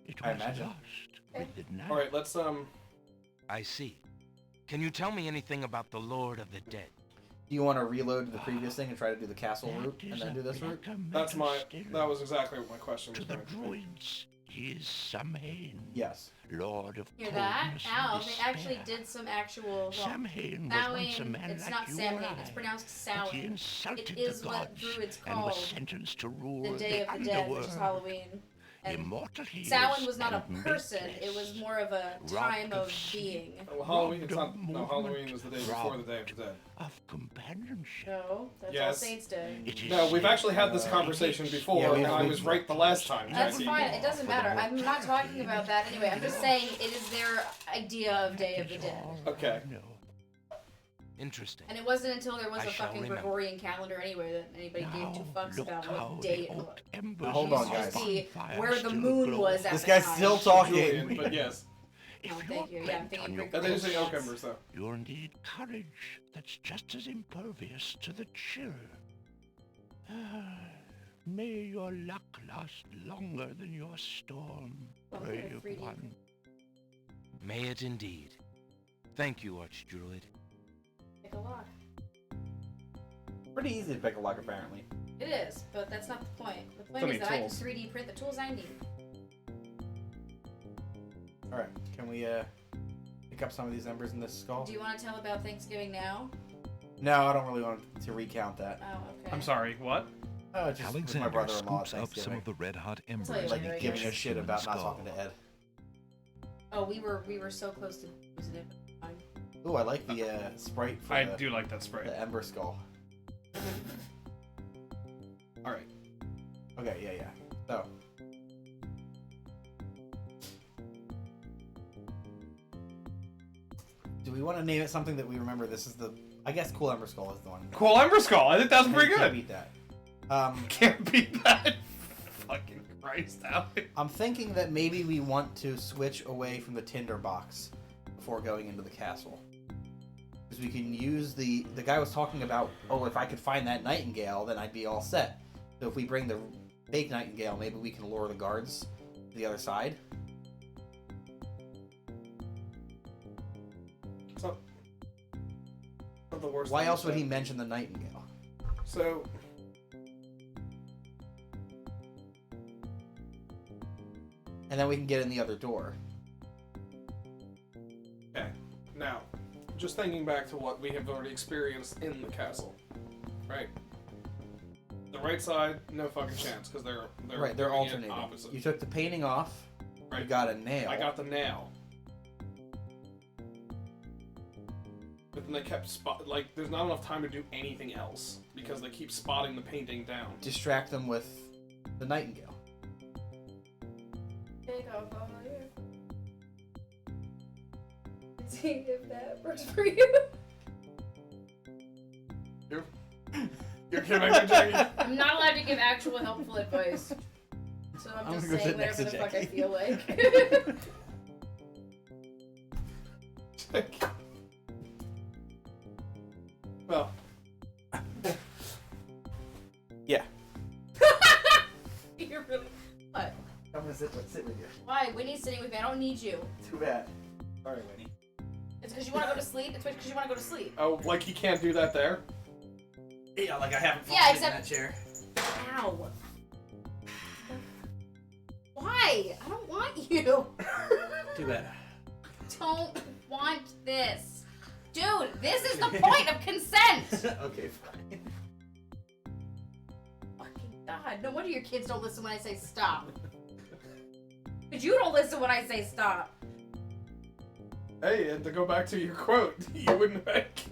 it I was imagine. lost with the knight. Alright, let's, I see. Can you tell me anything about the Lord of the Dead? Do you want to reload the previous thing and try to do the castle route and then do this route? that was exactly what my question To the druids, he is Samhain, Yes. Lord of Hear that? coldness Ow, and they actually despair. did some actual. Well, Samhain was once a Samhain, man it's like not you Samhain, or it's I, pronounced but he Samhain. insulted It is the what gods druids and call was sentenced to rule the Day of the Dead, which is underworld. Halloween. And Immortal he Samhain is, was not a and person, it makeless. was more of a time of being. Well, Halloween, it's Robbed not, of no, Halloween movement, is the day before the Day of the Dead. Of companionship. No, that's All Yes. Saints Day. It is No, we've said actually had this conversation before, Yeah, and I we've- was right the last time, That's Jackie. fine, it doesn't matter. I'm not talking about that anyway. I'm just saying it is their idea of Day of the Dead. Okay. Interesting. And it wasn't until there was I a shall fucking remember. Gregorian calendar anyway that anybody gave two fucks look about how what the day it old was. embers Hold of on, the guys. See bonfire where the still moon glow. was at This the guy's time. still talking. Julian, but yes. Oh, thank you. Yeah, I'm thinking on your They Gregorian. say oak embers, though. You'll need courage that's just as impervious to the chill. May your luck last longer than your storm, Well, I'm brave gonna 3D. one. May it indeed. Thank you, Archdruid. Pick a lock. Pretty easy to pick a lock, apparently. It is, but that's not the point. The point So is many that I can tools. 3D print the tools I need. Alright, can we pick up some of these embers in this skull? Do you want to tell about Thanksgiving now? No, I don't really want to recount that. Oh, okay. I'm sorry, what? Oh, just with my Alexander brother-in-law at scoops up some Thanksgiving. of the red-hot tell you embers. later, Like I giving guess. a shit about not talking to Ed. Oh, we were so close to using it. Fine. Ooh, I like the sprite for I the, do like that spray. the ember skull. Alright. Okay, yeah. So. Do we want to name it something that we remember? This is the, I guess, Cool Ember Skull is the one. Cool Ember Skull. I think that's pretty Can't good. beat that. Can't beat that. Fucking Christ, Alex. I'm thinking that maybe we want to switch away from the tinder box before going into the castle. Because we can use the guy was talking about, oh, if I could find that nightingale, then I'd be all set. So if we bring the fake nightingale, maybe we can lure the guards to the other side. So, not the worst Why thing else to would say. he mention the nightingale? So, And then we can get in the other door. okay. Now, just thinking back to what we have already experienced in the castle, right? The right side, no fucking chance, because they're They're doing it alternating. opposite. You took the painting off. You Right. got a nail. I got the nail. But then they kept there's not enough time to do anything else because they keep spotting the painting down. Distract them with the nightingale. Take off all your... See if that works for you. You're kidding me, Jackie? I'm not allowed to give actual helpful advice. So I'm I'm just gonna go saying sit next whatever to the fuck I Jackie. feel like. Well. Yeah. You're really... What? I'm gonna sit with you. Why? Winnie's sitting with me. I don't need you. Too bad. Sorry, Winnie. It's because you want to go to sleep. It's because you want to go to sleep. Oh, like he can't do that there? Yeah, like I haven't Yeah, fallen in except... that chair. Ow. Why? I don't want you. Too bad. Don't want this. Dude, this is the point of consent. Okay, fine. Fucking God. No wonder your kids don't listen when I say stop. But you don't listen when I say stop. Hey, and to go back to your quote, you wouldn't make.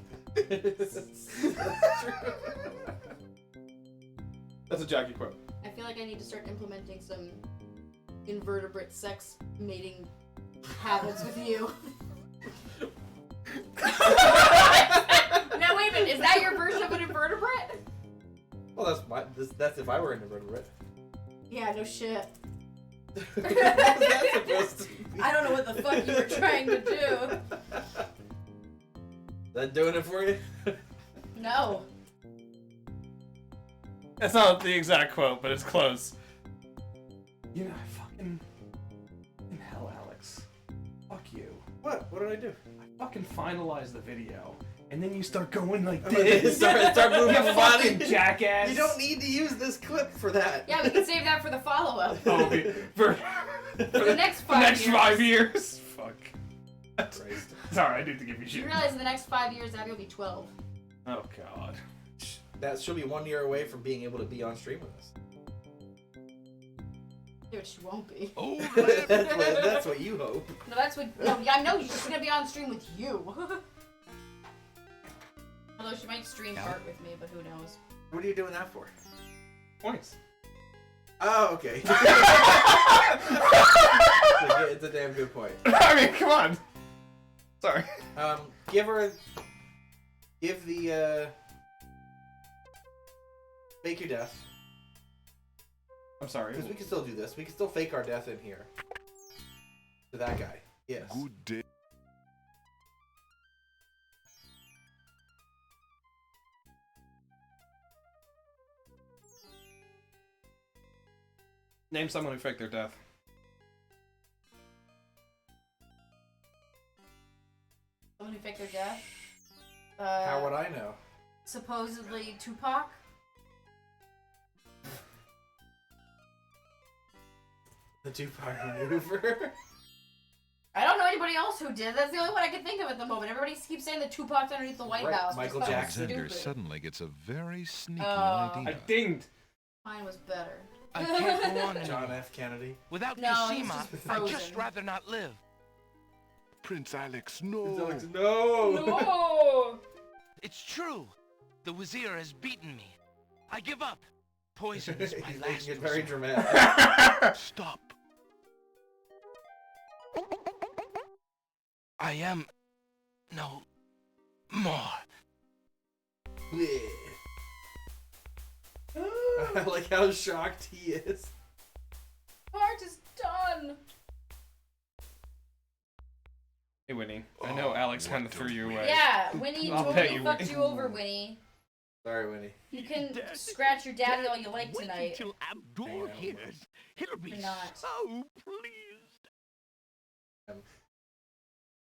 That's a Jackie quote. I feel like I need to start implementing some invertebrate sex mating habits with you. No, wait a minute. Is that your version of an invertebrate? Well, that's if I were an invertebrate. Yeah, no shit. What was that supposed to be? I don't know what the fuck you were trying to do. That doing it for you? No. That's not the exact quote, but it's close. You know, I fucking... In hell, Alex. Fuck you. What? What did I do? I fucking finalized the video, and then you start going like Then this. start moving You the fucking body. jackass. You don't need to use this clip for that. Yeah, we can save that for the follow-up. Oh, for the next 5 the next years. 5 years. Fuck. Christ. Sorry, I need to give you You shit. realize in the next 5 years, Abby will be 12. Oh god. That she'll be 1 year away from being able to be on stream with us. Which she won't be. Oh, that's what you hope. No, that's what. No, yeah, I know she's gonna be on stream with you. Although she might stream part with me, but who knows? What are you doing that for? Points. Oh, okay. It's a damn good point. I mean, come on. Sorry. Give the fake your death. I'm sorry. Because we can still do this. We can still fake our death in here. To that guy. Yes. Good day. Name someone who faked their death. Someone who faked their death. How would I know? Supposedly Tupac. The Tupac maneuver. I don't know anybody else who did. That's the only one I can think of at the moment. Everybody keeps saying the Tupac's underneath the White House. Michael Jackson. Stupid. Alexander suddenly gets a very sneaky Oh. idea. I dinged. Mine was better. I can't go on anymore. John F. Kennedy. Without No, he's Cosima, just I'd frozen. just rather not live. Prince Alex, no. No. No. It's true. The Wazir has beaten me. I give up. Poison is my He's last making it very resort. dramatic. Stop. I am no more. I like how shocked he is. Part is done. Hey, Winnie. I know Alex kind of threw you away. Yeah, Winnie I'll totally bet you fucked Winnie. you over, Winnie. Sorry, Winnie. You can scratch your daddy all you like Wait tonight. until Abdul hears. He'll be You're not. so pleased.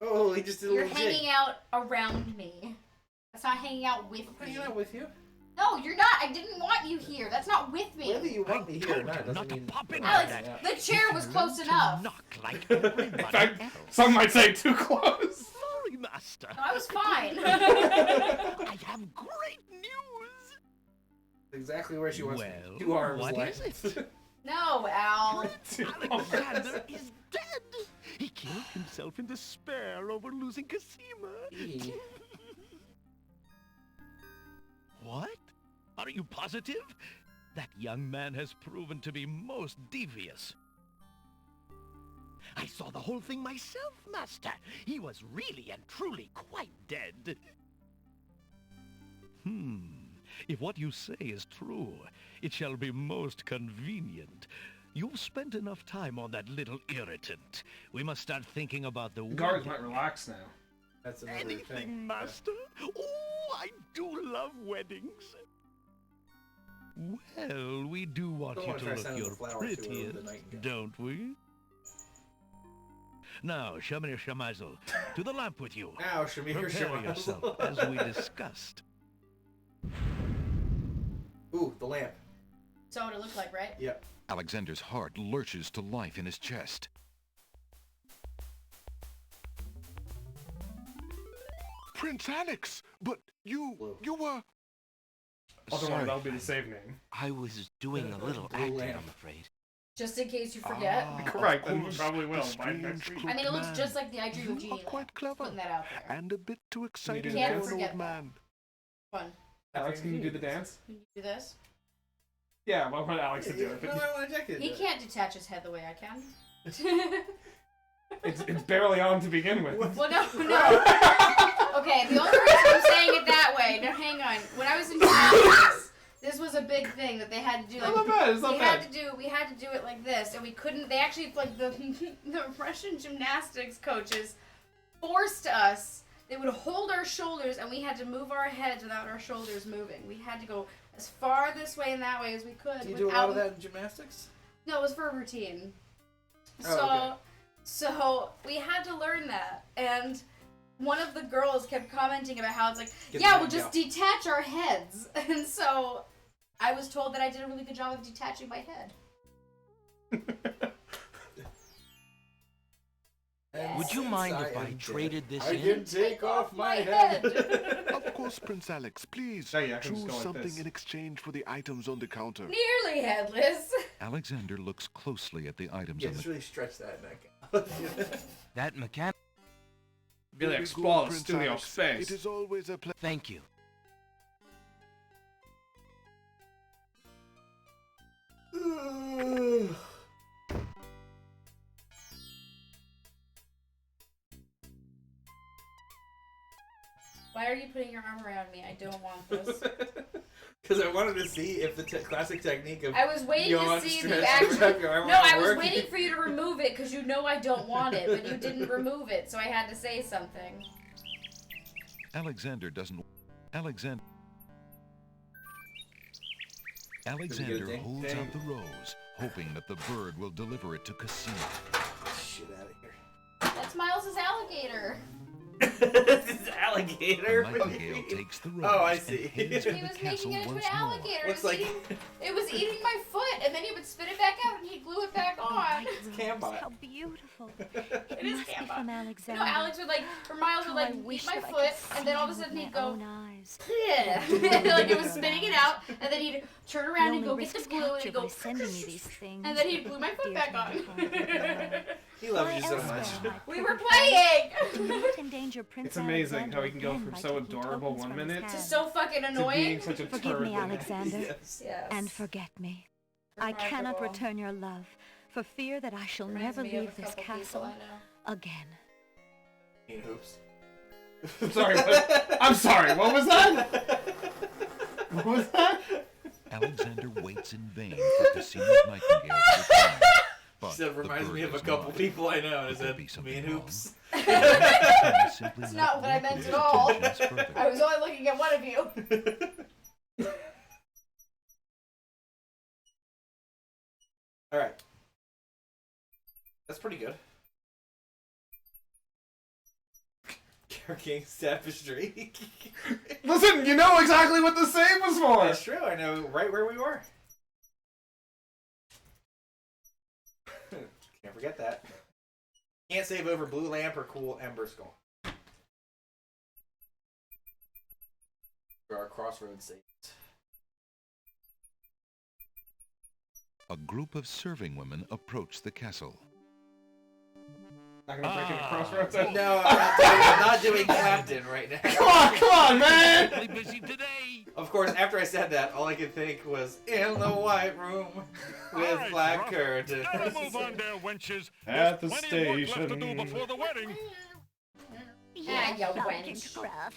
Oh, he just did a You're little hanging jig. out around me. That's not hanging out with I'm me. hanging out with you. No, you're not. I didn't want you here. That's not with me. Whether you want me here or not doesn't not to mean... pop in Alex, like that. the chair was close enough. Knock like In everybody fact, else. some might say too close. Sorry, Master. No, I was fine. I have great news. Exactly where she wants me. Well, 2 arms what length. is it? No, Al. Alexander is dead. He killed himself in despair over losing Cosima. What? Are you positive? That young man has proven to be most devious. I saw the whole thing myself, Master. He was really and truly quite dead. If what you say is true, it shall be most convenient. You've spent enough time on that little irritant. We must start thinking about the Guards wedding. might relax now. That's another Anything, thing. Master? Oh, I do love weddings. Well, we do want Don't you wanna to try look sending the your flower to her with the prettiest, nightingale. don't we? Now, Shamir Shamazel, to the lamp with you. Now, Shamir Prepare Shamazel. yourself, as we discussed. Ooh, the lamp. So what it looked like, right? Yep. Alexander's heart lurches to life in his chest. Prince Alex, but you were... Otherwise, Sorry. that'll be the save name. I was doing a little Blue acting, lamp. I'm afraid. Just in case you forget. Correct, of and we course, probably will the by next strange week. I mean, it looks man. just like the I Dream of You Jeannie. are quite lamp. clever. Putting that out there. And a bit too exciting do for Can't an forget old that. man. Fun. Alex, can you do the dance? Can you do this? Yeah, well, I want Alex to do No, it. But I want to check it. He can't detach his head the way I can. it's barely on to begin with. Well, no. Okay, the only reason I'm saying it that way. Now, hang on. When I was in gymnastics, this was a big thing that they had to do. Like, not bad, it's not we bad. had to do it like this, and we couldn't. They actually like the Russian gymnastics coaches forced us. They would hold our shoulders, and we had to move our heads without our shoulders moving. We had to go as far this way and that way as we could. Do you do a lot of that in gymnastics? No, it was for a routine. Oh, So we had to learn that, and one of the girls kept commenting about how it's like, Get yeah, the we'll just out. detach our heads, and so I was told that I did a really good job of detaching my head. Would you mind if I traded this I in? can take off my head. Of course course, Prince Alex. Please Oh, yeah, I can just choose go like something this. in exchange for the items on the counter. Nearly headless. Alexander looks closely at the items Yeah, on just the... really stretch that neck. That mechanic. Really Very explore good, the Prince studio Alex. space. It is always a pleasure. Thank you. Why are you putting your arm around me? I don't want this. Because I wanted to see if the classic technique of I was waiting to yawn, see stretch, the action. wrap your arm No, around I was work. waiting for you to remove it because you know I don't want it, but you didn't remove it, so I had to say something. Alexander doesn't... Alexander ding? holds Ding. out the rose, hoping that the bird will deliver it to Cassina. Shit out of here. That's Miles's alligator. This is alligator. The nightingale takes the rose Oh, I and see. heads for He the was castle making it into once an more. alligator. Looks like It was eating my foot, and then he would spit it back out, and he'd glue it back on. it's Cambot. How beautiful. It is must be Cambot. from You Alexander. know, Alex would Miles would I eat wish my that I foot, could and then see all of a him sudden with he'd my go, own eyes. yeah. Like it was spitting it out, and then he'd turn around and go get the glue, and he'd go, sending me these things. and then he'd glue my foot back on. He loves you so much. We were playing! It's amazing how he can go from so adorable one minute To so fucking to annoying. being such a Forgive turd me, the next. Alexander, Yes. and forget me. I cannot Remarkable. return your love, for fear that I shall Reminds never me of leave a this couple people castle I know. again. Mean hoops. I'm sorry. I'm sorry. What was that? What was that? Alexander waits in vain for Cassina's nightingale to return. But She said, the reminds bird me of a does couple not. people I know. And I Could there said, be something mean wrong? hoops. That's That's not what I meant at all. I was only looking at one of you. Alright. That's pretty good. King's Tapestry. Listen, you know exactly what the save was for. That's true. I know right where we were. Can't forget that. Can't save over Blue Lamp or Cool Ember Skull. For our crossroads saves. A group of serving women approach the castle. Not gonna break into crossroads. No, I'm not doing Clapton right now. Come on, man! Really busy today. Of course, after I said that, all I could think was in the white room with Alright, black Gruff. curtains. Gotta move on there, wenches. At the There's plenty of work left to do station. before the wedding. Yeah, you Sergeant wench. Gruff.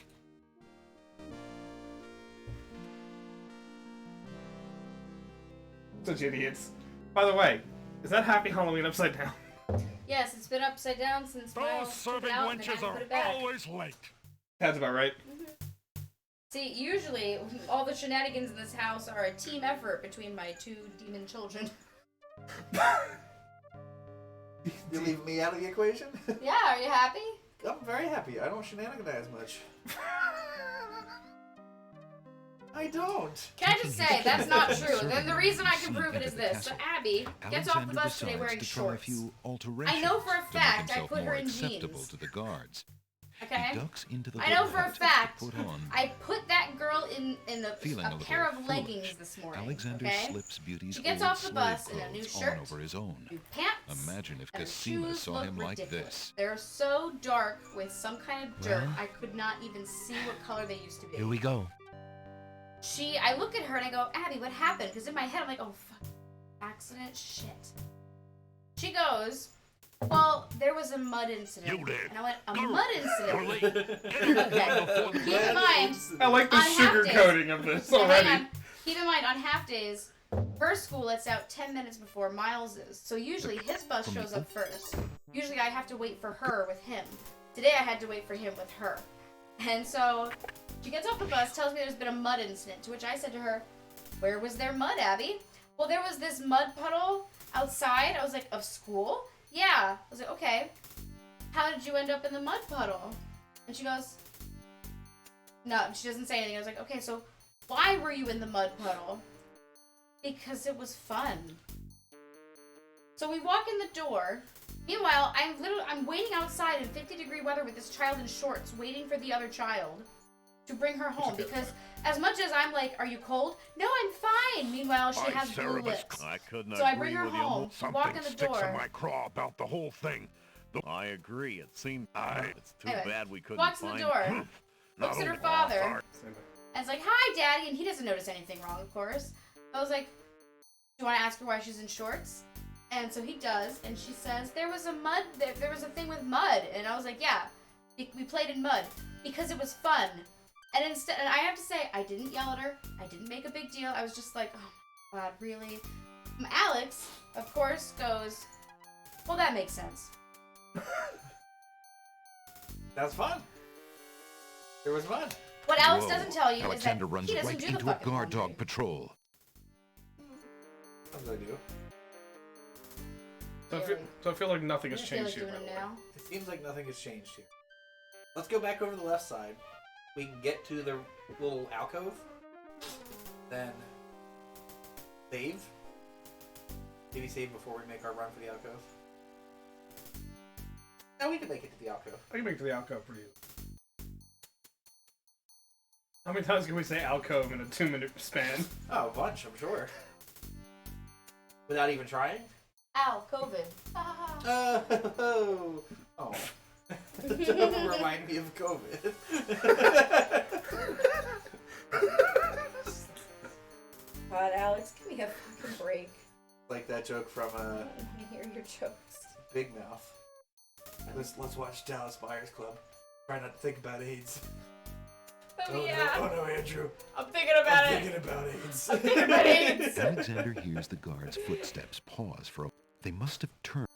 Such idiots. By the way, is that Happy Halloween upside down? Yes, it's been upside down since Those Miles took serving it out and then I wenches put are it back. always late. That's about right. See, usually all the shenanigans in this house are a team effort between my two demon children. You leave me out of the equation? Yeah, are you happy? I'm very happy. I don't shenaniganize much. I don't. Can I just say, that's not true. Then the reason I can prove it is this. So Abby gets off the Alexander bus today decides wearing to try a shorts. few alterations I know for a to make fact I himself put her more in acceptable jeans. to the guards. Okay? He ducks into the I know hood for a hut to fact put on. I put that girl in Feeling a a pair little of leggings foolish, this morning. Alexander okay? slips Beauty's She gets old off the slave bus in a new clothes shirt, on over his own. new pants, Imagine if and her Cassina shoes saw look him like ridiculous. this. They're so dark with some kind of dirt, Well? I could not even see what color they used to be. Here we go. I look at her and I go, Abby, what happened? Because in my head I'm like, oh, fuck, accident, shit. She goes, well, there was a mud incident. You did. And I went, a Go. mud You're late. incident? Get in Okay. before the Keep in mind, I like the On half sugar days. coating of this yeah, hang already. on. Keep in mind, on half days, her school lets out 10 minutes before Miles's. So usually his bus shows up first. Usually I have to wait for her with him. Today I had to wait for him with her. And so she gets off the bus, tells me there's been a mud incident, to which I said to her, where was there mud, Abby? Well, there was this mud puddle outside. I was like, of school? Yeah. I was like, okay. How did you end up in the mud puddle? And she goes, no, she doesn't say anything. I was like, okay, so why were you in the mud puddle? Because it was fun. So we walk in the door. Meanwhile, I'm waiting outside in 50-degree weather with this child in shorts, waiting for the other child. to bring her home should go because as much as I'm like, "Are you cold?" "No, I'm fine." Meanwhile, she has blue lips. I couldn't So I agree bring her with home. you. We walk in the Something sticks in door. my craw about the whole thing. I agree. It seemed it's too Anyway, bad we couldn't walks in the find door, looks at her father, and it's like, "Hi, Daddy," and he doesn't notice anything wrong, of course. I was like, "Do you want to ask her why she's in shorts?" And so he does, and she says, there was a thing with mud. And I was like, "Yeah, we played in mud because it was fun." And and I have to say, I didn't yell at her. I didn't make a big deal. I was just like, "Oh my God, really?" Alex, of course, goes, "Well, that makes sense." That's fun. There was fun. What Alex doesn't tell you Alexander is that runs he doesn't right do the into a fucking guard laundry. dog patrol. Sometimes I do. So I feel like nothing has I feel changed like here. doing by it the way. now. It seems like nothing has changed here. Let's go back over to the left side. We can get to the little alcove. Then save. Maybe save before we make our run for the alcove. No, we can make it to the alcove. I can make it to the alcove for you. How many times can we say alcove in a 2-minute span? Oh, a bunch, I'm sure. Without even trying? Ow, COVID. Oh. Don't remind me of COVID. God, Alex, give me a fucking break. Like that joke from I don't want to hear your jokes. Big Mouth. Let's watch Dallas Buyers Club. Try not to think about AIDS. Oh, yeah. No, Andrew. I'm thinking about it. I'm thinking about AIDS. I'm thinking about AIDS. Alexander hears the guard's footsteps pause for a... They must have turned.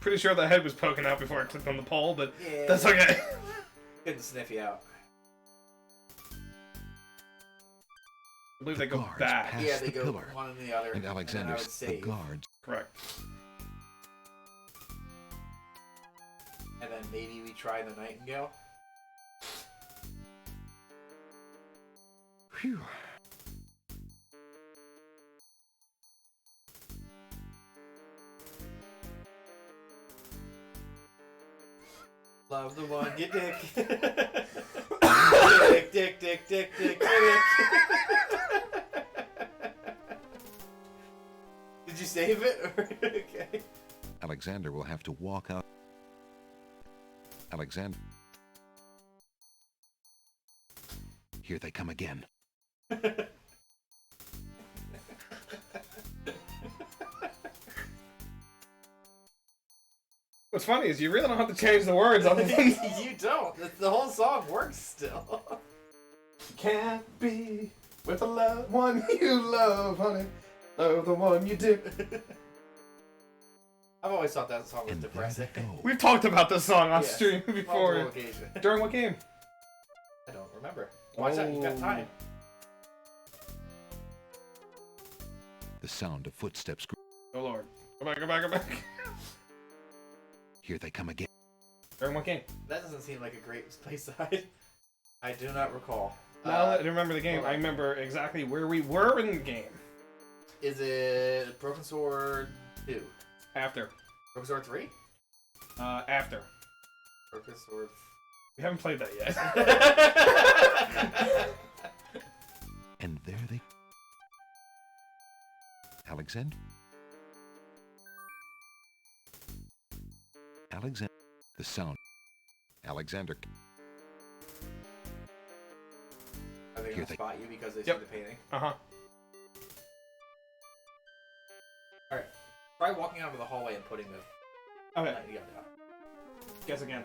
Pretty sure the head was poking out before I clicked on the pole, but Yeah. that's okay. Couldn't sniff you out. I believe they go guards back. pass Yeah, they the go pillar, one and the other. and Alexander, I would the save. guards. Correct. And then maybe we try the Nightingale. Phew. Love the one you dick. dick. Did you save it? Okay. Alexander will have to walk out. Alexander. Here they come again. What's funny is you really don't have to change the words other than... You don't. The whole song works still. Can't be with the one you love, honey. Love the one you do. I've always thought that song was And depressing. there they go. We've talked about this song on Yes, stream before. multiple occasions. During what game? I don't remember. Watch that, you got time. The sound of footsteps. Oh lord. Go back. Here they come again. During what game? That doesn't seem like a great place to hide. I do not recall. Now that I remember the game, hold I on. remember exactly where we were in the game. Is it Broken Sword 2? After. Broken Sword 3? After. Broken Sword... We haven't played that yet. And there they... Alexander. The sound. Alexander. Are they Here gonna they- spot you because they Yep. see the painting? Uh-huh. Alright. Try walking out of the hallway and putting the Okay. Nightingale down. Guess again.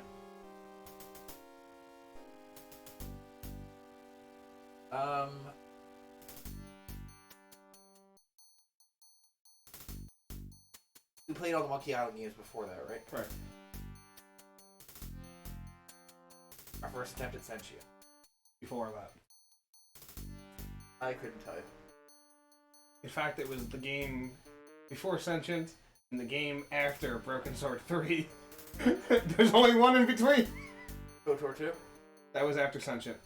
We played all the Monkey Island games before that, right? Right. Our first attempt at Sentia. Before that. I couldn't tell you. In fact, it was the game before Sentient and the game after Broken Sword 3. There's only one in between. KOTOR 2? That was after Sentient.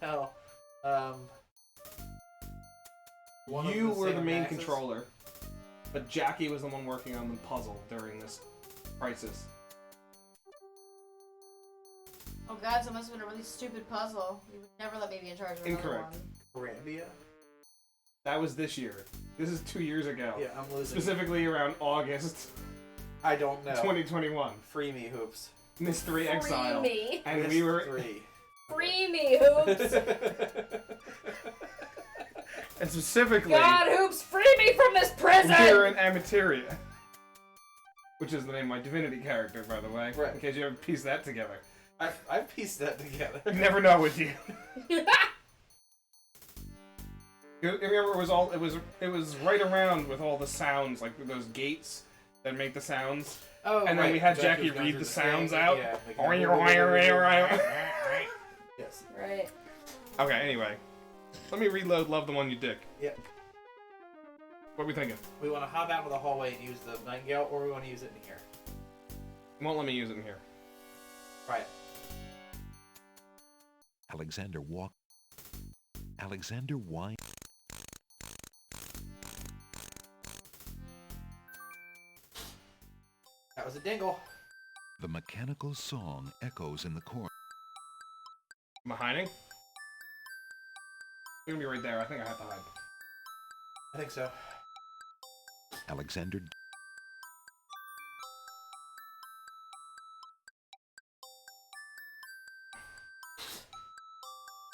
Hell. One of You the were the Sam main Maxes? controller, but Jackie was the one working on the puzzle during this Crisis. Oh god, so it must have been a really stupid puzzle. You would never let me be in charge of another Incorrect. one. Grandia? That was this year. This is 2 years ago. Yeah, I'm losing. Specifically around August I don't know. 2021. Free me, Hoops. Mystery Exile. me. And we were... Free me, Hoops! And specifically... God, Hoops, free me from this prison! We're in Amateria. Which is the name of my Divinity character, by the way. Right. In case you ever piece that together. I've pieced that together. You never know with you. You remember it was right around with all the sounds, like with those gates that make the sounds. Oh, and then right. we had Jackie Jackie was read going the through sounds thing, out. yeah, Yes. Right. Okay, anyway. Let me reload Love the One You Dick. Yep. What are we thinking? We want to hop out into the hallway and use the Nightingale, or we want to use it in here? Won't let me use it in here. Try it. Alexander whined. That was a dingle. The mechanical song echoes in the corner. Am I hiding? You're gonna be right there. I think I have to hide. I think so. Alexander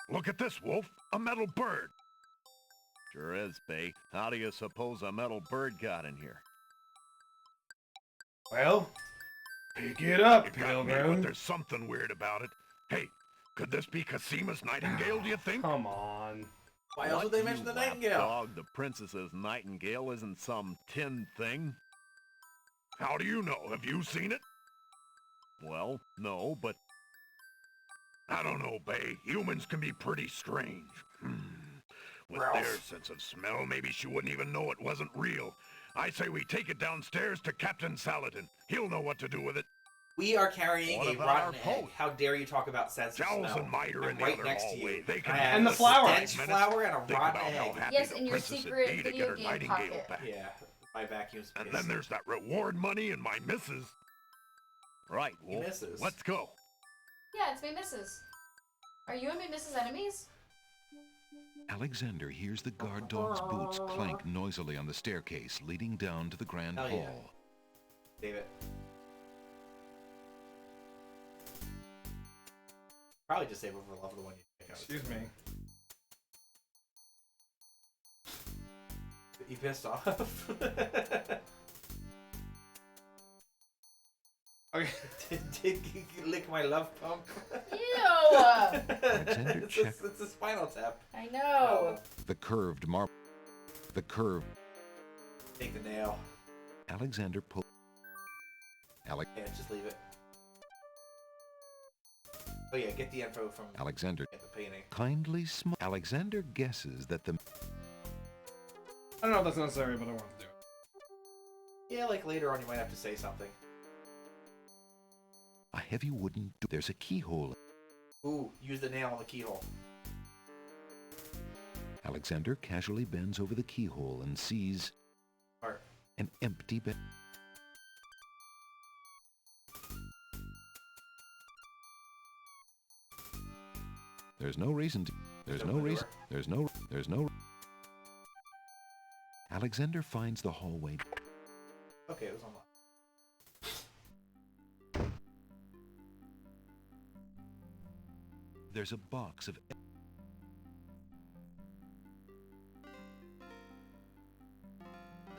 Look at this, Wolf. A metal bird. Sure is, Bay. How do you suppose a metal bird got in here? Well, pick it up, You got me, but Pilgrim. there's something weird about it. Hey, could this be Casima's Nightingale, do you think? Come on. Why else would they mention the Nightingale? Dog, the princess's Nightingale isn't some tin thing. How do you know? Have you seen it? Well, no, but I don't know, Bay. Humans can be pretty strange. With Ralph. their sense of smell, maybe she wouldn't even know it wasn't real. I say we take it downstairs to Captain Saladin. He'll know what to do with it. We are carrying What a about rotten our egg. post? How dare you talk about sense of Giles smell? and Miter in the right other next to hallway. you. They can I handle have And the a flower. stench minutes. flower and a Think rotten about how egg. happy Yes, the in your princess would secret be to video get her game Nightingale pocket. back. Yeah, my vacuum space. And then there's that reward money and my missus. right, He Wolf. misses. Let's go. Yeah, it's me, Mrs. Are you and me, Mrs. Enemies? Alexander hears the guard dog's boots clank noisily on the staircase leading down to the grand Hell yeah. hall. Save it. Probably just save over love of the one you pick out. Excuse me. You pissed off? Okay. Did you lick my love pump? Ew! Alexander check. It's a spinal tap. I know. The curved marble. The curve. Take the nail. Alexander pull. Yeah, just leave it. Oh yeah, get the info from Alexander the painting. kindly smile. Alexander guesses that the I don't know if that's necessary, but I want to do it. Yeah, like later on you might have to say something. a heavy wooden door. There's a keyhole. Ooh, use the nail on the keyhole. Alexander casually bends over the keyhole and sees Art. an empty bed. There's no reason to. There's no reason. There's no. Alexander finds the hallway. Okay, it was unlocked. There's a box of.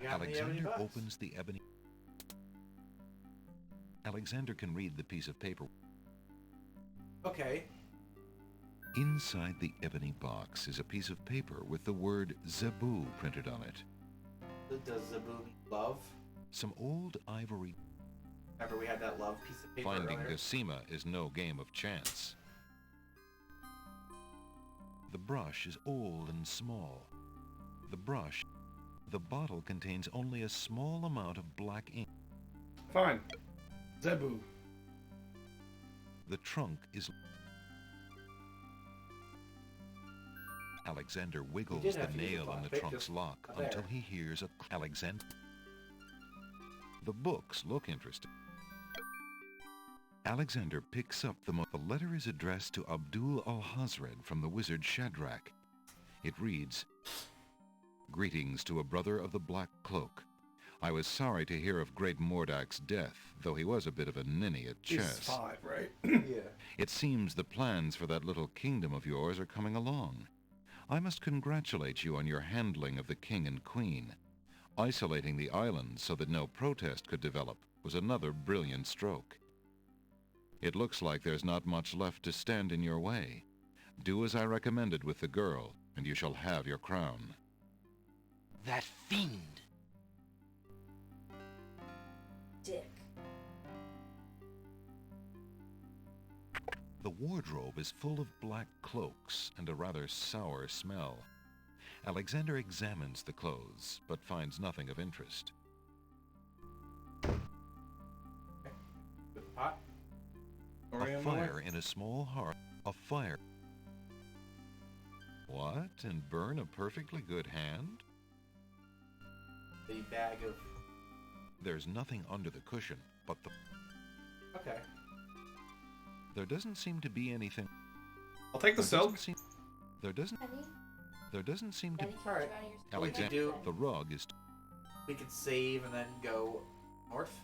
You got the ebony Alexander box? opens the ebony. Alexander can read the piece of paper. Okay. Inside the ebony box is a piece of paper with the word Zebu printed on it. Does Zebu mean love? Some old ivory. Remember we had that love piece of paper Finding earlier? Gasima is no game of chance. The brush is old and small. The bottle contains only a small amount of black ink. Fine. Zebu. The trunk is... Alexander wiggles did the have to use nail the on the black trunk's paper. lock There. until he hears a... Alexander... The books look interesting. Alexander picks up the letter is addressed to Abdul al-Hazred from the wizard Shadrach. It reads, "Greetings to a brother of the Black Cloak. I was sorry to hear of great Mordak's death, though he was a bit of a ninny at chess. He's 5, right? Yeah. It seems the plans for that little kingdom of yours are coming along. I must congratulate you on your handling of the king and queen. Isolating the island so that no protest could develop was another brilliant stroke. It looks like there's not much left to stand in your way. Do as I recommended with the girl, and you shall have your crown." That fiend! Dick. The wardrobe is full of black cloaks and a rather sour smell. Alexander examines the clothes, but finds nothing of interest. Pot? A fire in a small hearth. A fire. What? And burn a perfectly good hand? The bag of... There's nothing under the cushion, but the... Okay. There doesn't seem to be anything... I'll take the silk. There doesn't seem to... Alright. Alexander, the rug is... We could save and then go north.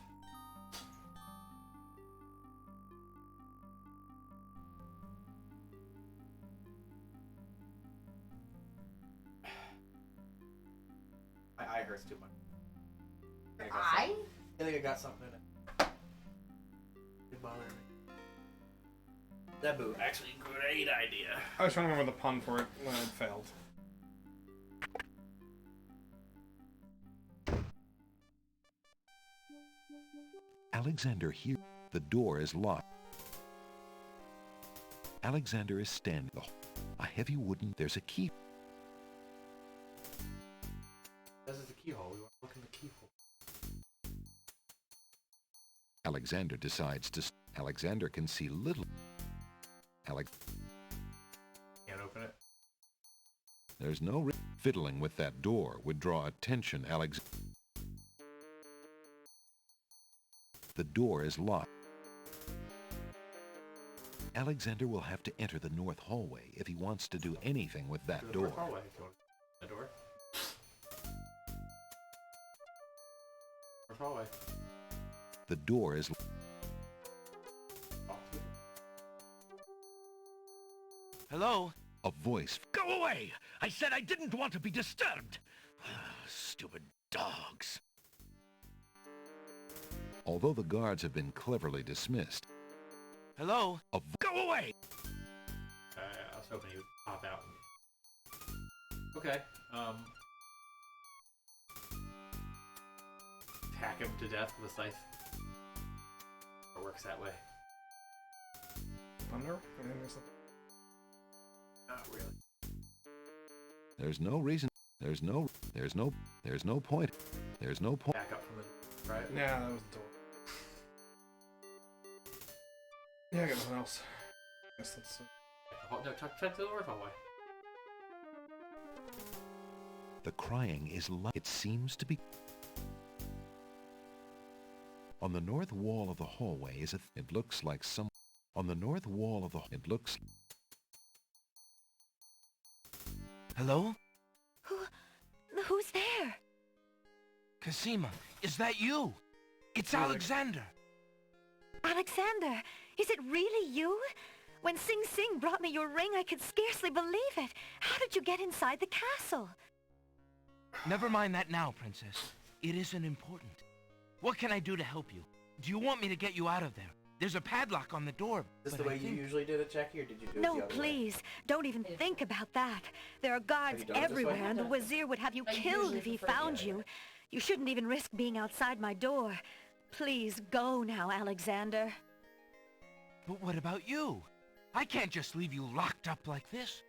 My eye hurts too much. I think I got something in it. It bothered me. Debu, actually, great idea. I was trying to remember the pun for it when it failed. Alexander here. The door is locked. Alexander is standing. A heavy wooden... There's a key. This is the keyhole. We want to look in the keyhole. Alexander decides to... Alexander can see little... Can't open it. There's no... Fiddling with that door would draw attention. The door is locked. Alexander will have to enter the north hallway if he wants to do anything with that door. North hallway, if you want the door. North hallway. The door is... Hello? A voice... Go away! I said I didn't want to be disturbed! Stupid dogs. Although the guards have been cleverly dismissed... Hello? Go away! I was hoping he would pop out. Okay, hack him to death with a scythe. It works that way. Thunder? Not really. There's no reason... There's no point. There's no point. Back up from the... Right? Yeah, that was the door. Yeah, I got nothing else. Guess that's... No, check the north hallway. The crying is loud. It seems to be... On the north wall of the hallway is a... It looks like some... On the north wall of the... It looks... Hello? Who's there? Casima, is that you? It's Alexander. Alexander, is it really you? When Sing Sing brought me your ring, I could scarcely believe it. How did you get inside the castle? Never mind that now, Princess. It isn't important. What can I do to help you? Do you want me to get you out of there? There's a padlock on the door. Is this the way you usually did it, Jackie, or did you do it No, the other please. way? Don't even think about that. There are guards Have you done it this way? everywhere, and the Wazir would have you I killed usually if he prefer found the you. You shouldn't even risk being outside my door. Please go now, Alexander. But what about you? I can't just leave you locked up like this.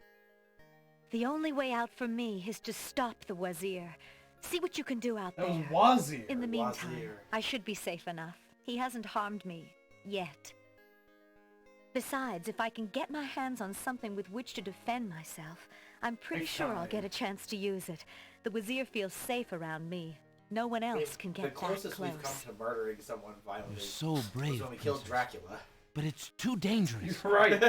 The only way out for me is to stop the Wazir. See what you can do out That there. was Wazir. In the meantime, Wazir. I should be safe enough. He hasn't harmed me. Yet. Besides, if I can get my hands on something with which to defend myself, I'm pretty sure I'll get a chance to use it. The Wazir feels safe around me. No one else can get the that closest close. we've come to murdering someone violently You're so was brave, when we killed Princess. Dracula. but it's too dangerous. You're right.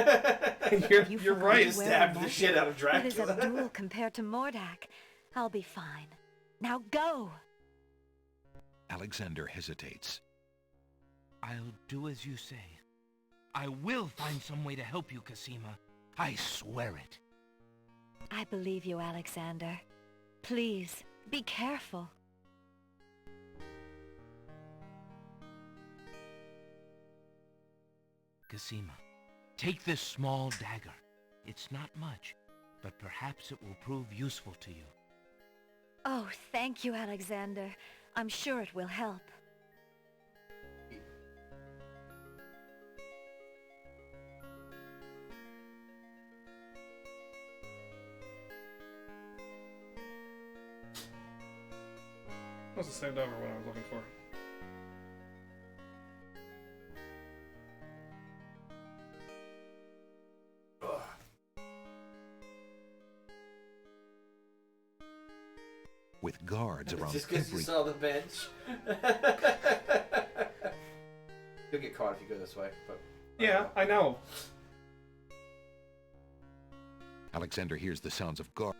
you're right. You Stabbed the shit out of It is Dracula. Abdul compared to Mordak. I'll be fine. Now go! Alexander hesitates. I'll do as you say. I will find some way to help you, Cosima. I swear it. I believe you, Alexander. Please, be careful. Cosima, take this small dagger. It's not much, but perhaps it will prove useful to you. Oh, thank you, Alexander. I'm sure it will help. Must have saved over what I was looking for. With guards around Just because you every... saw the bench. You'll get caught if you go this way, but... Yeah, I know. Alexander hears the sounds of guard.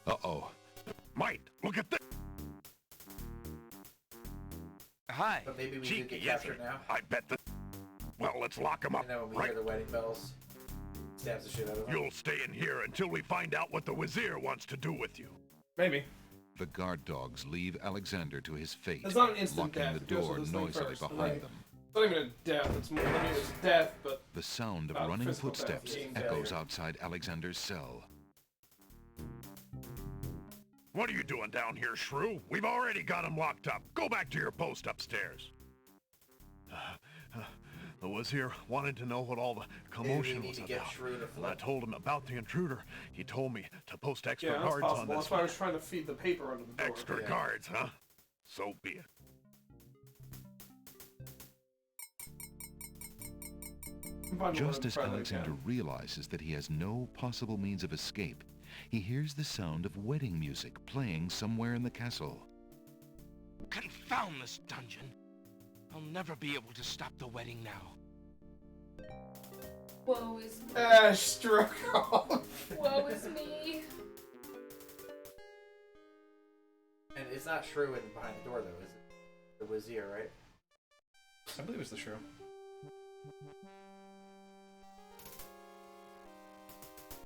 Uh-oh. Mate, look at this. Hi. But maybe we Cheeky, do get isn't captured it? now. I bet that. Well, let's lock him up. And then when we Right. hear the wedding bells, stabs the shit out of them. You'll stay in here until we find out what the Wazir wants to do with you. Maybe. The guard dogs leave Alexander to his fate, It's not an instant locking death. the It goes door with this thing noisily first, and behind then- them. It's not even a death. It's more. I mean, it's death, but The sound of Not running physical footsteps death, game echoes failure. outside Alexander's cell. What are you doing down here, Shrew? We've already got him locked up. Go back to your post upstairs. The Wazir wanted to know what all the commotion need was to get about. Shrew to And I flip. told him about the intruder. He told me to post extra yeah, that's guards on possible. this That's why I one. was trying to feed the paper under the door. Extra Yeah. guards, huh? So be it. I'm fine with Just it, as try that Alexander again. realizes that he has no possible means of escape, he hears the sound of wedding music playing somewhere in the castle. Confound this dungeon. I'll never be able to stop the wedding now. Woe is me. Stroke off. Woe is me. And it's not Shrew in behind the door, though, is it? The Wazir, right? I believe it's the shrew.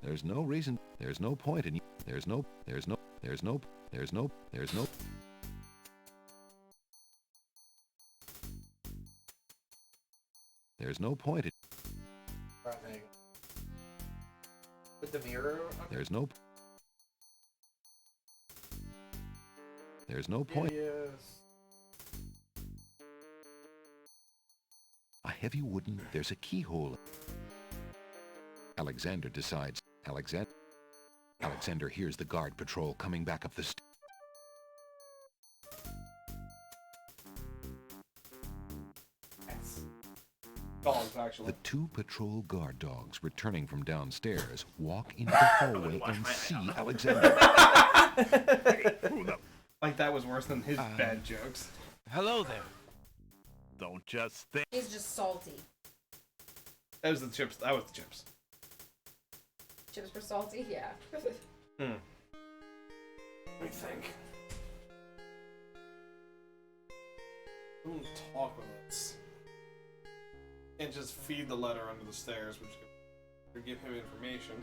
There's no reason, there's no point in, there's no point in, With the mirror? there's no point. Yes. A heavy wooden, there's a keyhole. Alexander decides, Alexander hears the guard patrol coming back up the stairs. Dogs, actually. The two patrol guard dogs returning from downstairs walk into the hallway and see Alexander. Like that was worse than his bad jokes. Hello there. Don't just think. He's just salty. That was the chips. That was the chips. Chips were salty? Yeah. Let me think. Don't talk with us. And just feed the letter under the stairs, which could give him information.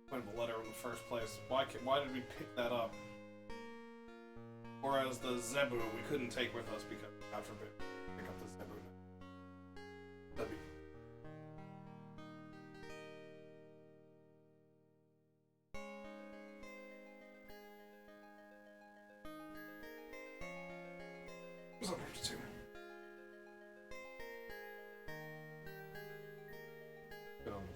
Put the letter in the first place. Why did we pick that up? Whereas the Zebu we couldn't take with us because, God forbid, pick up the Zebu. That'd be... What's up, number 2? Good on you.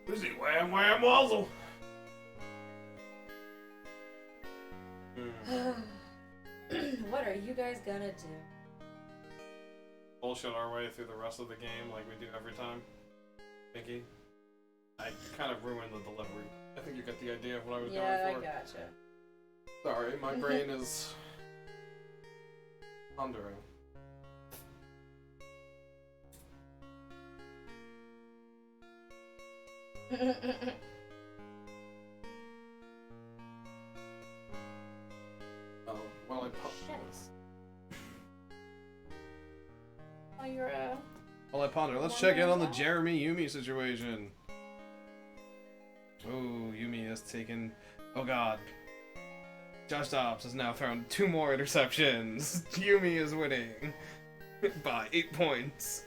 Busy wham wham wazzle. What are you guys gonna do? Bullshit our way through the rest of the game like we do every time. Pinky. I kind of ruined the delivery. I think you got the idea of what I was Yeah, I going for. gotcha. Sorry, my brain is pondering. Oh, well, Oh, you're Well, I ponder. Let's check in on the Jeremy Yumi situation. Oh, Yumi has taken. Oh God. Josh Dobbs has now thrown 2 more interceptions. Yumi is winning by 8 points.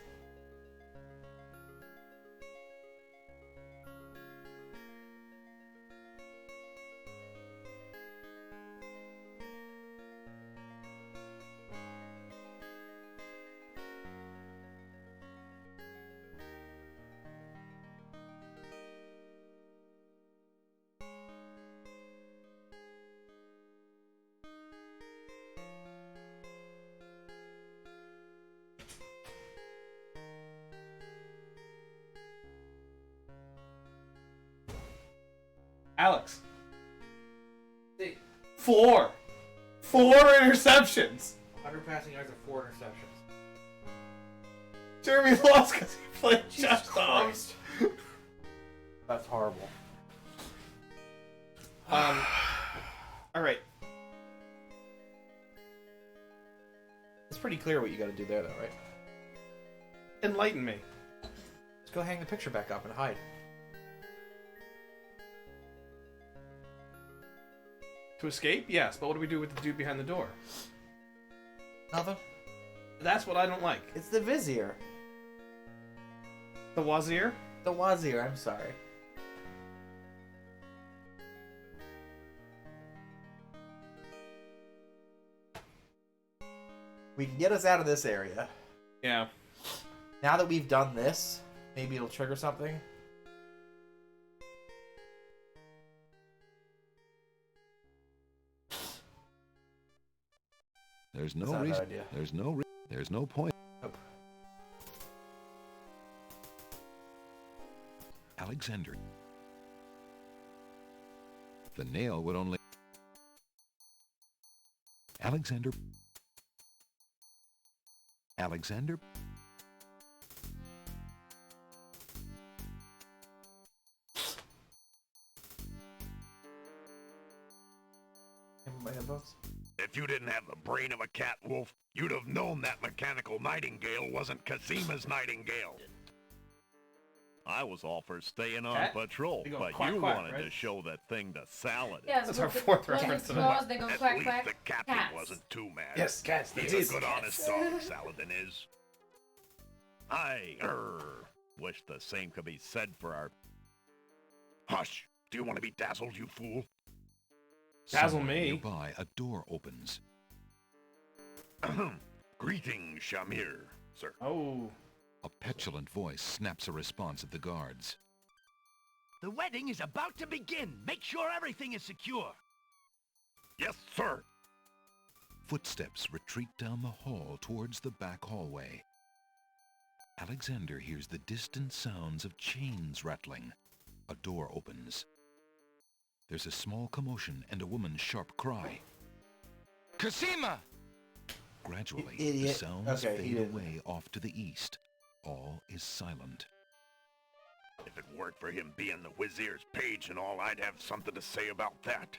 Alex. 4 interceptions. 100 passing yards and 4 interceptions. Jeremy lost because he played Jesus Josh Dobbs. That's horrible. All right. It's pretty clear what you got to do there, though, right? Enlighten me. Let's go hang the picture back up and hide. To escape? Yes, but what do we do with the dude behind the door? Nothing. That's what I don't like. It's the Vizier. The Wazir? The Wazir, I'm sorry. We can get us out of this area. Yeah. Now that we've done this, maybe it'll trigger something. There's That's no not a bad reason. idea. There's no point. Nope. Alexander. The nail would only. Alexander. My headphones. If you didn't have the brain of a cat wolf, you'd have known that mechanical nightingale wasn't Kazima's nightingale. I was all for staying on Cat? patrol, They go but quack, you quack, wanted right? to show that thing to Salad. Yeah, That's our 4th reference to that. They go At quack least quack. the captain Cats. wasn't too mad. Yes, cats. He's He's a good, honest dog, Saladin is. I wish the same could be said for our... Hush! Do you want to be dazzled, you fool? Dazzle Somewhere me. Nearby, a door opens. Greetings, Shamir, sir. Oh. A petulant voice snaps a response at the guards. The wedding is about to begin. Make sure everything is secure. Yes, sir. Footsteps retreat down the hall towards the back hallway. Alexander hears the distant sounds of chains rattling. A door opens. There's a small commotion and a woman's sharp cry. Kasima! Gradually, You the idiot. sounds Okay, he fade didn't. away off to the east. All is silent. If it weren't for him being the Wizier's page and all, I'd have something to say about that.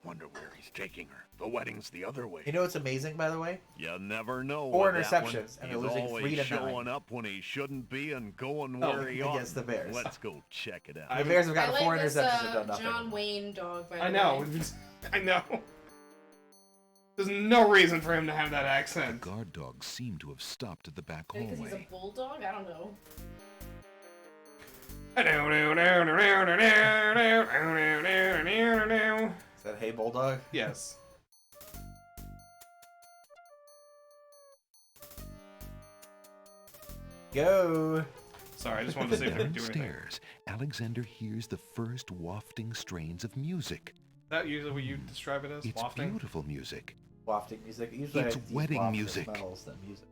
Wonder where he's taking her. The wedding's the other way. You know what's amazing, by the way? You never know. 4 with that one. interceptions, and they're He's losing always 3 to 9. showing up when he shouldn't be and going where he ought. against the Bears. Let's go check it out. The Bears have I gotten like 4 this interceptions and done nothing. John Wayne dog, by the I know. way. I know. There's no reason for him to have that The accent. guard dogs seem to have stopped at the back Because he's a hallway. bulldog? I don't know. Is that Hey Bulldog? Yes. Go! Sorry, I just wanted to see if they were doing anything. Downstairs, Alexander hears the first wafting strains of music. Is that usually what you describe it as? It's Wafting? beautiful music. Wafting music. Usually It's I use wedding wafts or music. smells than music.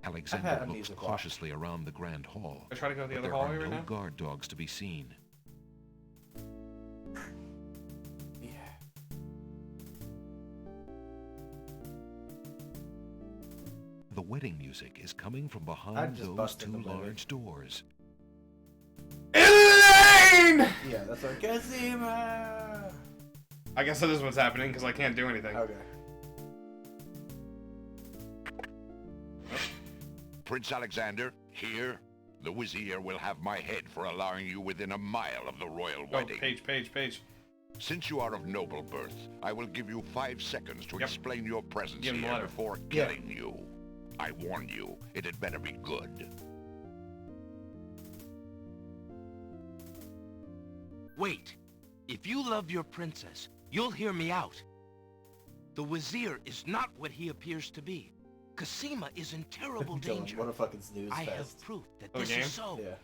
Alexander looks cautiously around the grand hall. I try to go the but other there hallway are right no now. guard dogs to be seen. Yeah. The wedding music is coming from I'd behind just those bust in two the movie. large doors. Elaine! Yeah, that's our Cosima. I guess that is what's happening because I can't do anything. Okay. Prince Alexander, here, the Vizier will have my head for allowing you within a mile of the royal Oh, wedding. page. Since you are of noble birth, I will give you 5 seconds to explain your presence Give him the here letter. before killing you. I warn you, it had better be good. Wait. If you love your princess, you'll hear me out. The Vizier is not what he appears to be. Cosima is in terrible danger. What a fucking snooze I have fest. proof that Oh, this game? is so. Yeah.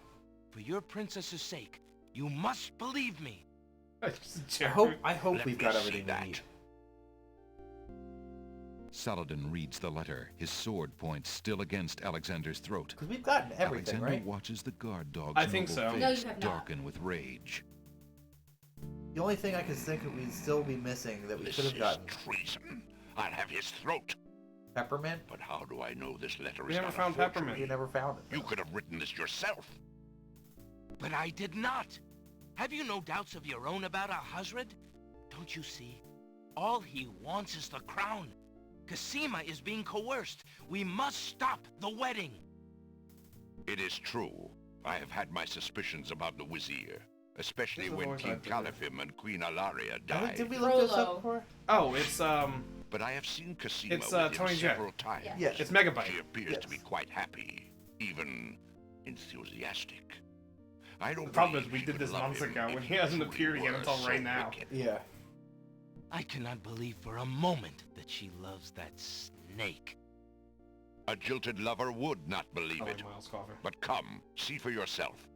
For your princess's sake, you must believe me. I hope we've got everything we need. Saladin reads the letter, his sword point still against Alexander's throat. Because we've gotten everything, Alexander right? watches the guard dog's I think noble so. face No, you have not. darken with rage. The only thing I could think of we'd still be missing that we This should have is gotten. treason. I'll have his throat. Peppermint? But how do I know this letter We is never not found a forgery? Peppermint. You never found it. You could have written this yourself. But I did not. Have you no doubts of your own about Ahasred? Don't you see? All he wants is the crown. Cosima is being coerced. We must stop the wedding. It is true. I have had my suspicions about the Vizier, especially This is when always King hard to do. Califim and Queen Alaria I think, died. did we look this up before? Oh, it's But I have seen Cosima It's, with him Tony J. several times. Yeah. Yes. It's Megabyte. She appears to be quite happy, even enthusiastic. I don't The problem is believe we she did could this love months him ago if when he hasn't truly appeared again were until so right now. wicked. Yeah. I cannot believe for a moment that she loves that snake. A jilted lover would not believe Oh, it. Miles Coffin. But come, see for yourself.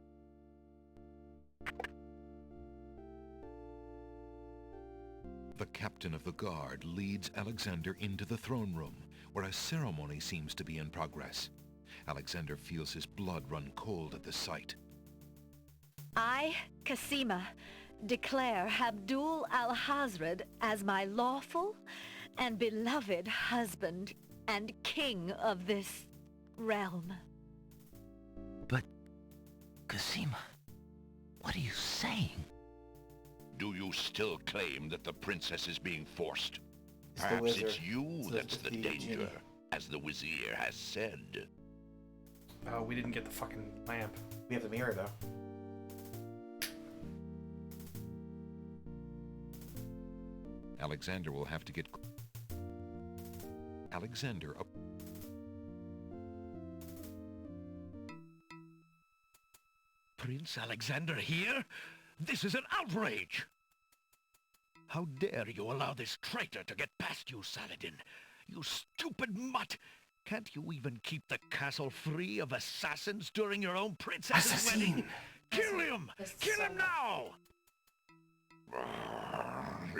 The captain of the guard leads Alexander into the throne room, where a ceremony seems to be in progress. Alexander feels his blood run cold at the sight. I, Cosima, declare Abdul al-Hazred as my lawful and beloved husband and king of this realm. But, Cosima, what are you saying? Do you still claim that the princess is being forced? It's the Perhaps wizard. it's you It's that's the the danger, genie. as the Vizier has said. Oh, we didn't get the fucking lamp. We have the mirror, though. Alexander will have to get... Alexander... Prince Alexander here? This is an outrage! How dare you allow this traitor to get past you, Saladin? You stupid mutt! Can't you even keep the castle free of assassins during your own princess's wedding? Kill him! Kill him now!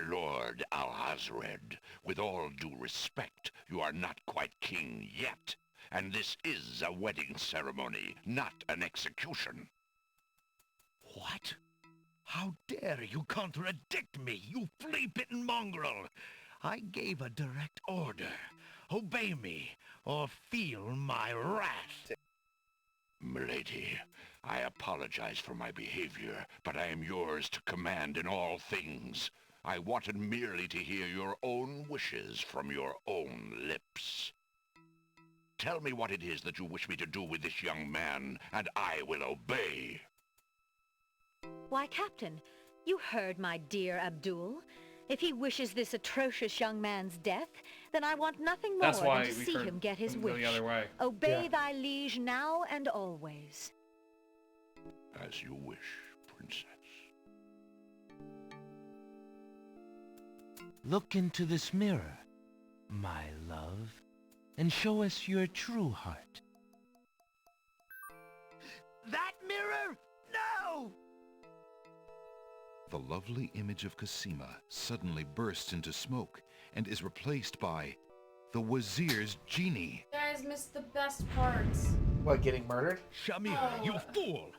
Lord Alhazred, with all due respect, you are not quite king yet. And this is a wedding ceremony, not an execution. What? How dare you contradict me, you flea-bitten mongrel! I gave a direct order. Obey me, or feel my wrath. Milady, I apologize for my behavior, but I am yours to command in all things. I wanted merely to hear your own wishes from your own lips. Tell me what it is that you wish me to do with this young man, and I will obey. Why, Captain, you heard my dear Abdul. If he wishes this atrocious young man's death, then I want nothing more That's why than to we see heard him get his him go wish. the other way. Obey Yeah. thy liege now and always. As you wish, princess. Look into this mirror, my love, and show us your true heart. That mirror? No! The lovely image of Cosima suddenly bursts into smoke and is replaced by the Wazir's genie. Guys, guys missed the best parts. What, getting murdered? Shamir, Oh. you fool!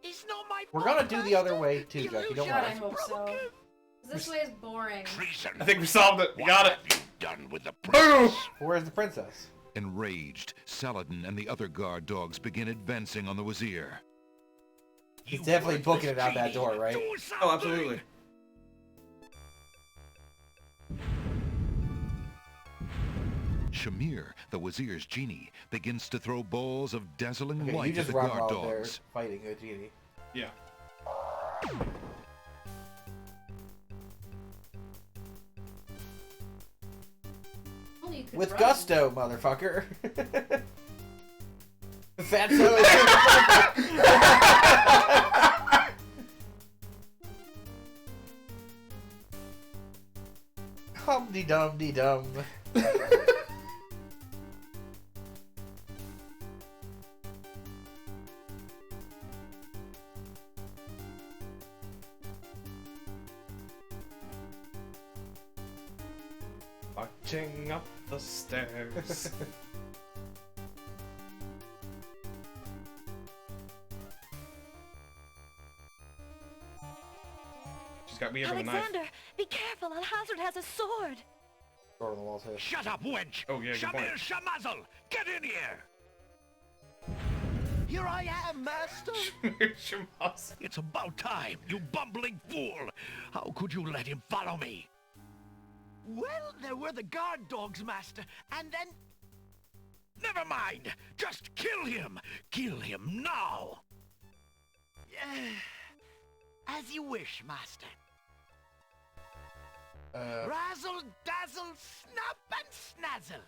It's not my We're fault, gonna do the other way too, The Jackie. Don't God, I worry. hope so. 'Cause this way is boring. Treason. I think we solved it. We got it. What have you done with the Boom! princess? Where's the princess? Enraged, Saladin and the other guard dogs begin advancing on the Wazir. He's definitely booking it out that door, right? Oh, absolutely. Shamir, the Wazir's genie, begins to throw balls of dazzling Okay, you light at just the run guard while they're dogs. fighting a genie. Yeah. Well, you could With run. gusto, motherfucker. Fatso Humdy dumdy dum. Marching up the stairs. She's got me over the knife. Alexander, be careful. Alhazred has a sword. Door on the wall's here. Shut up, wench! Oh, yeah, good point. Shamir Shamazel! Get in here! Here I am, master. Shemaz. It's about time, you bumbling fool! How could you let him follow me? Well, there were the guard dogs, master, and then... Never mind! Just kill him! Kill him now! As you wish, master. Razzle, dazzle, snap and snazzle.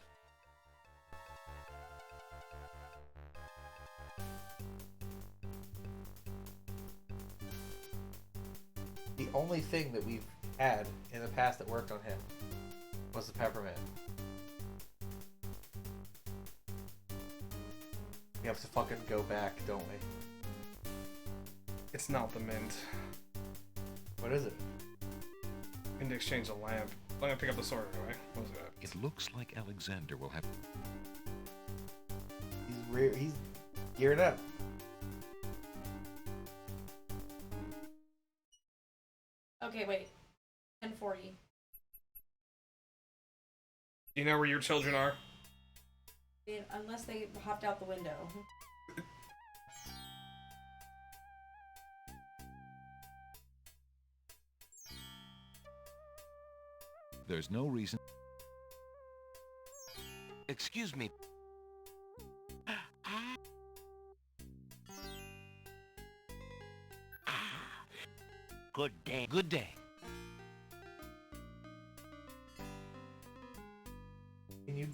The only thing that we've had in the past that worked on him was the peppermint. We have to fucking go back, don't we? It's not the mint. What is it? We need to exchange a lamp. I'm gonna pick up the sword anyway. What was that? It looks like Alexander will have... He's gearing up. Okay, wait. 10:40. You know where your children are? Unless they hopped out the window. There's no reason... Excuse me. Good day. Good day. Can you...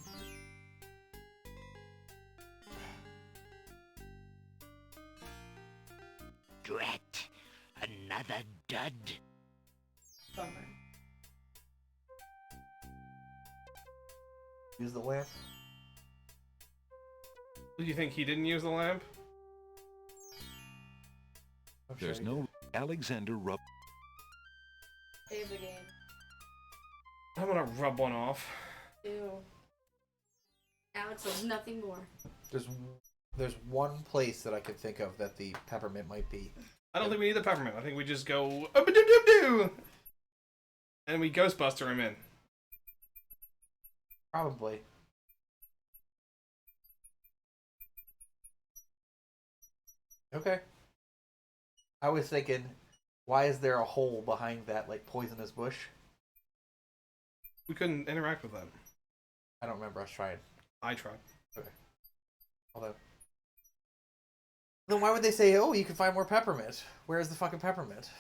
Drat! Another dud. Bummer. Use the lamp? Do you think he didn't use the lamp? There's no... Alexander rub... Save the game. I'm gonna rub one off. Ew. Alex says nothing more. There's one place that I can think of that the peppermint might be. I don't think we need the peppermint. I think we just go "Up-a-doo-doo-doo," and we Ghostbuster him in. Probably. Okay. I was thinking, why is there a hole behind that, like, poisonous bush? We couldn't interact with them. I don't remember us trying. I tried. Okay. Hold on. Then why would they say, oh, you can find more peppermint? Where's the fucking peppermint?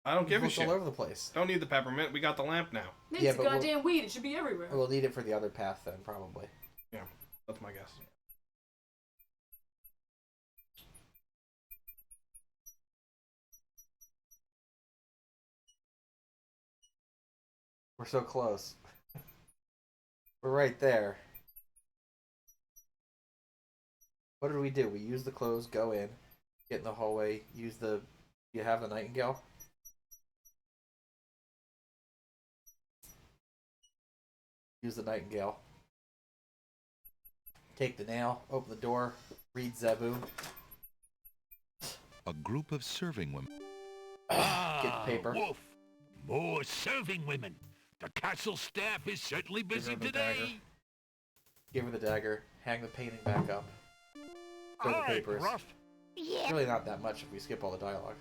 I don't give a It's shit. all over the place. Don't need the peppermint. We got the lamp now. It's Yeah, a but goddamn weed. It should be everywhere. We'll need it for the other path then, probably. Yeah, that's my guess. We're so close. We're right there. What did we do? We use the clothes, go in, get in the hallway, use the... You have the nightingale? Use the nightingale. take the nail, open the door, read Zebu. A group of serving women. Get the paper. Wolf. More serving women. The castle staff is certainly busy her the today. dagger. Give her the dagger. Hang the painting back up. Throw the All right, papers. Gruff. It's really not that much if we skip all the dialogue.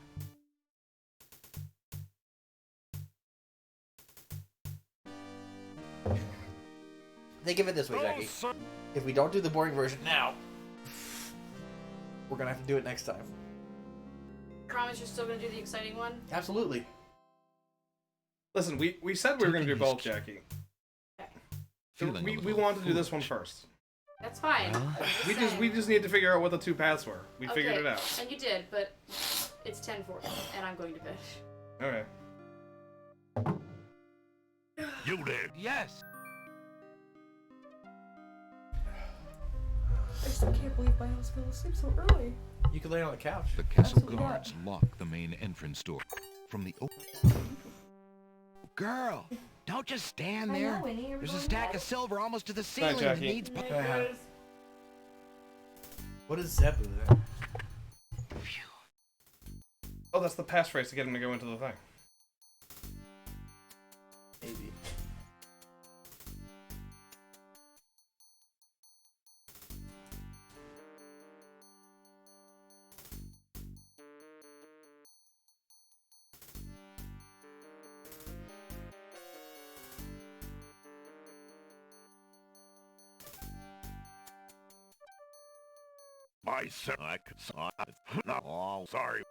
Think of it this way, Jackie. If we don't do the boring version now, we're gonna have to do it next time. Promise you're still gonna do the exciting one? Absolutely. Listen, we said we were going to do both, Jackie. We wanted to do this one first. That's fine. We just need to figure out what the two paths were. We figured it out. And you did, but it's 10:40, and I'm going to bed. Okay. You did. Yes. I still can't believe my house fell asleep so early. You can lay on the couch. The castle Absolutely not. guards lock the main entrance door. From the Girl, don't just stand I there. know, Winnie. Are we There's a going to stack bed? of silver almost to the Night, ceiling that Jackie. needs... What is Zebu then? Oh, that's the passphrase to get him to go into the thing. Maybe. My son. No, oh, sorry.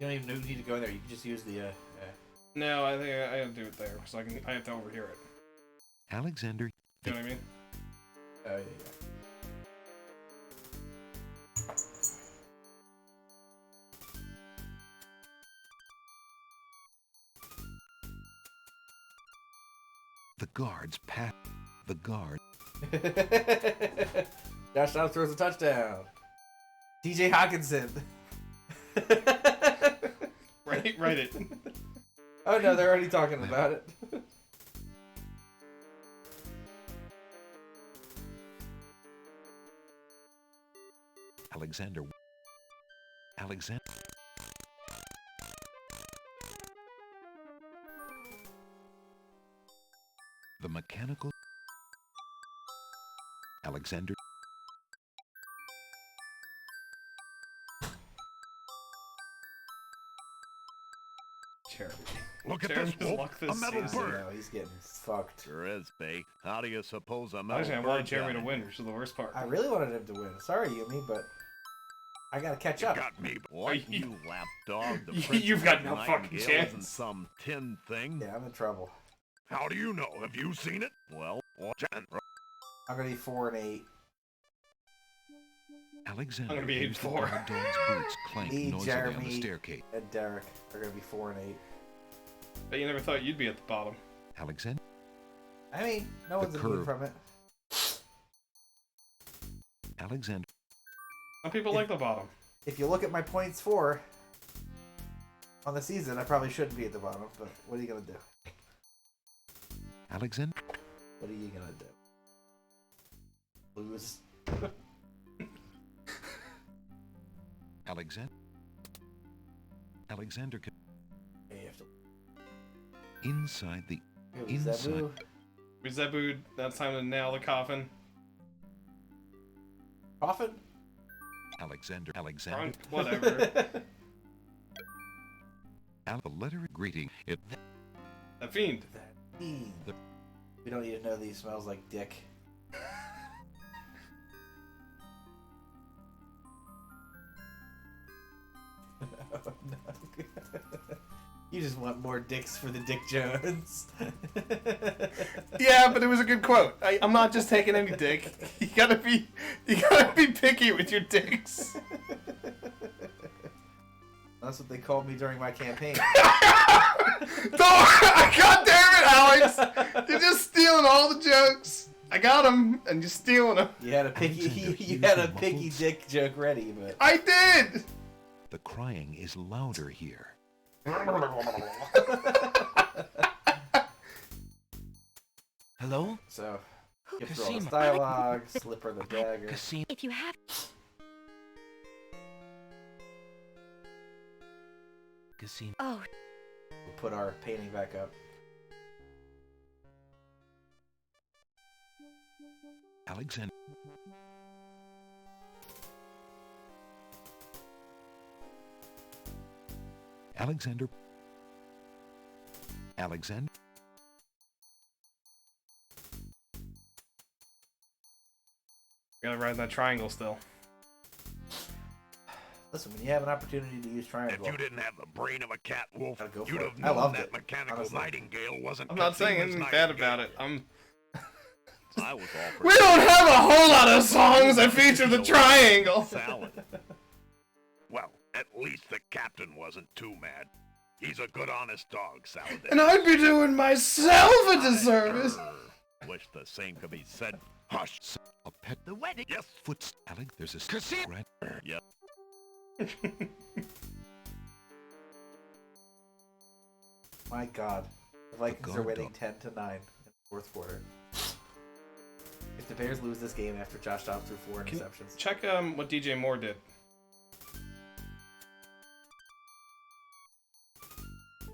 You don't even need to go there. You can just use the. No, I think I have to do it there, so I have to overhear it. Alexander. You know what I mean? Yeah. The guards pat. The guard. Josh Dobbs throws a touchdown. TJ Hawkinson. Write it. Oh no, they're already talking about it. Alexander. The mechanical. Alexander. Jeremy. Look at Jeremy this, Wolf. locked this A metal season. bird. No, he's getting fucked. Sure is, B. How do you suppose a metal Actually, I bird wanted Jeremy got to it? win, which is the worst part. I really wanted him to win. Sorry, Yumi, but I gotta catch up. Got me. What, you lapdog? The You've got no Princess fucking Nightingale chance. isn't some tin thing. Yeah, I'm in trouble. How do you know? Have you seen it? Well, I'm gonna be 4 and 8. Alexander. I'm gonna be hears the 8-4. guard dog's boots clank Me, noisily on the Jeremy, staircase. and Derek are gonna be 4 and 8. But you never thought you'd be at the bottom. Alexander. I mean, no one's immune curve. from it. Alexander. Some people like the bottom. If you look at my points on the season, I probably shouldn't be at the bottom, but what are you gonna do? Alexander. What are you gonna do? Lose. Alexander. Alexander. Yeah, you have to. Inside the. It was Inside. Zebu. We Zebu, now it's time to nail the coffin. Coffin? Alexander. Trunk, whatever. The letter of greeting. It. A fiend. We don't need to know that he smells like dick. Oh, no. You just want more dicks for the Dick Jones. Yeah, but it was a good quote. I'm not just taking any dick. You gotta be picky with your dicks. That's what they called me during my campaign. God damn it, Alex! You're just stealing all the jokes. I got them, and you're stealing them. You had a picky dick joke ready, but I did. The crying is louder here. Hello? So, give Cosima. Thrall's dialogue, slip her the dagger. Cosima. If you have... Cosima. Oh, We'll put our painting back up. Alexander. Alexander. Alexander. Gotta ride that triangle still. Listen, when you have an opportunity to use triangle, If you didn't have the brain of a cat wolf, Gotta go for you'd it. have I known loved that it, mechanical honestly. nightingale wasn't. I'm not saying Cosima's anything bad nightingale. about it. I was all for We don't have a whole lot of songs that feature the triangle. Salad. Well, at least the captain wasn't too mad. He's a good, honest dog, Salad. And I'd be doing myself a disservice. Wish the same could be said. Hush. A pet. The wedding. Yes. Foot. Alex. There's a Cosima. Yep. my God, the Vikings are guard winning dog. 10-9 in the fourth quarter. If the Bears lose this game after Josh Dobbs threw 4 interceptions, Check what DJ Moore did.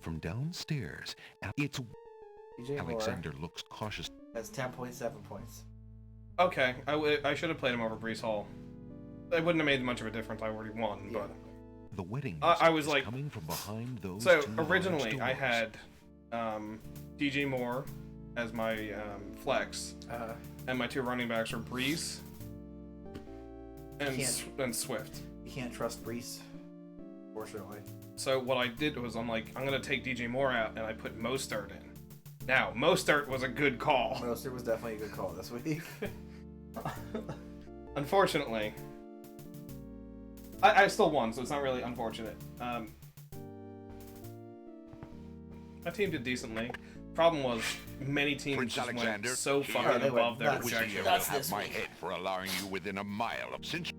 From downstairs. It's DJ Alexander looks cautious. has 10.7 points. Okay, I should have played him over Brees Hall. It wouldn't have made much of a difference. I already won, but The wedding. I was is like, coming from behind those so two large originally I doors. had DJ Moore as my flex, and my 2 running backs were Brees and and Swift. You can't trust Brees, fortunately. So what I did was I'm gonna take DJ Moore out, and I put Mostert in. Now Mostert was a good call. Mostert was definitely a good call this week. Unfortunately, I still won, so it's not really unfortunate. My team did decently. Problem was, many teams Prince just Alexander, went so here fucking they went above their nuts. projection. I'll have my head for allowing you within a mile of since.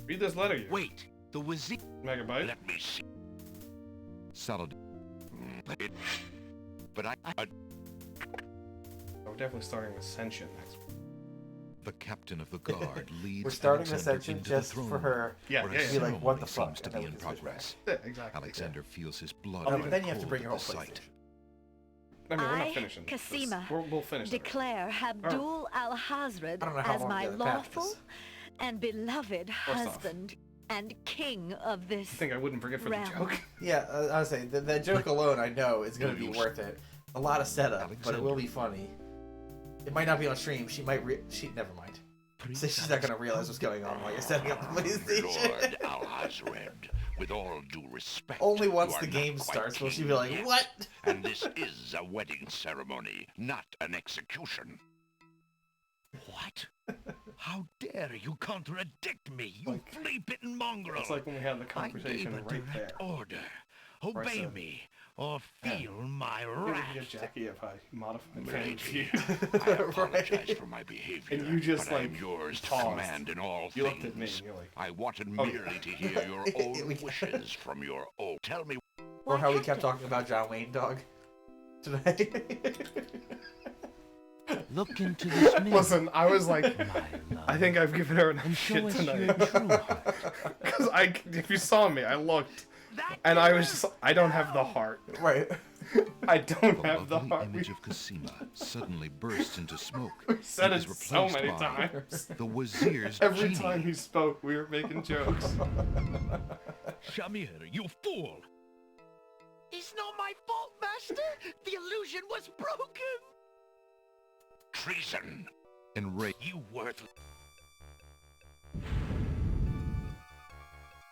Read this letter, you. Wait, the Wazir. Megabyte. Let me see. Salad. But I We're definitely starting Ascension next week. The captain of the guard leads We're starting Alexander Ascension into just the throne for her Yeah, where yeah, a yeah. to be like, what the ceremony fuck? seems to and then be we in can switch progress. Yeah, exactly. Alexander feels his blood Oh, run but then you have to cold bring your at whole the PlayStation. sight. I mean, we're not I, finishing. this. Cosima, We'll finish it. declare Abdul al-Hazred I don't know how as long my the path lawful is. and beloved First off. husband and king of this I think I wouldn't forget for realm. the joke. Yeah, I was saying, that joke alone I know is going to be worth it. A lot of setup, but it will be funny. It might not be on stream. She might never mind. So she's not going to realize what's going on while you're setting up the PlayStation. Lord Al-Hazred, with all due respect, Only once you are the not game quite starts will king she be like, yet. what? And this is a wedding ceremony, not an execution. What? How dare you contradict me, you flea-bitten mongrel! It's like when we had the I gave conversation a right there. direct order. Where I Obey said- me, or feel my Maybe we wrath. could get Jackie if I modified Milady, Feud. I apologize for my behavior, And you just, but I like, am yours to paused. command in all You things. looked at me and you're like, I wanted oh, merely to hear your own wishes from your own. Tell me. Or how we kept talking about John Wayne Dog today. Look into this mirror. Listen, I was like, my love, I think I've given her enough and show shit us tonight. your true heart. Because if you saw me, I looked, and I was just, I don't have the heart. Right. I don't The have the lovely heart. image of Cosima suddenly bursts into smoke. We said and it is so replaced many by times. The Wazir's Every genie. time he spoke, we were making jokes. Shamir, you fool! It's not my fault, Master. The illusion was broken. Treason! Enraged. You worthless.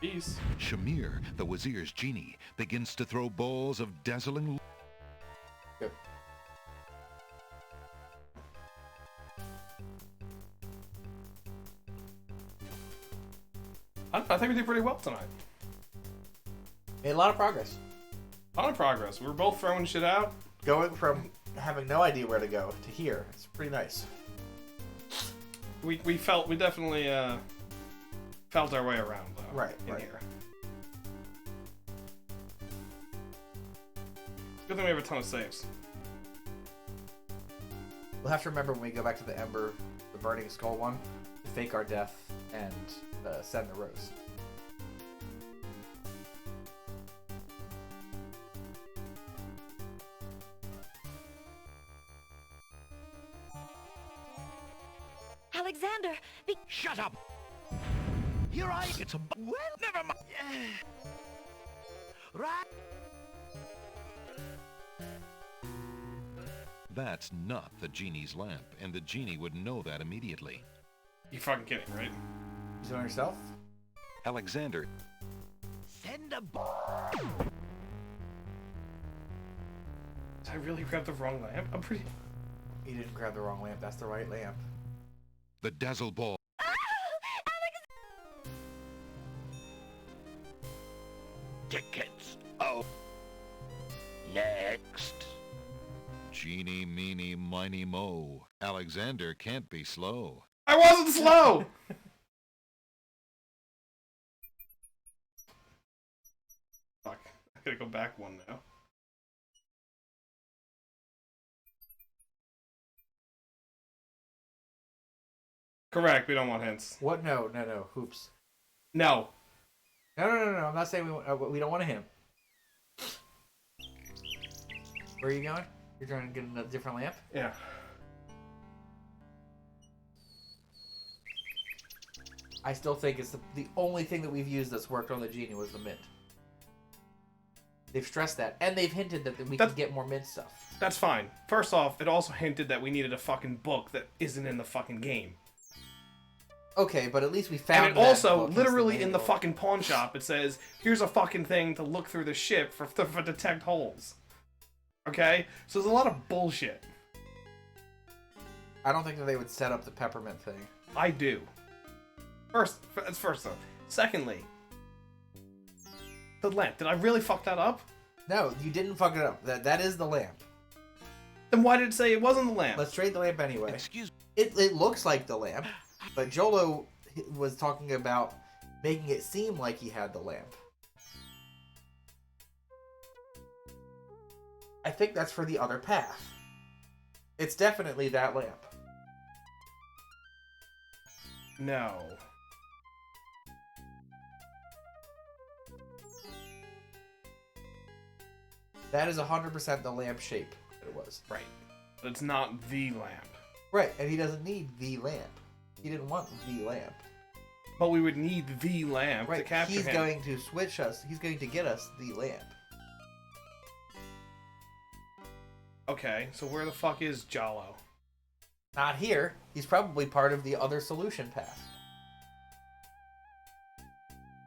Peace. Shamir, the Wazir's genie, begins to throw balls of dazzling. I think we did pretty well tonight. Made a lot of progress. A lot of progress. We were both throwing shit out. Going from having no idea where to go to here. It's pretty nice. We definitely felt our way around though. Right, in right. here. Good thing we have a ton of saves. We'll have to remember when we go back to the Ember, the Burning Skull one, to fake our death and send the rose. Alexander, Shut up! Here I get some. Well, never mind. Right. That's not the genie's lamp, and the genie would know that immediately. You fucking kidding, right? Use it on yourself? Alexander. Send a. Did I really grab the wrong lamp? I'm pretty. You didn't grab the wrong lamp. That's the right lamp. The dazzle ball. Tickets. Oh. Next. Genie, meeny, miny, mo. Alexander can't be slow. I wasn't slow! Fuck. I gotta go back one now. Correct, we don't want hints. What? No. Hoops. No. No. I'm not saying we don't want a hint. Where are you going? You're trying to get a different lamp? Yeah. I still think it's the only thing that we've used that's worked on the genie was the mint. They've stressed that, and they've hinted that we can get more mint stuff. That's fine. First off, it also hinted that we needed a fucking book that isn't in the fucking game. Okay, but at least we found. And it also, literally in the fucking pawn shop, it says, "Here's a fucking thing to look through the ship for detect holes." Okay, so there's a lot of bullshit. I don't think that they would set up the peppermint thing. I do. That's first though. Secondly, the lamp. Did I really fuck that up? No, you didn't fuck it up. That is the lamp. Then why did it say it wasn't the lamp? Let's trade the lamp anyway. Excuse me. It looks like the lamp, but Jolo was talking about making it seem like he had the lamp. I think that's for the other path. It's definitely that lamp. No. That is 100% the lamp shape that it was. Right. But it's not the lamp. Right, and he doesn't need the lamp. He didn't want the lamp. But we would need the lamp to capture He's him. going to switch us. He's going to get us the lamp. Okay, so where the fuck is Jalo? Not here. He's probably part of the other solution path.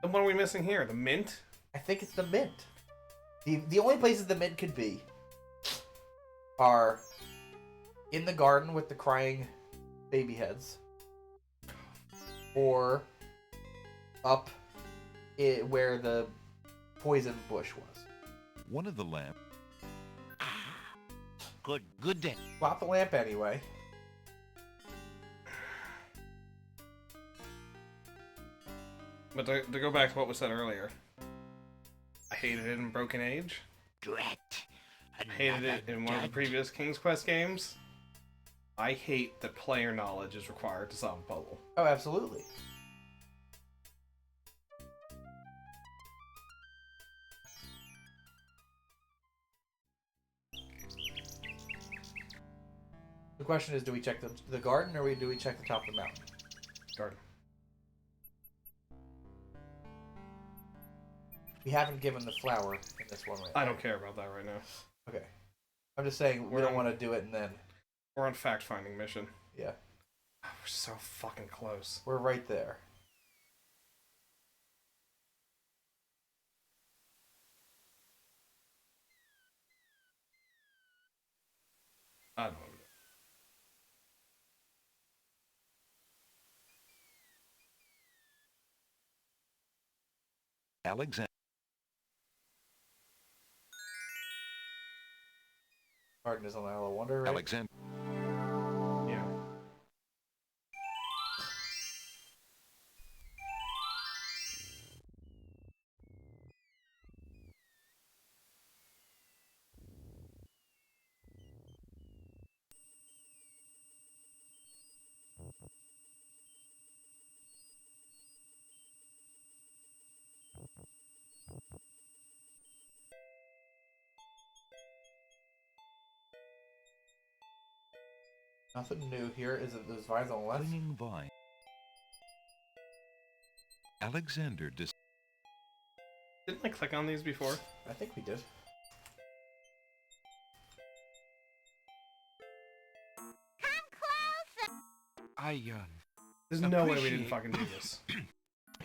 Then what are we missing here? The mint? I think it's the mint. The only places the mint could be are in the garden with the crying baby heads, or up where the poison bush was. One of the lamp. Good day. Swap the lamp anyway. But to go back to what was said earlier, I hated it in Broken Age. Drat. I hated it in one of the previous King's Quest games. I hate that player knowledge is required to solve a puzzle. Oh, absolutely. The question is, do we check the garden, or do we check the top of the mountain? Garden. We haven't given the flower in this one right now. I don't care about that right now. Okay. I'm just saying we don't want to do it and then... We're on fact-finding mission. Yeah. We're so fucking close. We're right there. I don't know. Alexander. Garden is on the Isle of Wonder, right? Alexander. Yeah. Nothing new here. Is it those vines on the left? Clinging vine. Alexander Didn't I click on these before? I think we did. There's no way we didn't fucking do this.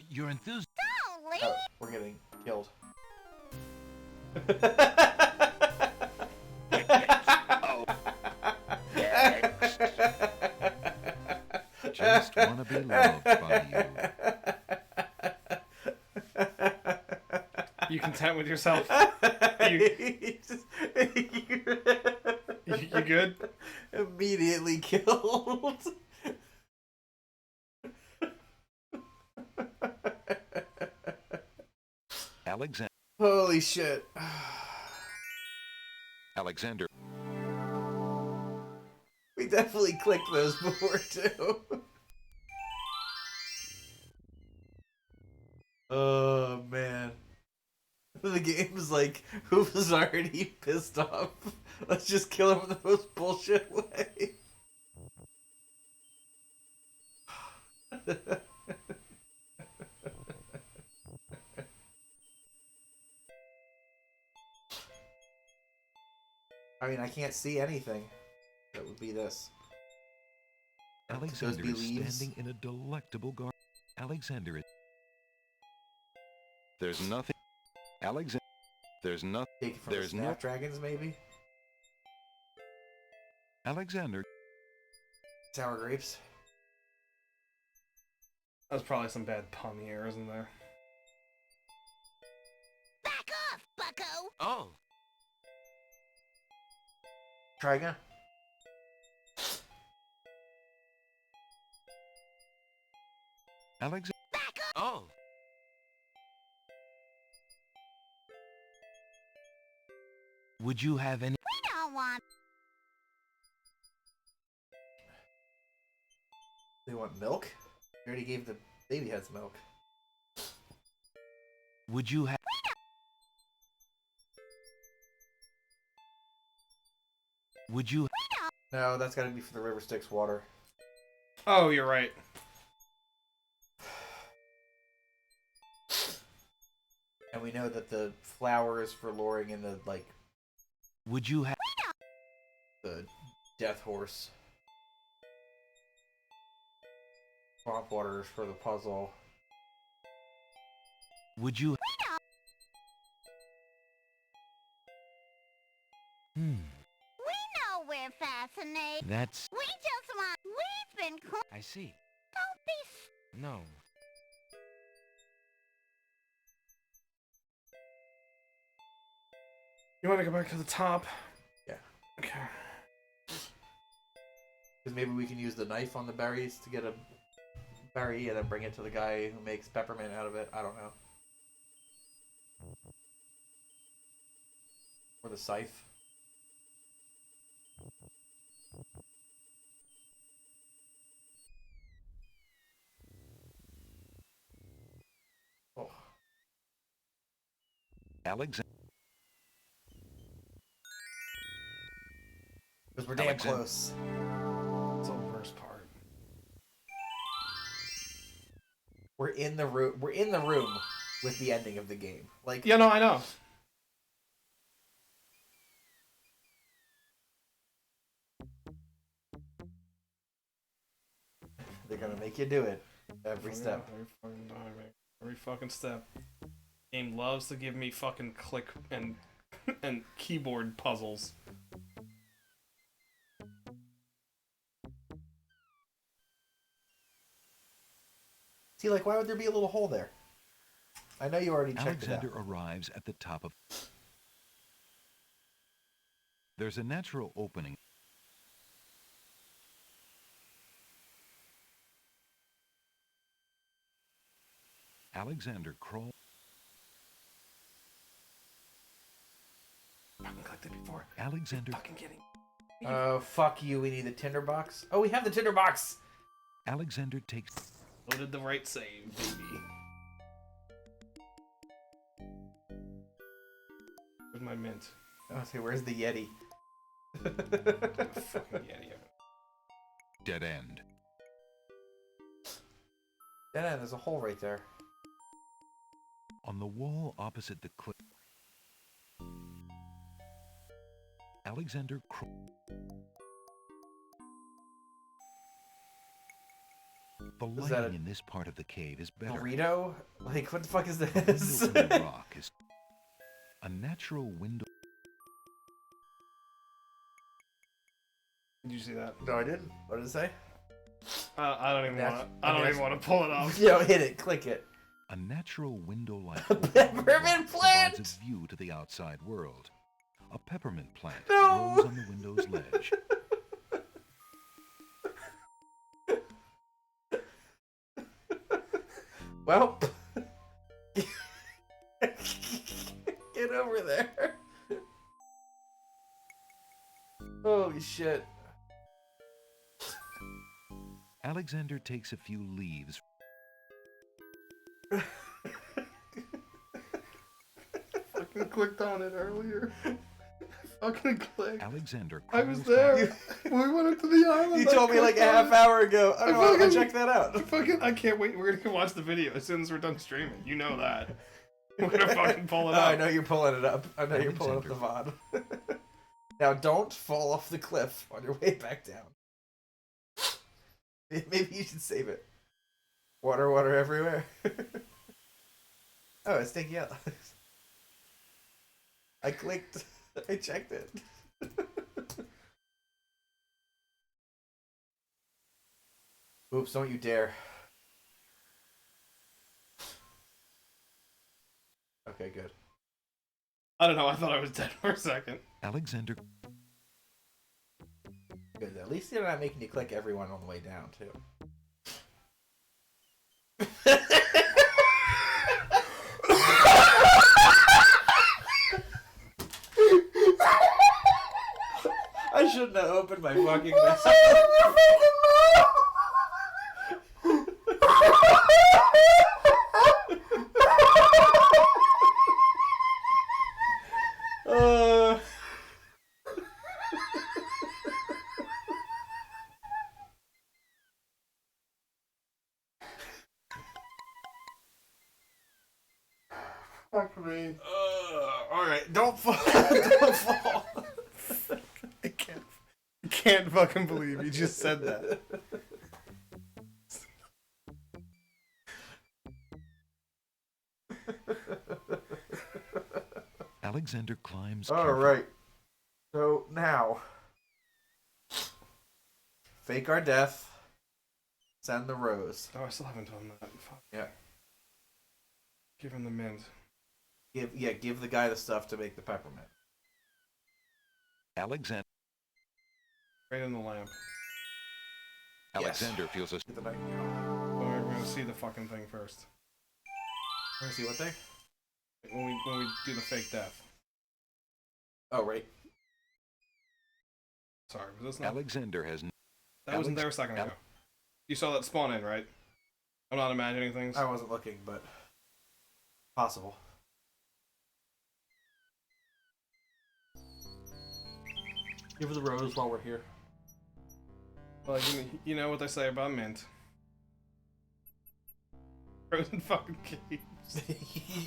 Your enthusiasm. Oh, we're getting killed. just want to be loved by you. You content with yourself? You good? Immediately killed. Alexander. Holy shit. Alexander. We definitely clicked those before too. Oh man. The game's like, Hoof already pissed off. Let's just kill him the most bullshit way. I mean, I can't see anything. That would be this. Alexander be is leaves? standing in a delectable garden. Alexander is... There's nothing... Alexander... There's nothing... Take it from There's the no... snapdragons, maybe? Alexander... Sour grapes? That was probably some bad pommier, isn't there? Back off, bucko! Oh. Try again. Alexander... Back up! Oh. Would you have any... We don't want... They want milk? We already gave the baby heads milk. Would you have... Would you... No, that's gotta be for the River Styx water. Oh, you're right. And we know that the flower is for luring in the, like... Would you have... The death horse. Swamp water is for the puzzle. Would you... We know we're fascinated. That's... We just want... We've been... I see. Don't be... No. You want to go back to the top? Yeah. Okay. Because maybe we can use the knife on the berries to get a berry and then bring it to the guy who makes peppermint out of it. I don't know. Or the scythe. Oh. Alexander... Because we're damn close. That's the worst part. We're in the room. We're in the room with the ending of the game. Like, yeah, no, I know. They're gonna make you do it every step. Every fucking step. Game loves to give me fucking click and and keyboard puzzles. See, like, why would there be a little hole there? I know you already checked Alexander it out. arrives at the top of... There's a natural opening. Alexander crawls... Fucking clicked it before. Alexander... Fucking kidding. Oh, fuck you. We need the tinderbox. Oh, we have the tinderbox! Alexander takes... Loaded the right save, baby. Where's my mint? Oh, see, where's the Yeti? Fucking Yeti. dead end. Dead end, there's a hole right there. On the wall opposite the cliff, Alexander The Is that lighting in this part of the cave is better. burrito? Like, what the fuck is The this? window in the rock is a natural window. Did you see that? No, I didn't. What did it say? I don't even want to pull it up. Yo, hit it. Click it. A natural window-like peppermint plant provides a view to the outside world. A peppermint plant No! grows on the window's ledge. Well, get over there. Holy shit. Alexander takes a few leaves. Fucking clicked on it earlier. Fucking clicked. Alexander. I was there. We went up to the island. You told me like a half hour ago. I don't know. Check that out. I can't wait. We're gonna watch the video as soon as we're done streaming. You know that. We're gonna fucking pull it up. I know you're pulling it up. I know you're pulling up the VOD. Now don't fall off the cliff on your way back down. Maybe you should save it. Water, water everywhere. Oh, it's taking out. I clicked. I checked it. Oops, don't you dare. Okay, good. I don't know, I thought I was dead for a second. Alexander. Good. At least they're not making you click everyone on the way down, too. I shouldn't have opened my fucking mouth. Fuck me. Alright, don't fall. Don't fall. I can't fucking believe you just said that. Alexander climbs. Alright. So now. Fake our death. Send the rose. Oh, I still haven't done that. Fuck. Yeah. Give him the mint. Give the guy the stuff to make the peppermint. Alexander. Right in the lamp. Alexander feels a. We're gonna see the fucking thing first. We're gonna see what thing? When we do the fake death. Oh, right. Sorry, was this not? Alexander has. That wasn't there a second ago. You saw that spawn in, right? I'm not imagining things. I wasn't looking, but possible. Give her the rose while we're here. Well, you know what they say about mint. Frozen fucking caves.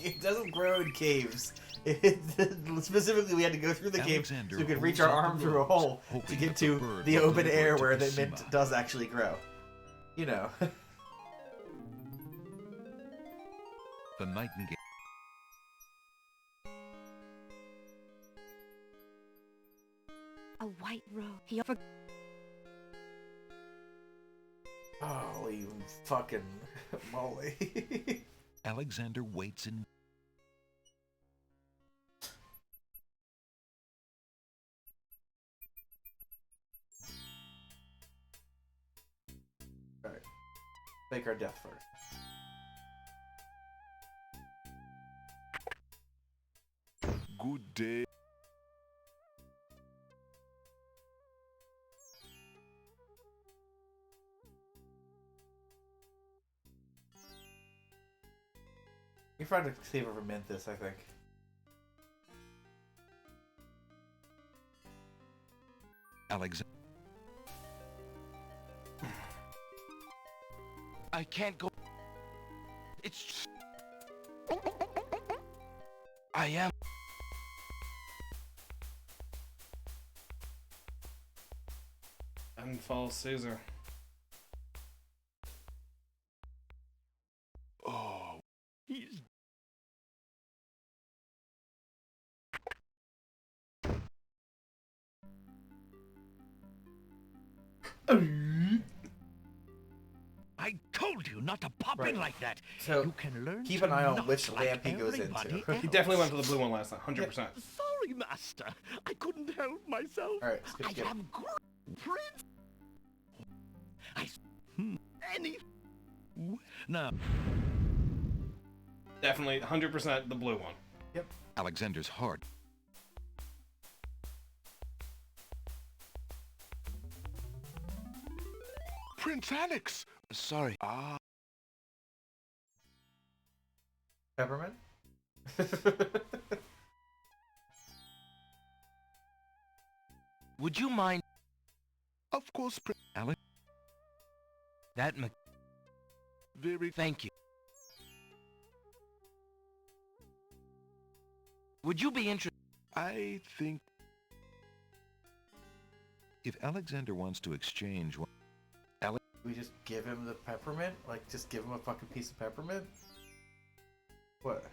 It doesn't grow in caves. Specifically, we had to go through the cave so we could reach our arm through a hole to get to the open air where the mint does actually grow. You know. The nightingale. A white rose. He offered. Holy fucking moly. Alexander waits in. Alright. Fake our death first. Good day. You're trying to save over mint this, I think. Alexander. I can't go. It's... I am... And falls Caesar. Oh, he's... I told you not to pop in like that. So you can learn keep to an eye on not which like lamp he goes everybody into. else. He definitely went for the blue one last time, 100%. Sorry, Master. I couldn't help myself. All right, I am Prince. Any... No. Definitely 100% the blue one. Yep. Alexander's heart. Prince Alex! Sorry. Ah. Peppermint? Would you mind... Of course, Prince Alex? That Very... Thank you. Would you be interested? I think... If Alexander wants to exchange one... We just give him the peppermint? Like, just give him a fucking piece of peppermint? What?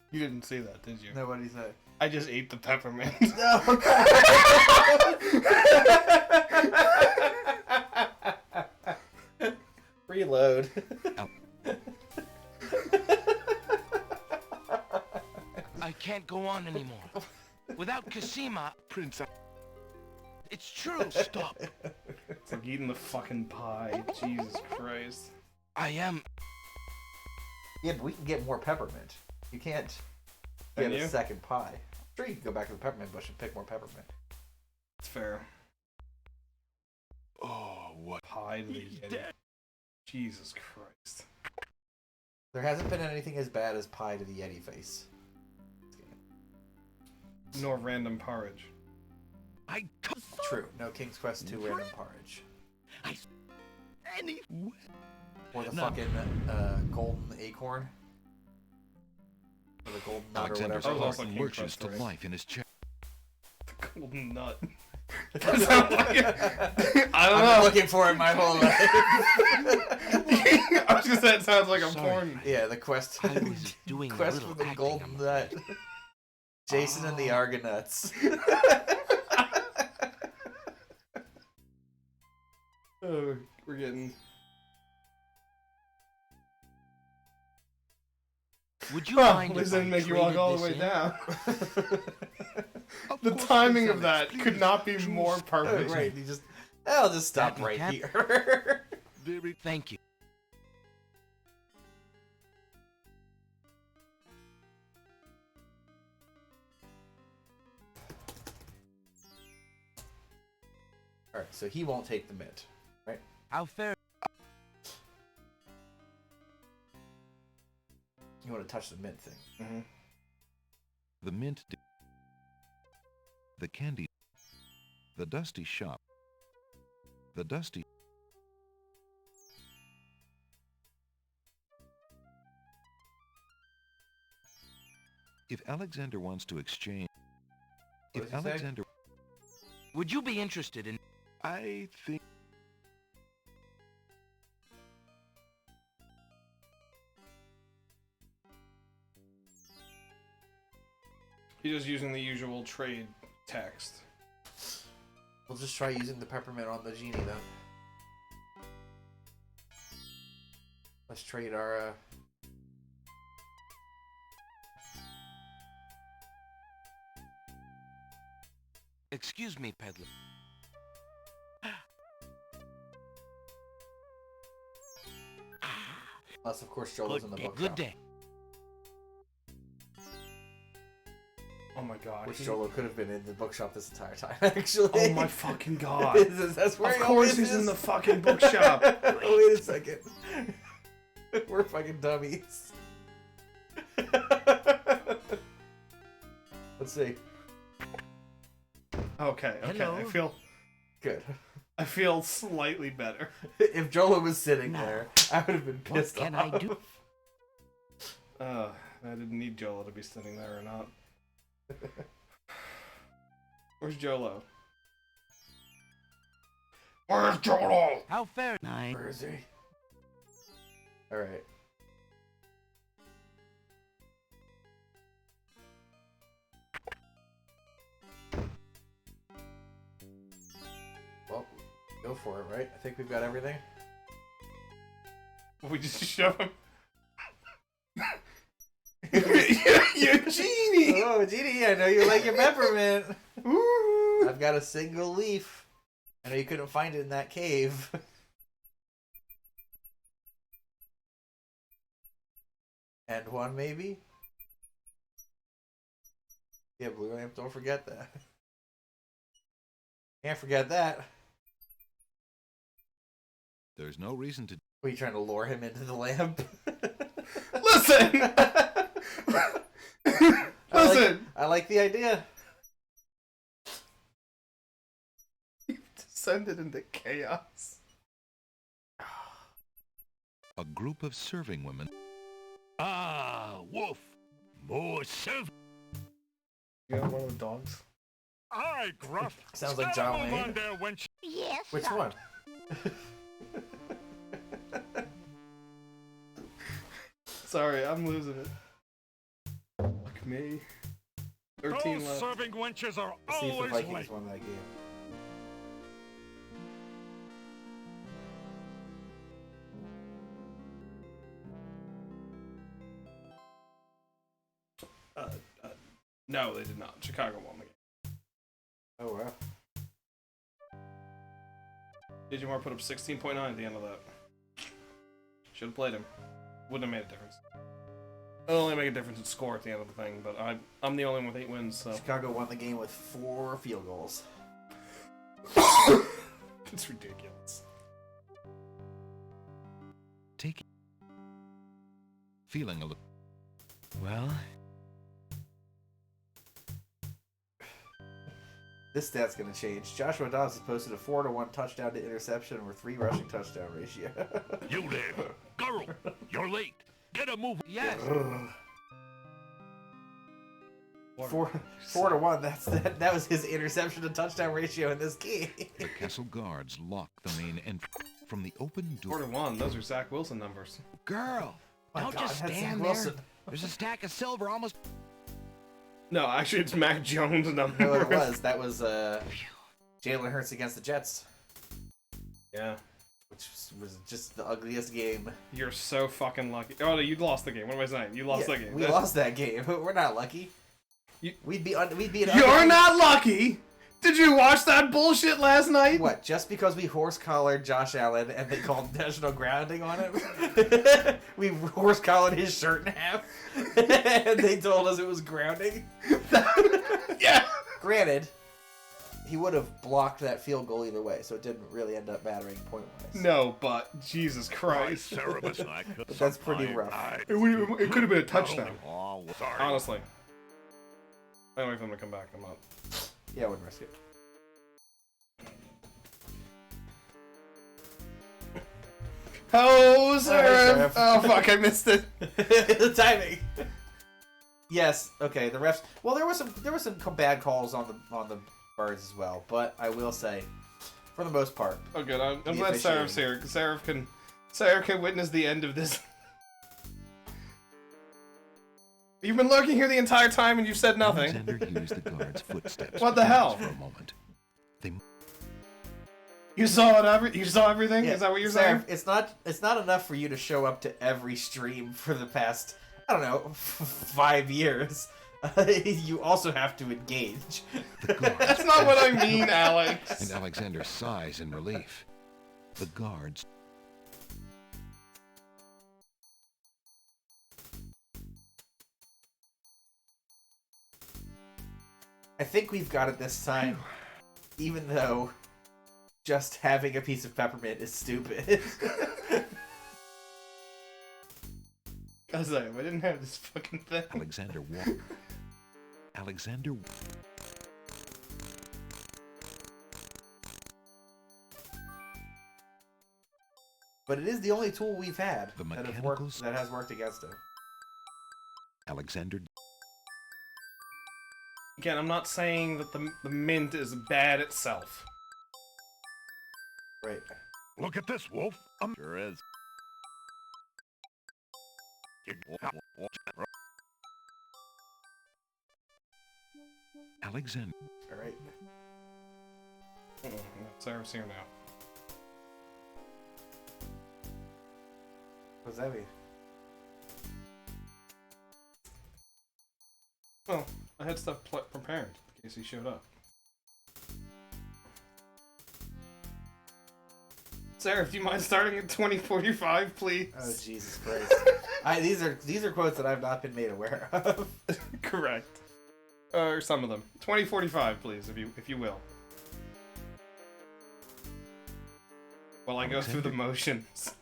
You didn't see that, did you? No, what did he say? I just ate the peppermint. No! Reload. I can't go on anymore. Without Cassima... Prince... It's true. Stop. It's like eating the fucking pie. Jesus Christ. I am... Yeah, but we can get more peppermint. You can't get a second pie. Sure, you can go back to the peppermint bush and pick more peppermint. It's fair. Oh, what? Pie to these idiots. Jesus Christ. There hasn't been anything as bad as pie to the Yeti face. Nor random porridge. True. No King's Quest 2 random porridge. Or the fucking golden acorn. Or the golden nut Alexander's or whatever. heart lurches to life in his chest. The golden nut. That sounds like I don't know. I've been looking for it my whole life. I was gonna say it sounds like a porn. Yeah, the quest. I was doing quest a for little the acting, golden nut. Jason and the Argonauts. Oh, we're getting... Would you mind At least if I didn't I make you walk traded all the this way in? down. The timing of that could not be more perfect. Right, you just... I'll just stop That right cap- here. Thank you. Alright, so he won't take the mint, right? How fair? You want to touch the mint thing. Mm-hmm. The mint... The candy... The dusty shop. The dusty... If Alexander wants to exchange... What If does he say? Alexander... Would you be interested in... I think... He's just using the usual trade text. We'll just try using the peppermint on the genie then. Let's trade our Excuse me, peddler. unless of course Jolo's in the bookshop. Good day. Oh my god. Which Jolo could have been in the bookshop this entire time, actually. Oh my fucking god. That's where of he course always he's is. in the fucking bookshop. Wait a second. We're fucking dummies. Let's see. Okay, Hello. I feel... Good. I feel slightly better. If Jolo was sitting there, I would have been pissed What can off. I do? I didn't need Jolo to be sitting there or not. Where's Jolo? Where's Jolo? How fair? Where is he? Alright. Well, go for it, right? I think we've got everything. We just shove him. You're Genie! Oh, Genie, I know you like your peppermint. Ooh. I've got a single leaf. I know you couldn't find it in that cave. And one, maybe? Yeah, Blue Lamp, don't forget that. Can't forget that. There's no reason to... Were you trying to lure him into the lamp? Listen! Listen! I like the idea. You've descended into chaos. A group of serving women... Ah, Wolf. More serv... You got one of the dogs? Aye, Gruff. Sounds like Gotta John move Wayne. on there, wench. Yes, Which sir. one? Sorry, I'm losing it. Fuck me. 13 Those left. serving wenches are Let's see if the always Vikings late. won that game. No, they did not. Chicago won the game. Oh, wow. Digimar put up 16.9 at the end of that. Should have played him. Wouldn't have made a difference. It'll only make a difference in score at the end of the thing, but I'm the only one with 8 wins, so... Chicago won the game with 4 field goals. It's ridiculous. Take... Feeling a little... Well, This stat's going to change. Joshua Dobbs has posted a 4-to-1 touchdown to interception or 3 rushing touchdown ratio. You there. Girl, you're late. Get a move. yes. Four to 1. That was his interception to touchdown ratio in this game. The castle guards lock the main entrance from the open door. 4-1. Those are Zach Wilson numbers. Girl, My don't God, just that's Zach stand there. Wilson. There's a stack of silver almost... No, actually, it's Mac Jones numbers. No, it was. That was Jalen Hurts against the Jets, Yeah. which was just the ugliest game. You're so fucking lucky. Oh, no, you lost the game. What am I saying? You lost that game. We lost that game. We're not lucky. We'd be an You're not lucky! Did you watch that bullshit last night? What, just because we horse-collared Josh Allen and they called national grounding on him? We horse-collared his shirt in half and they told us it was grounding? Yeah! Granted, he would have blocked that field goal either way, so it didn't really end up mattering point-wise. No, but Jesus Christ. But that's pretty rough. It could have been a touchdown. Oh, sorry. Honestly. I don't wait for him to come back. I'm not. Yeah, I wouldn't risk it. Oh, Seraph. Oh, fuck, I missed it. The timing. Yes. Okay. The refs. Well, there was some bad calls on the birds as well, but I will say, for the most part. Oh, good. I'm the glad Seraph's officiating- here, because Seraph can witness the end of this. You've been lurking here the entire time and you've said nothing. Alexander hears the guard's footsteps. What the but hell? For a moment. They... You saw it. You saw everything. Yeah, Is that what you're Seraph, saying? It's not enough for you to show up to every stream for the past, I don't know, 5 years. You also have to engage. That's not what I mean, Alex. And Alexander sighs in relief. The guards... I think we've got it this time, even though just having a piece of peppermint is stupid. Cause I didn't have this fucking thing. Alexander walked. Alexander... But it is the only tool we've had The that mechanicals- has worked against him. Alexander. Again, I'm not saying that the mint is bad itself. Right. Look at this, Wolf. Sure is. Alexander. All right. Sarah's here now. What's that mean? Well, I had stuff prepared in case he showed up. Sarah, do you mind starting at 2045, please? Oh Jesus Christ! These are quotes that I've not been made aware of. Correct. Or some of them. 2045, please, if you will. While I go through the motions.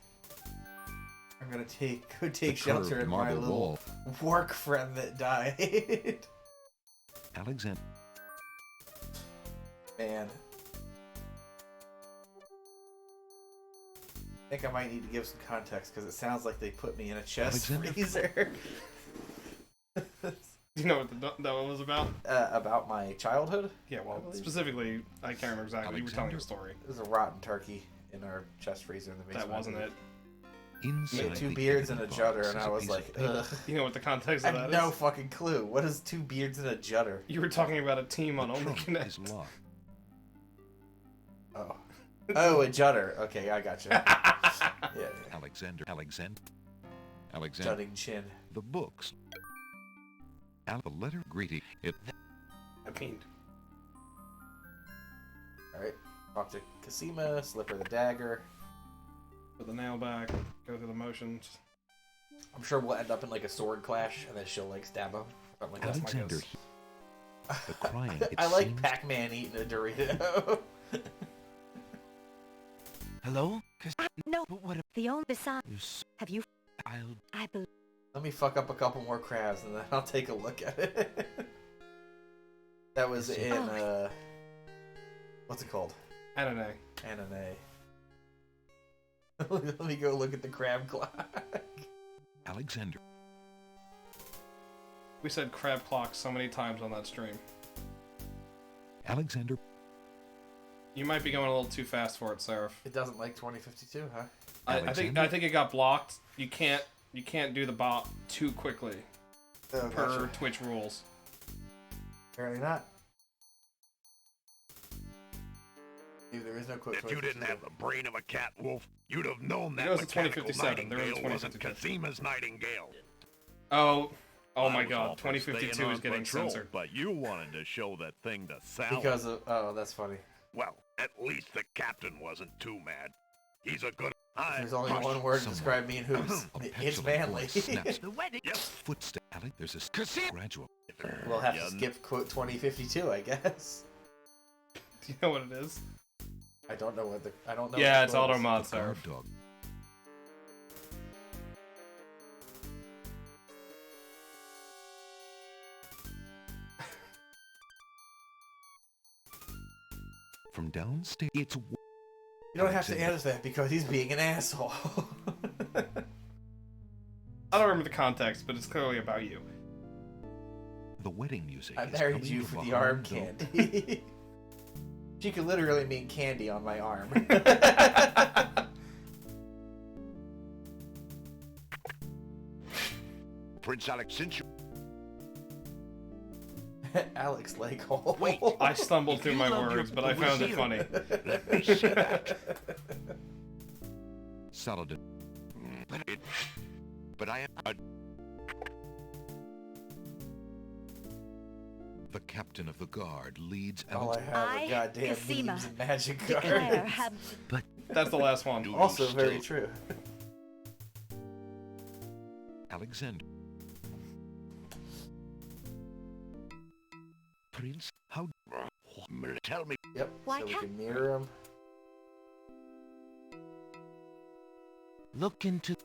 I'm gonna take shelter in my marble little wall. work friend that died. Alexander. Man. I think I might need to give some context because it sounds like they put me in a chest Alexander. freezer. Do you know what that one was about? About my childhood? Yeah, well, specifically, I can't remember exactly. You were telling a story. It was a rotten turkey in our chest freezer in the basement. That wasn't it. He had 2 beards and a judder, and I was like, ugh. You know what the context I of that have is? no fucking clue. What is 2 beards and a judder? You were talking about a team on Only Connect. Oh. Oh, a judder. Okay, I gotcha. Yeah. Alexander. Jutting chin. The books. The letter greeting. I mean. Alright. Talk to Casima, slip her the dagger. Put the nail back, go through the motions. I'm sure we'll end up in like a sword clash, and then she'll like stab him. Something like Alexander. The crying. I like Pac-Man eating a Dorito. Hello? No, but what if the only besides... Have you... I believe... Let me fuck up a couple more crabs, and then I'll take a look at it. That was in, what's it called? Anime. Let me go look at the crab clock. Alexander. We said crab clock so many times on that stream. Alexander. You might be going a little too fast for it, Seraph. It doesn't like 2052, huh? I think it got blocked. You can't do the bot too quickly. Oh, per gotcha. Twitch rules. Apparently not. Dude, there is no quote. If you didn't have the brain of a cat, Wolf, you'd have known that It was mechanical 2057. There was nightingale wasn't 2052. Casima's nightingale. Oh I my was God! all for 2052 staying is on getting patrol, censored. But you wanted to show that thing to Sal. Because of... Oh, that's funny. Well, at least the captain wasn't too mad. He's a good... There's only one word to describe me and Hoops. It's manly. The wedding... Footstep. There's a gradual. We'll have to skip quote 2052, I guess. Do you know what it is? I don't know what the... I don't know. Yeah, what it's the quote Auto is. Mod Seraph. Dog. From downstairs, it's... You don't have to answer that because he's being an asshole. I don't remember the context, but it's clearly about you. The wedding music. I is married coming you from for the behind arm candy. She could literally mean candy on my arm. Prince Alex, since you... Alex Lakehole. Wait, I stumbled If through you my love your words, but I found it poesia, funny. Let me see that. Saladin. But I am... The captain of the guard leads All I have are goddamn Casima, memes and magic declare cards. have... But That's the last one. Also very true. Alexander. Prince, how... Tell me... Yep, Why so we can't- can mirror him. Look into...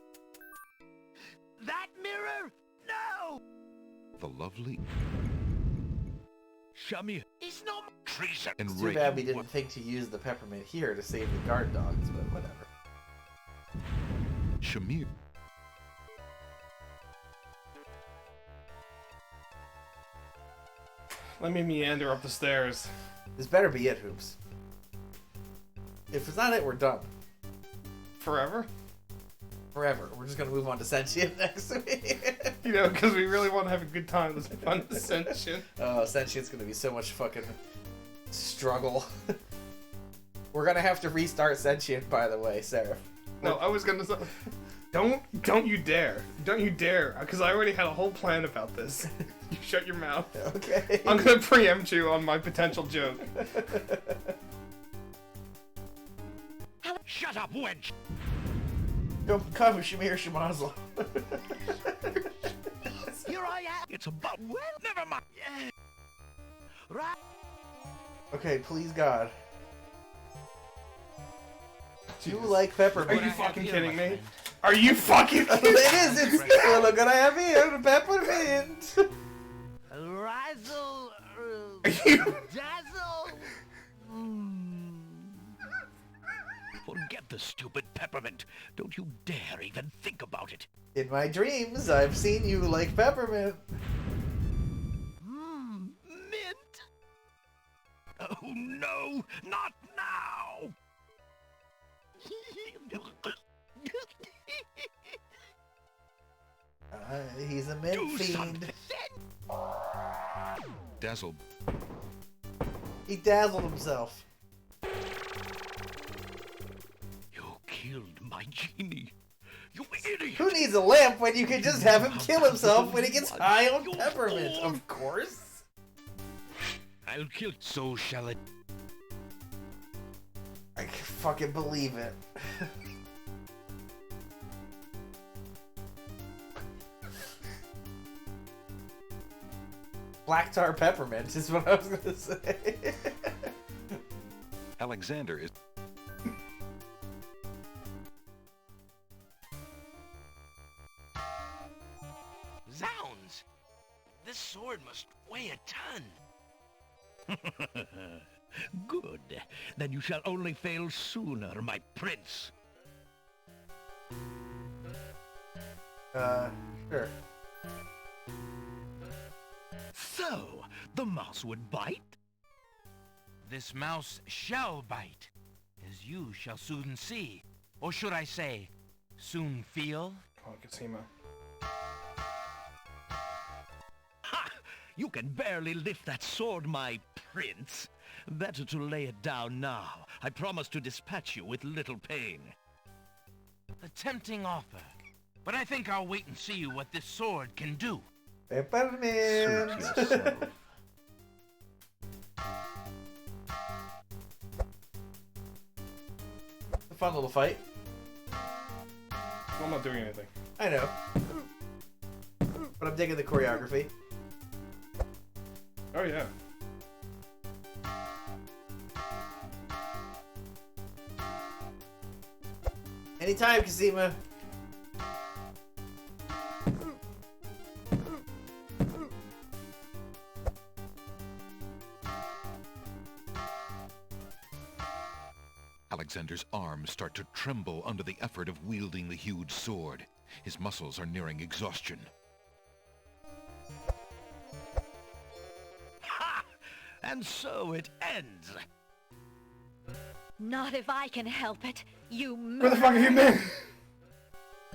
That mirror? No! the lovely... Shamir. He's no treason. It's too bad we didn't think to use the peppermint here to save the guard dogs, but whatever. Shamir. Let me meander up the stairs. This better be it, Hoops. If it's not it, we're done. Forever? Forever. We're just gonna move on to Sentient next week. You know, because we really want to have a good time. Let's move on to Sentient. Oh, Sentient's gonna be so much fucking struggle. We're gonna have to restart Sentient, by the way, Sarah. No, I was gonna say, don't you dare, because I already had a whole plan about this. You shut your mouth. Okay. I'm gonna preempt you on my potential joke. Shut up, wench! Come, Shamir Shemazel. Here I am. It's about well, never mind. Right. Okay, please God. Do you like peppermint? Are you fucking kidding me? Are you fucking kidding me? It is. It's look what I have here, peppermint. Razzle. Dazzle. Forget the stupid peppermint. Don't you dare even think about it. In my dreams, I've seen you like peppermint. Mint? Oh no, not now! He's a mint fiend. Dazzle. He dazzled himself. Killed my genie. You idiot! Who needs a lamp when you can just have him kill himself when he gets high on peppermint? Of course. I'll kill. So shall it. I can fucking believe it. Black tar peppermint is what I was gonna say. Alexander is... Zounds! This sword must weigh a ton. Good. Then you shall only fail sooner, my prince. Sure. So, the mouse would bite? This mouse shall bite, as you shall soon see. Or should I say, soon feel? Come on, Casima. Ha! You can barely lift that sword, my prince. Better to lay it down now. I promise to dispatch you with little pain. A tempting offer, but I think I'll wait and see what this sword can do. Peppermint! Suit yourself. A fun little fight. I'm not doing anything. I know. But I'm digging the choreography. Oh yeah. Anytime, Casima. Alexander's arms start to tremble under the effort of wielding the huge sword. His muscles are nearing exhaustion. Ha! And so it ends. Not if I can help it, you Where the fuck have you been?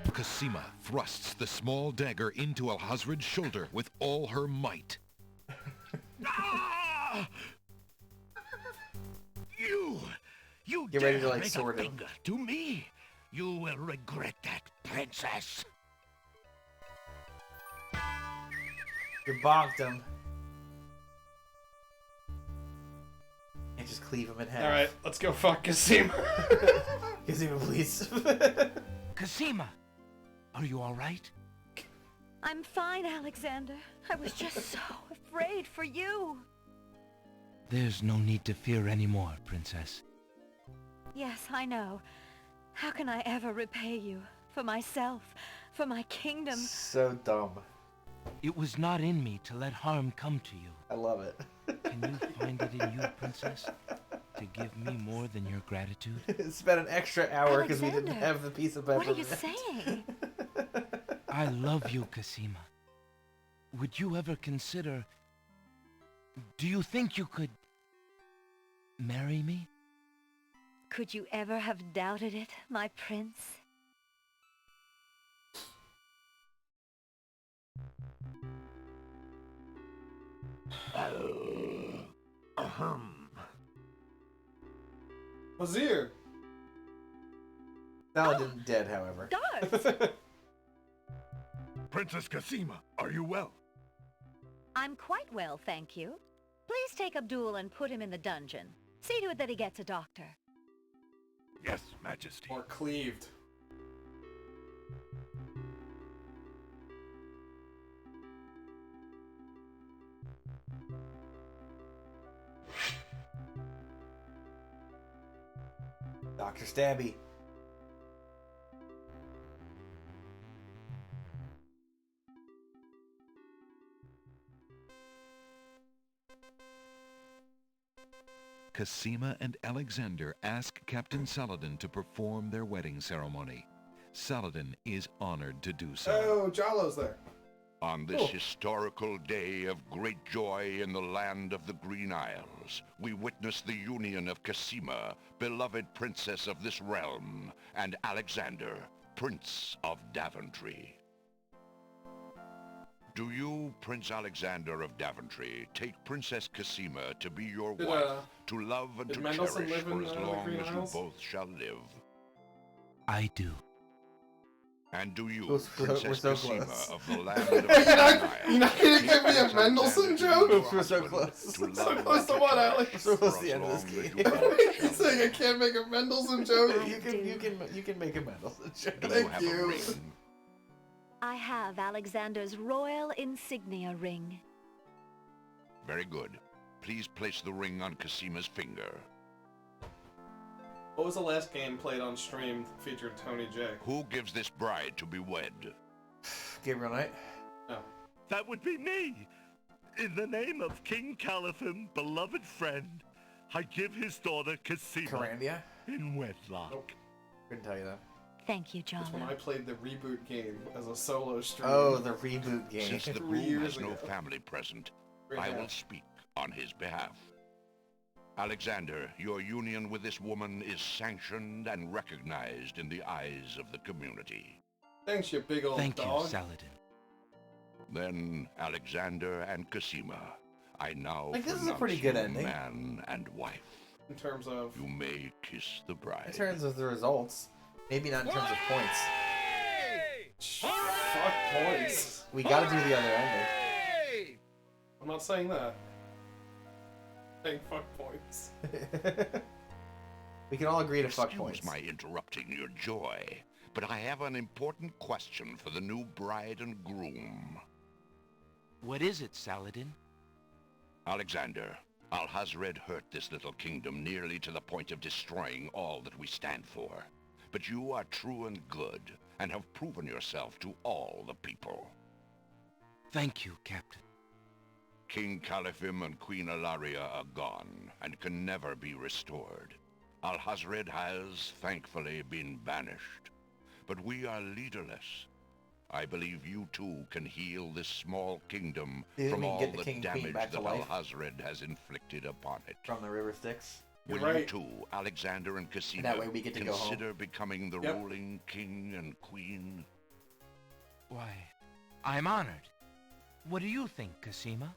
Casima thrusts the small dagger into Alhazred's shoulder with all her might. Ah! You Get dare ready to, like, make sword a him. finger to me? You will regret that, princess. You bonked him. And just cleave him in half. Alright, let's go fuck Casima. Casima, please. Casima, are you alright? I'm fine, Alexander. I was just so afraid for you. There's no need to fear anymore, princess. Yes, I know. How can I ever repay you? For myself, for my kingdom. So dumb. It was not in me to let harm come to you. I love it. Can you find it in you, princess? to give me more than your gratitude? Spent an extra hour because we didn't Alexander, have the piece of peppermint. What are you saying? I love you, Cosima. Would you ever consider... Do you think you could... marry me? Could you ever have doubted it, my prince? Wazir! Saladin dead, however. Guards! Princess Cosima, are you well? I'm quite well, thank you. Please take Abdul and put him in the dungeon. See to it that he gets a doctor. Yes, Majesty. Or cleaved. Dr. Stabby. Cosima and Alexander ask Captain Saladin to perform their wedding ceremony. Saladin is honored to do so. Oh, Jalo's there. On this Cool. historical day of great joy in the land of the Green Isles, we witness the union of Cosima, beloved princess of this realm, and Alexander, Prince of Daventry. Do you, Prince Alexander of Daventry, take Princess Cosima to be your Did, wife, to love and did to Mendelssohn cherish live in, for as the long Green as you Isles? both shall live? I do. And do you, We're Princess so Cosima close. of the land of the You're Green not Isles, gonna take give me a Prince Mendelssohn Alexander joke? to be your We're so husband, close. to So love close and to what, cherish Alex? So close for to the as end of this long as game. you both You're shall saying I live. can't make a Mendelssohn joke? You can make a Mendelssohn joke. Do you Thank have you. a ring? I have Alexander's royal insignia ring. Very good. Please place the ring on Cosima's finger. What was the last game played on stream that featured Tony J? Who gives this bride to be wed? Gabriel Knight. No. That would be me. In the name of King Caliphim, beloved friend, I give his daughter Cosima Carandia? in wedlock. Nope. Couldn't tell you that. Thank you, That's when John. I played the reboot game as a solo stream. Oh, the reboot game. Since the 3 groom years has no ago. family present, Great I will hat. speak on his behalf. Alexander, your union with this woman is sanctioned and recognized in the eyes of the community. Thanks, you big old Thank dog. you, Saladin. Then, Alexander and Cosima, I now Like, this is a pronounce pretty good you ending. man and wife. In terms of... You may kiss the bride. In terms of the results, maybe not in terms of points. Fuck points. We gotta do the other ending. I'm not saying that. I'm saying fuck points. We can all agree to fuck Excuse points. my interrupting your joy, but I have an important question for the new bride and groom. What is it, Saladin? Alexander, Alhazred hurt this little kingdom nearly to the point of destroying all that we stand for. But you are true and good, and have proven yourself to all the people. Thank you, Captain. King Caliphim and Queen Ilaria are gone, and can never be restored. Alhazred has, thankfully, been banished. But we are leaderless. I believe you too can heal this small kingdom Do you think from we can all get the the king and queen damage back to that life? Alhazred has inflicted upon it. From the River Styx. You're Will you right. too, Alexander and Cosima, That way we get to go home. consider becoming the Yep. ruling king and queen? Why, I'm honored. What do you think, Cosima?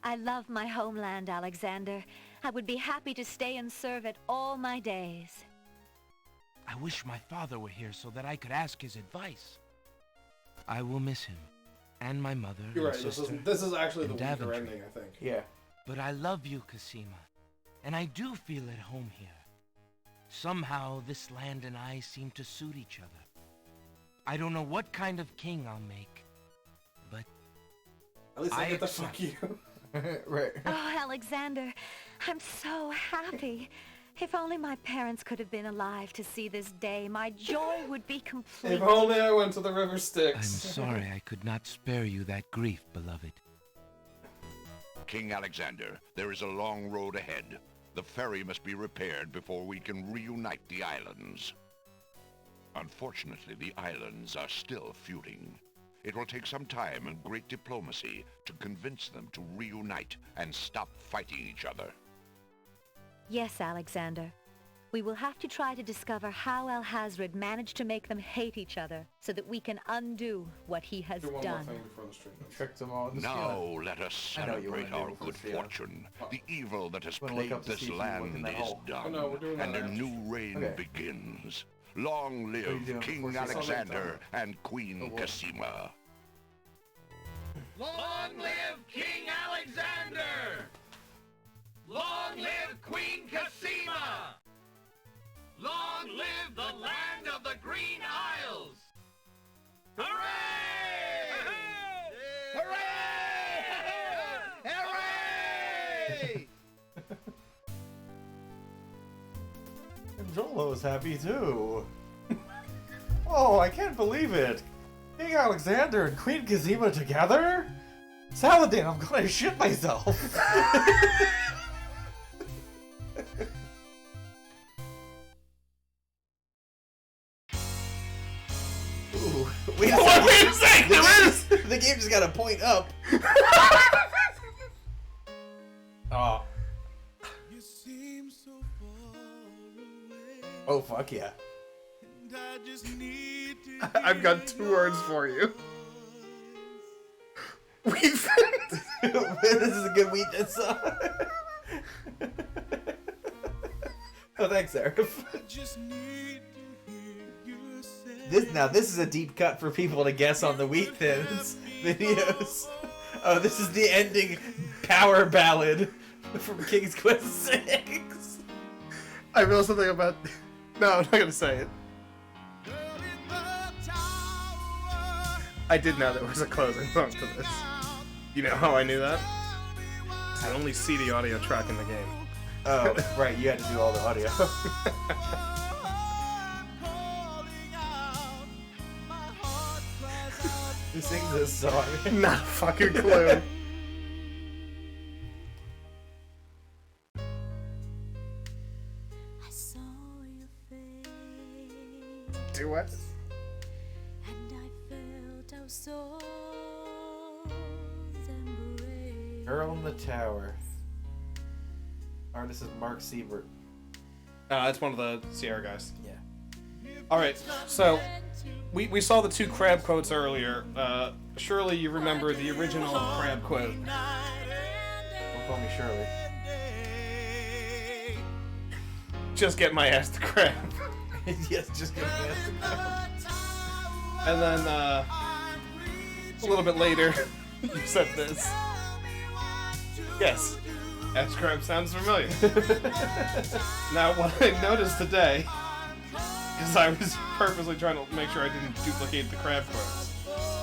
I love my homeland, Alexander. I would be happy to stay and serve it all my days. I wish my father were here so that I could ask his advice. I will miss him, and my mother You're and right. sister. This is actually the and weaker Daventry. ending, I think. Yeah. But I love you, Cosima, and I do feel at home here. Somehow, this land and I seem to suit each other. I don't know what kind of king I'll make, but At least I get to accept. fuck you. Right. Oh, Alexander, I'm so happy. If only my parents could have been alive to see this day, my joy would be complete. If only I went to the River I'm Styx. sorry I could not spare you that grief, beloved. King Alexander, there is a long road ahead. The ferry must be repaired before we can reunite the islands. Unfortunately, the islands are still feuding. It will take some time and great diplomacy to convince them to reunite and stop fighting each other. Yes, Alexander. We will have to try to discover how Alhazred managed to make them hate each other so that we can undo what he has done. Tricked them all. Now let us celebrate our good fortune. The evil that has plagued this land is done, and a new reign begins. Long live King Alexander and Queen Cassima. Long live King Alexander! Long live Queen Cassima! Long live the land of the Green Isles! Hooray! Hooray! Hooray! And Jolo's happy too. Oh, I can't believe it! King Alexander and Queen Cassima together? Saladin, I'm gonna shit myself! Ooh, wait a second! The game just got a point up. Oh. Oh, fuck yeah. I've got 2 words for you. This is a good weakness song. Oh, thanks, Arif. This is a deep cut for people to guess on the Wheat Thins videos. Oh, this is the ending power ballad from King's Quest 6. I know something about... No, I'm not gonna say it. I did know there was a closing song to this. You know how I knew that? I only see the audio track in the game. Oh, right, you had to do all the audio. Who sings this song? Not a fucking clue. Do what? Girl in the Tower. Artist is Mark Siebert. It's one of the Sierra guys. Yeah. Alright, so we saw the 2 crab quotes earlier. Surely you remember the original crab quote. Don't call me Shirley. Just get my ass to crab. Yes, just get my ass to crab. And then, a little bit later, you said this. Yes, ass crab sounds familiar. Now, what I noticed today is I was purposely trying to make sure I didn't duplicate the crab quotes,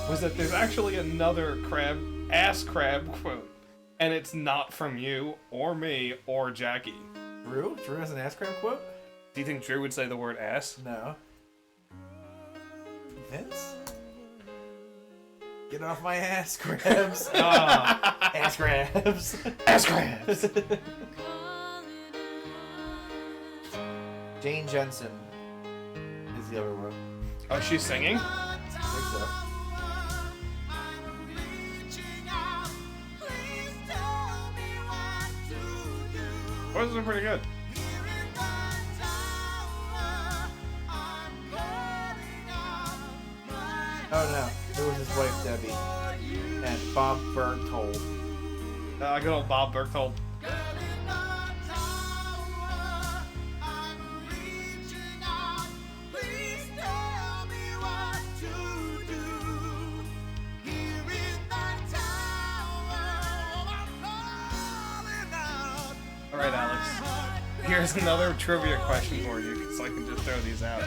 was that there's actually another ass crab quote, and it's not from you, or me, or Jackie. Drew? Drew has an ass crab quote? Do you think Drew would say the word ass? No. Vince? Get off my ass crabs. Ass crabs. Ass crabs. Jane Jensen is the other one. Oh, she's singing? I think so. Well, this is pretty good. Oh no, it was his wife Debbie and Bob Bergtold. Good old Bob Bergtold. Alright, Alex. Here's another trivia question for you, so I can just throw these out.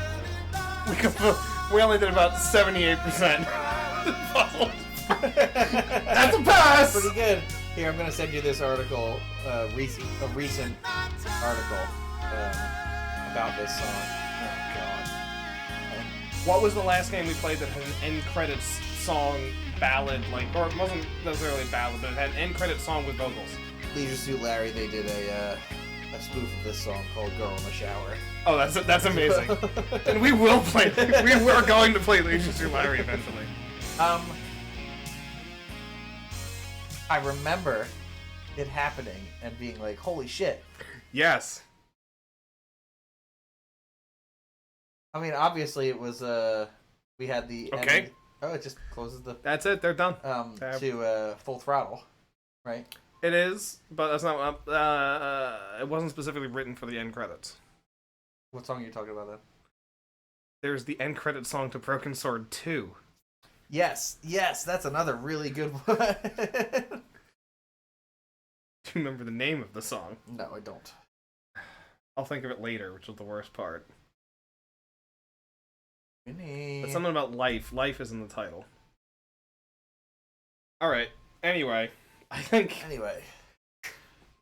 We only did about 78%. That's a pass! Pretty good. Here, I'm gonna send you this article, a recent article about this song. Oh god. What was the last game we played that had an end credits song ballad, or it wasn't necessarily a ballad, but it had an end credits song with vocals? Leisure Suit Larry, they did a spoof of this song called "Girl in the Shower." Oh, that's amazing. And we will play. We were going to play Leisure Suit Larry eventually. I remember it happening and being like, "Holy shit!" Yes. I mean, obviously it was. We had the Okay. ending. Oh, it just closes the. That's it. They're done. To Full Throttle, right? It is, but that's not. It wasn't specifically written for the end credits. What song are you talking about then? There's the end credit song to Broken Sword 2. Yes, that's another really good one. Do you remember the name of the song? No, I don't. I'll think of it later, which was the worst part. It's It's something about life. Life is in the title. Alright, anyway. I think... Anyway.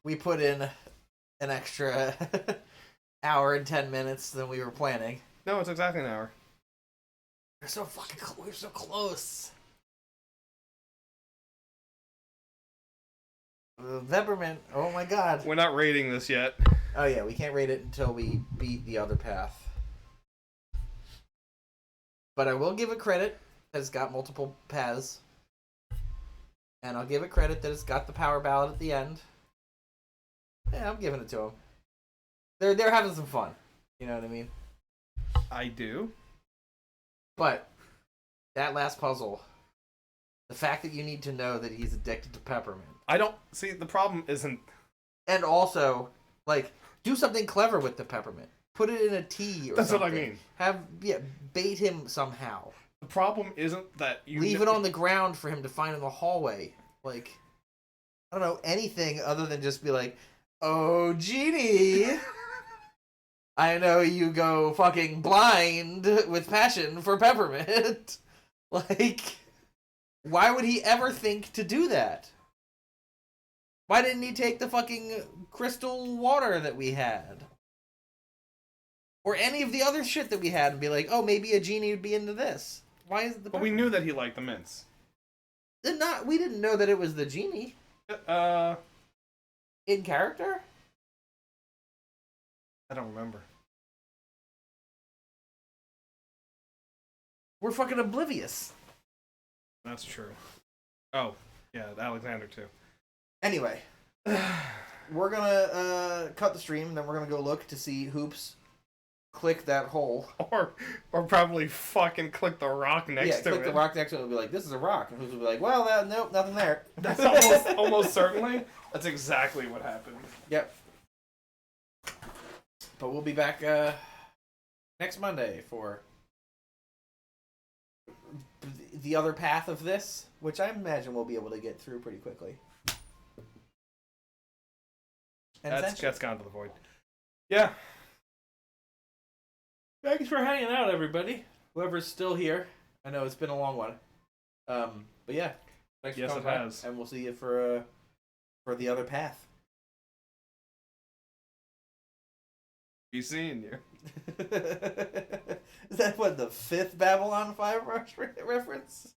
We put in an extra hour and 10 minutes than we were planning. No, it's exactly an hour. We're so fucking we're so close. Veberman, oh my god. We're not rating this yet. Oh yeah, we can't rate it until we beat the other path. But I will give it credit that it's got multiple paths. And I'll give it credit that it's got the power ballad at the end. Yeah, I'm giving it to them. They're having some fun. You know what I mean? I do. But that last puzzle, the fact that you need to know that he's addicted to peppermint. I don't see the problem isn't. And also, like, do something clever with the peppermint. Put it in a tea or That's something. what I mean. Bait him somehow. The problem isn't that you leave it on the ground for him to find in the hallway. Like, I don't know, anything other than just be like, "Oh, Genie, I know you go fucking blind with passion for peppermint." Like, why would he ever think to do that? Why didn't he take the fucking crystal water that we had? Or any of the other shit that we had and be like, "Oh, maybe a genie would be into this." Why is the? But we knew that he liked the mints. We didn't know that it was the genie. In character? I don't remember. We're fucking oblivious. That's true. Oh, yeah, Alexander too. Anyway, we're gonna cut the stream, then we're gonna go look to see Hoops click that hole. Or probably fucking click the rock next to it. Click the rock next to it and be like, "This is a rock." And Hoops will be like, "Well, nope, nothing there." That's almost certainly. That's exactly what happened. Yep. But we'll be back next Monday for the other path of this, which I imagine we'll be able to get through pretty quickly. And That's gone to the void. Yeah. Thanks for hanging out, everybody. Whoever's still here. I know it's been a long one. But yeah. Thanks for coming by, has. and we'll see you for the other path. Be seeing you. Is that what, the 5th Babylon 5 reference?